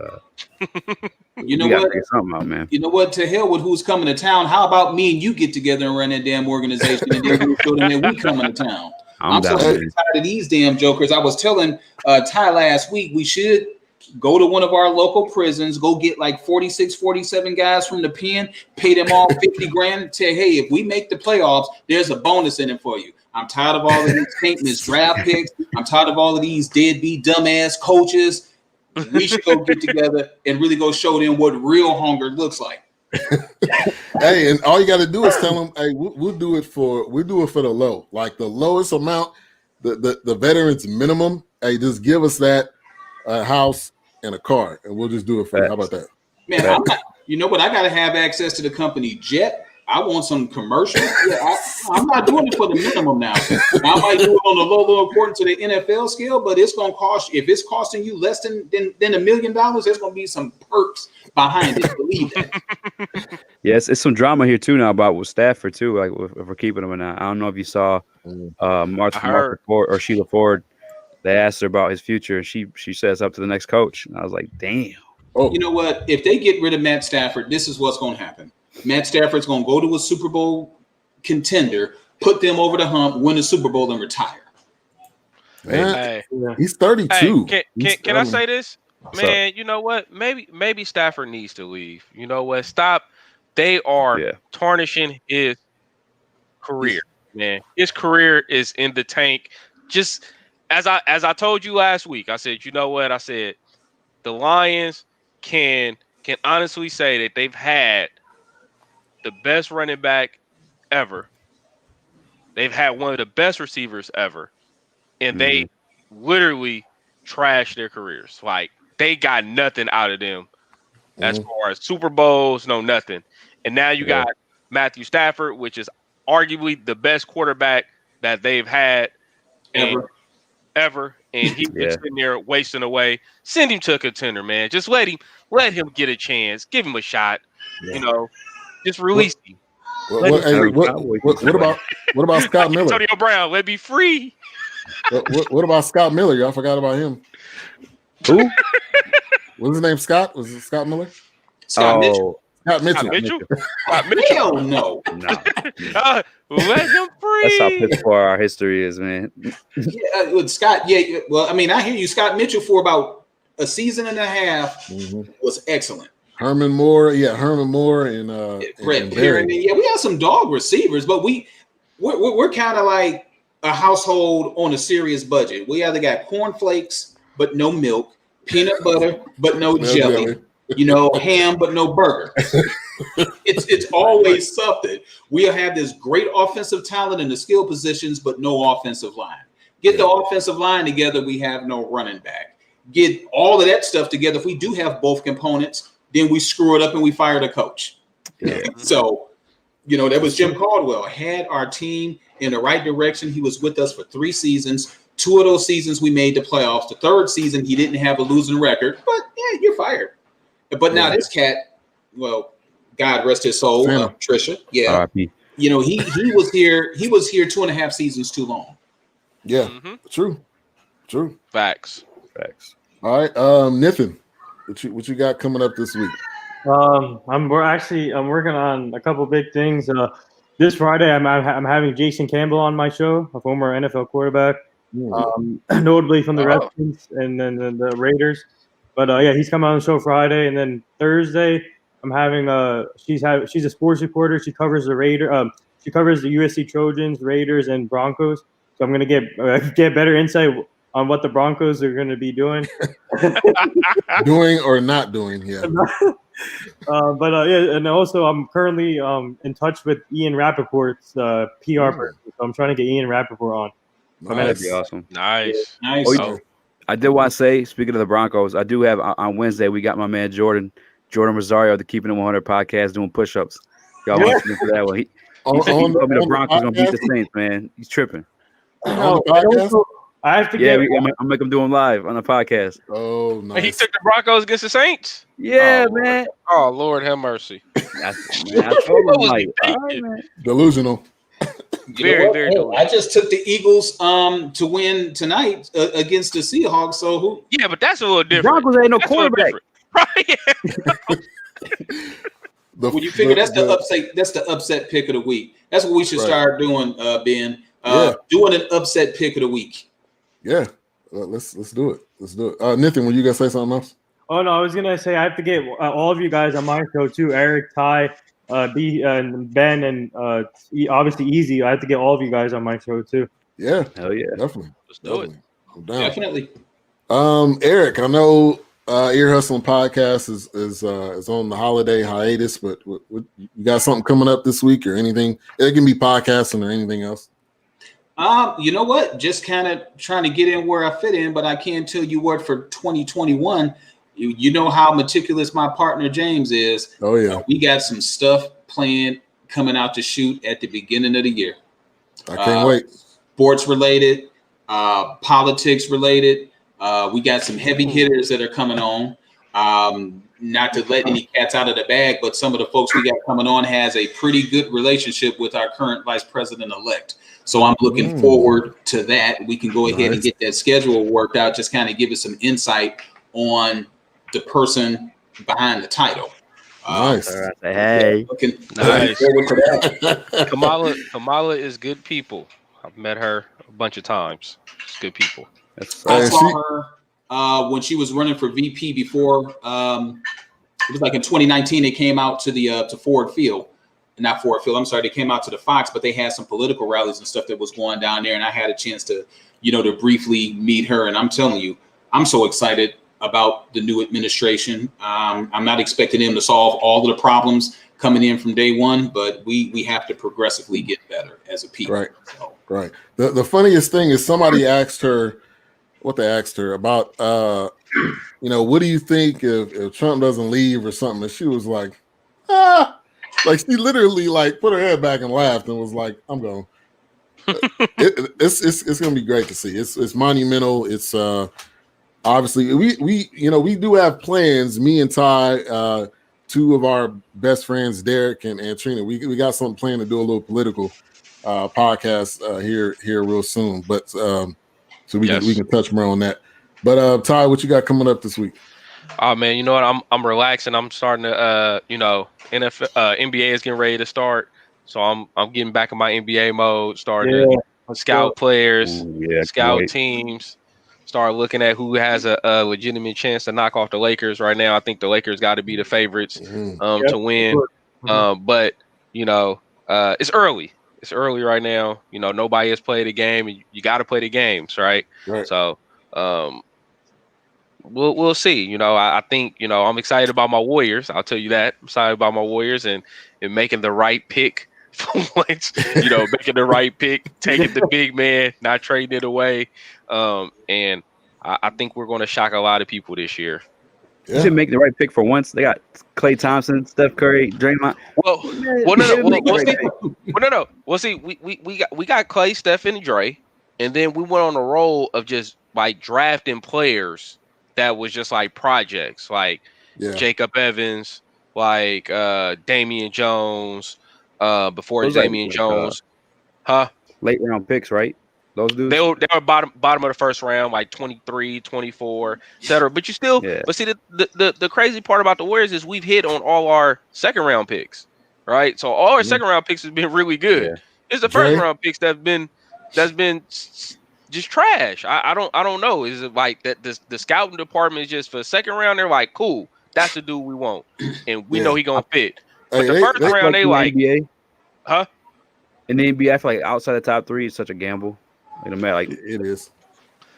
S2: You know what?
S3: Something out, man.
S2: You know what? To hell with who's coming to town. How about me and you get together and run that damn organization and then we show them that we coming to town? I'm so tired of these damn jokers. I was telling Ty last week we should go to one of our local prisons, go get like 46, 47 guys from the pen, pay them all 50 grand and say, hey, if we make the playoffs, there's a bonus in it for you. I'm tired of all of these taintless draft picks. I'm tired of all of these deadbeat dumbass coaches. We should go get together and really go show them what real hunger looks like.
S1: Hey, and all you got to do is tell them, hey, we'll do it for the low, like the lowest amount, the veterans minimum. Hey, just give us that house and a car, and we'll just do it for you. How about that?
S2: Man, you know what? I got to have access to the company jet. I want some commercial. Yeah, I'm not doing it for the minimum now. I might do it on a low according to the NFL scale, but it's going to cost. If it's costing you less than $1 million, there's going to be some perks behind it. Believe that.
S3: Yes, it's some drama here too now about with Stafford too. Like if we're keeping him or not. I don't know if you saw Martha Ford or Sheila Ford. They asked her about his future, and she says up to the next coach. And I was like, damn.
S1: Oh.
S2: You know what? If they get rid of Matt Stafford, this is what's going to happen. Matt Stafford's going to go to a Super Bowl contender, put them over the hump, win the Super Bowl, and retire.
S7: Hey,
S1: He's 32.
S7: Can I say this? Man, you know what? Maybe Stafford needs to leave. You know what? Stop. They are tarnishing his career, man. His career is in the tank. Just as I told you last week, I said, you know what? I said the Lions can honestly say that they've had the best running back ever. They've had one of the best receivers ever. And they literally trashed their careers. Like, they got nothing out of them as far as Super Bowls, no nothing. And now you got Matthew Stafford, which is arguably the best quarterback that they've had ever. And he's been sitting there wasting away. Send him to a contender, man. Just let him get a chance. Give him a shot. You know, just release him.
S1: What about Scott Miller?
S7: Antonio Brown, let me free.
S1: What about Scott Miller? Y'all forgot about him.
S3: Who?
S1: What's his name? Scott? Was it Scott Miller?
S2: Scott Mitchell.
S1: Scott Mitchell.
S7: Scott Mitchell.
S2: Hell no.
S7: Let him free.
S3: That's how piss poor our history is, man.
S2: With Scott, well, I mean, I hear you. Scott Mitchell for about a season and a half was excellent.
S1: Herman Moore and
S2: Brett Perrin. Yeah, we have some dog receivers, but we're kind of like a household on a serious budget. We either got cornflakes but no milk, peanut butter but no jelly, ham but no burger. It's always something. We'll have this great offensive talent in the skill positions, but no offensive line. Get the offensive line together, we have no running back. Get all of that stuff together. If we do have both components, then we screw it up and we fire the coach. So, that was Jim Caldwell. Had our team in the right direction. He was with us for 3 seasons. 2 of those seasons we made the playoffs. The 3rd season he didn't have a losing record, but you're fired. But now this cat, well, God rest his soul, Trisha. Yeah,
S3: RIP.
S2: he was here. He was here 2.5 seasons too long.
S1: Yeah, true.
S7: Facts.
S1: All right, Nathan, what you got coming up this week?
S5: I'm working on a couple big things. This Friday, I'm having Jason Campbell on my show, a former NFL quarterback, notably from the Redskins and then the Raiders. But he's coming on the show Friday, and then Thursday, I'm having she's a sports reporter. She covers the she covers the USC Trojans, Raiders, and Broncos. So I'm gonna get better insight on what the Broncos are going to be doing.
S1: Doing or not doing,
S5: and also I'm currently in touch with Ian Rappaport's PR person. So I'm trying to get Ian Rappaport on.
S3: That'd be awesome.
S7: Nice.
S3: I did want to say, speaking of the Broncos, I do have on Wednesday, we got my man Jordan Rosario of the Keeping It 100 podcast doing push-ups. Y'all want to for that one. He said the Broncos going to beat the Saints, man. He's tripping.
S5: I have to get.
S3: I'll make him do them live on the podcast.
S1: Oh, nice.
S7: He took the Broncos against the Saints.
S3: Yeah, man.
S7: Oh, Lord, have mercy.
S3: I told him, like,
S1: delusional.
S7: Very delusional.
S2: I just took the Eagles to win tonight against the Seahawks. So who?
S7: Yeah, but that's a little different.
S3: Broncos ain't no quarterback,
S7: right?
S2: When you figure that's the upset pick of the week. That's what we should start doing, Ben. Doing an upset pick of the week.
S1: Yeah, let's do it. Nathan, were you gonna say something else?
S5: Oh no, I was gonna say I have to get all of you guys on my show too. Eric, Ty, and Ben, and obviously Easy. I have to get all of you guys on my show too.
S1: Yeah,
S3: hell yeah,
S1: definitely.
S7: Let's do it.
S1: I'm down.
S2: Definitely.
S1: Eric, I know Ear Hustling Podcast is on the holiday hiatus, but what, you got something coming up this week or anything? It can be podcasting or anything else.
S2: You know what? Just kind of trying to get in where I fit in, but I can tell you what, for 2021, you know how meticulous my partner James is.
S1: Oh yeah,
S2: we got some stuff planned coming out to shoot at the beginning of the year.
S1: I can't wait.
S2: Sports related, politics related. We got some heavy hitters that are coming on. Not to let any cats out of the bag, but some of the folks we got coming on has a pretty good relationship with our current vice president elect. So I'm looking forward to that. We can go ahead and get that schedule worked out, just kind of give us some insight on the person behind the title.
S1: Nice.
S3: Hey,
S2: Looking
S7: Nice.
S2: forward to that.
S7: Kamala is good people. I've met her a bunch of times. It's good people.
S2: I
S1: And
S2: saw her when she was running for VP before. It was like in 2019. They came out to the to Ford Field, not Ford Field. I'm sorry, they came out to the Fox, but they had some political rallies and stuff that was going down there, and I had a chance to, to briefly meet her. And I'm telling you, I'm so excited about the new administration. I'm not expecting them to solve all of the problems coming in from day one, but we have to progressively get better as a people.
S1: Right.
S2: So.
S1: Right. The funniest thing is somebody asked her what they asked her about, what do you think if Trump doesn't leave or something? And she was like, like she literally like put her head back and laughed and was like, I'm going. It's going to be great to see. It's monumental. It's obviously we do have plans. Me and Ty, two of our best friends, Derek and Trina, we got something planned to do a little political podcast here real soon. But so we can touch more on that. But Ty, what you got coming up this week?
S7: Oh man, you know what? I'm relaxing. I'm starting to NFL NBA is getting ready to start. So I'm getting back in my NBA mode, starting to scout players, scout teams, start looking at who has a legitimate chance to knock off the Lakers right now. I think the Lakers got to be the favorites to win. But it's early. It's early right now. Nobody has played a game, and you got to play the games, right? So we'll see. I think I'm excited about my Warriors. I'll tell you that. I'm excited about my Warriors and making the right pick for once. Making the right pick, taking the big man, not trading it away. And I think we're going to shock a lot of people this year.
S3: You should make the right pick for once. They got Klay Thompson, Steph Curry, Draymond.
S7: No. Well, see, we got Klay, Steph, and Dre, and then we went on a roll of just like drafting players that was just like projects, like Jacob Evans, like Damien Jones. Before
S3: Those
S7: Damien Jones,
S3: late round picks, right? Those dudes,
S7: they were bottom of the first round, like 23, 24, etc. But you still, but see, the crazy part about the Warriors is we've hit on all our second round picks, right? So all our second round picks has been really good. It's the first round picks that's been just trash. I don't know. Is it like that? The scouting department is just for second round. They're like, cool, that's the dude we want, and we know he gonna fit. But the first round, they like,
S3: NBA, in the NBA, I feel like outside the top three is such a gamble.
S1: It is.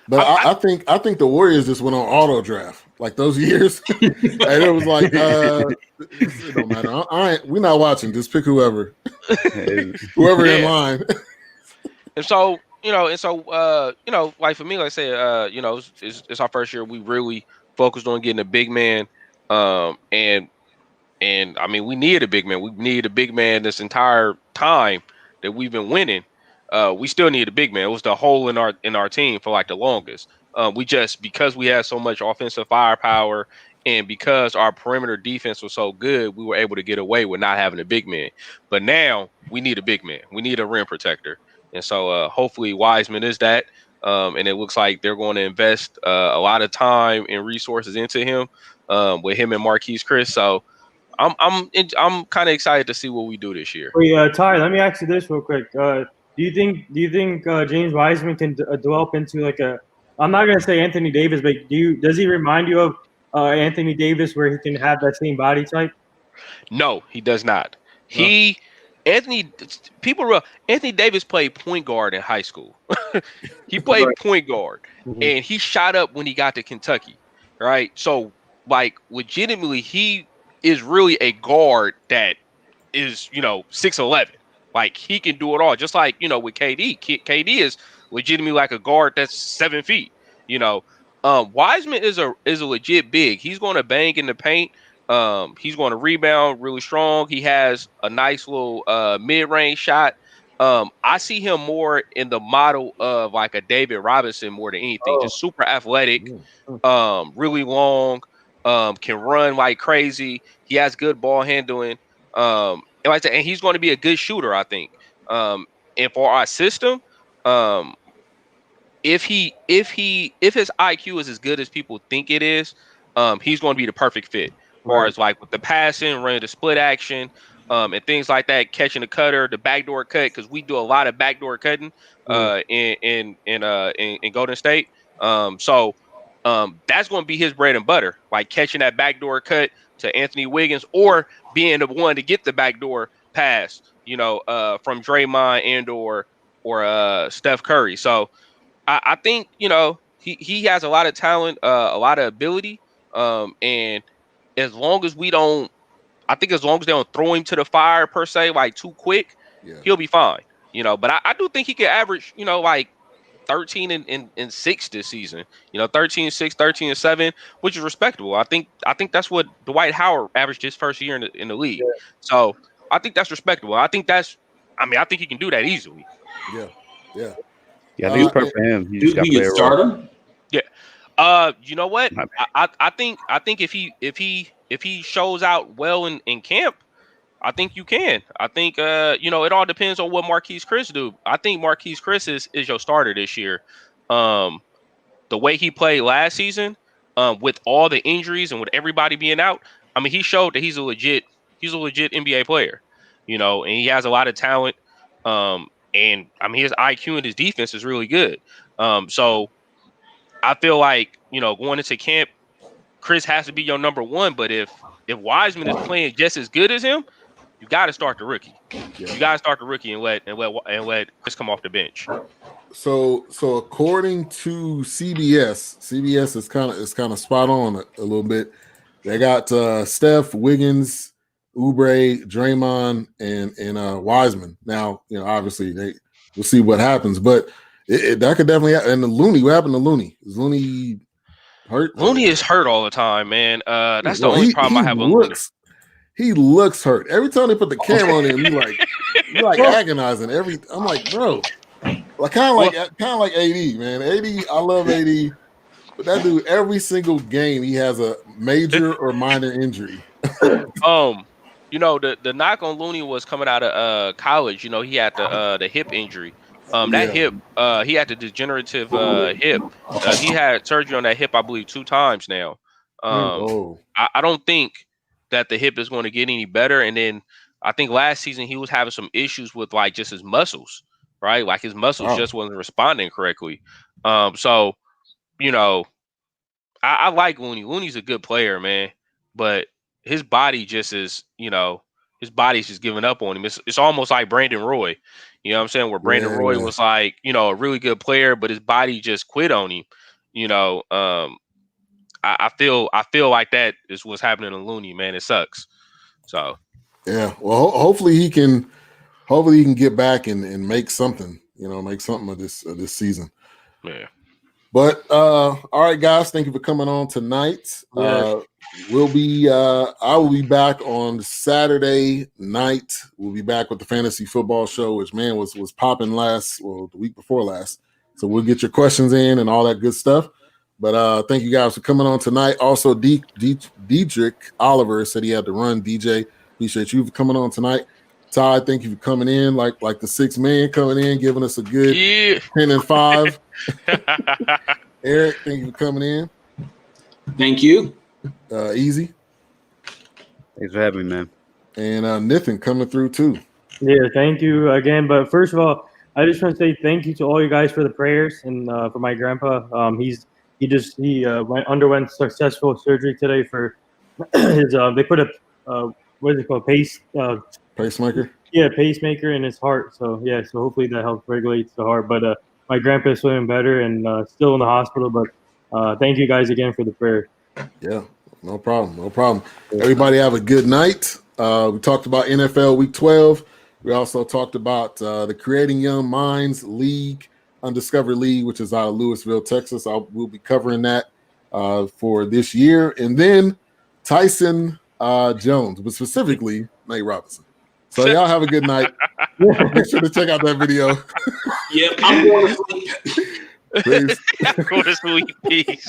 S1: But I think the Warriors just went on auto draft like those years, and it was like it don't matter. We're not watching. Just pick whoever in line.
S7: And so like for me, like I said, it's our first year. We really focused on getting a big man, and I mean we needed a big man. We needed a big man this entire time that we've been winning. We still need a big man. It was the hole in our team for like the longest. Because we had so much offensive firepower and because our perimeter defense was so good, we were able to get away with not having a big man. But now we need a big man. We need a rim protector. And so hopefully Wiseman is that. And it looks like they're going to invest a lot of time and resources into him with him and Marquise Chris. So I'm kind of excited to see what we do this year.
S5: Wait, Ty, let me ask you this real quick. Do you think James Wiseman can develop into like a? I'm not gonna say Anthony Davis, but does he remind you of Anthony Davis, where he can have that same body type?
S7: No, he does not. Anthony Davis played point guard in high school. He played point guard, and he shot up when he got to Kentucky, right? So, like, legitimately, he is really a guard that is 6'11". Like he can do it all, just like with KD. KD is legitimately like a guard that's 7 feet. Wiseman is a legit big. He's going to bang in the paint. He's going to rebound really strong. He has a nice little mid-range shot. I see him more in the model of like a David Robinson more than anything. Just super athletic, really long, can run like crazy. He has good ball handling. And like I said, and he's going to be a good shooter, I think. And for our system, if his IQ is as good as people think it is, he's going to be the perfect fit. far as like with the passing, running the split action, and things like that, catching the cutter, the backdoor cut, because we do a lot of backdoor cutting in Golden State. So that's going to be his bread and butter, like catching that backdoor cut to Anthony Wiggins or being the one to get the backdoor pass, from Draymond and or Steph Curry. So I think, he has a lot of talent, a lot of ability. And as long as they don't throw him to the fire per se, like too quick, he'll be fine. But I do think he could average, like 13 and 6 this season. 13 6, 13 and 7, which is respectable. I think that's what Dwight Howard averaged his first year in the league. Yeah. So I think that's respectable. I think he can do that easily.
S1: Yeah.
S3: Yeah, I think it's perfect for him. He just got to play a role.
S7: Yeah. You know what? I think if he shows out well in camp, I think you can. I think it all depends on what Marquise Chris do. I think Marquise Chris is your starter this year. The way he played last season, with all the injuries and with everybody being out, I mean, he showed that he's a legit NBA player. And he has a lot of talent. And I mean, his IQ and his defense is really good. So I feel like, going into camp, Chris has to be your number one. But if Wiseman is playing just as good as him, you got to start the rookie. Yeah. You got to start the rookie and let Chris come off the bench.
S1: So according to CBS is kind of spot on a little bit. They got Steph, Wiggins, Oubre, Draymond, and Wiseman. Now, obviously we'll see what happens, but that could definitely happen. And Looney, what happened to Looney? Is Looney hurt?
S7: Looney is hurt all the time, man. That's the only problem I have with Looney.
S1: He looks hurt. Every time they put the camera on him, he like agonizing. I'm like, bro, like kind of like AD, man. AD, I love AD, but that dude, every single game, he has a major or minor injury.
S7: The knock on Looney was coming out of college. He had the hip injury. Hip, he had the degenerative hip. He had surgery on that hip, I believe, 2 times now. I don't think that the hip is going to get any better. And then I think last season he was having some issues with like just his muscles, right? Like his muscles just wasn't responding correctly. I like Looney. Looney's a good player, man, but his body just is, his body's just giving up on him. It's almost like Brandon Roy, you know what I'm saying? Where Brandon Roy was like, a really good player, but his body just quit on him. I feel like that is what's happening to Looney, man. It sucks. So
S1: yeah, well, hopefully he can get back and make something, of this season.
S7: Yeah.
S1: But all right, guys, thank you for coming on tonight. I will be back on Saturday night. We'll be back with the fantasy football show, which was popping the week before last. So we'll get your questions in and all that good stuff. But thank you guys for coming on tonight. Also, Diedrich Oliver said he had to run. DJ, appreciate you for coming on tonight. Todd, thank you for coming in, like the 6 man coming in, giving us a good 10 and 5. Eric, thank you for coming in.
S2: Thank you.
S1: Easy.
S3: Thanks for having me, man.
S1: And Nathan coming through too.
S5: Yeah, thank you again. But first of all, I just want to say thank you to all you guys for the prayers and for my grandpa. He underwent successful surgery today for his. They put a what is it called?
S1: Pacemaker.
S5: Yeah, pacemaker in his heart. So so hopefully that helps regulate the heart. But my grandpa is feeling better and still in the hospital. But thank you guys again for the prayer.
S1: Yeah, no problem. Everybody have a good night. We talked about NFL Week 12. We also talked about the Creating Young Minds League, Undiscovered League, which is out of Louisville, Texas. We'll be covering that for this year. And then Tyson Jones, but specifically Nate Robinson. So y'all have a good night. Make sure to check out that video.
S2: Yep, I'm going to sleep.
S1: Peace.
S7: Go to sleep. Peace.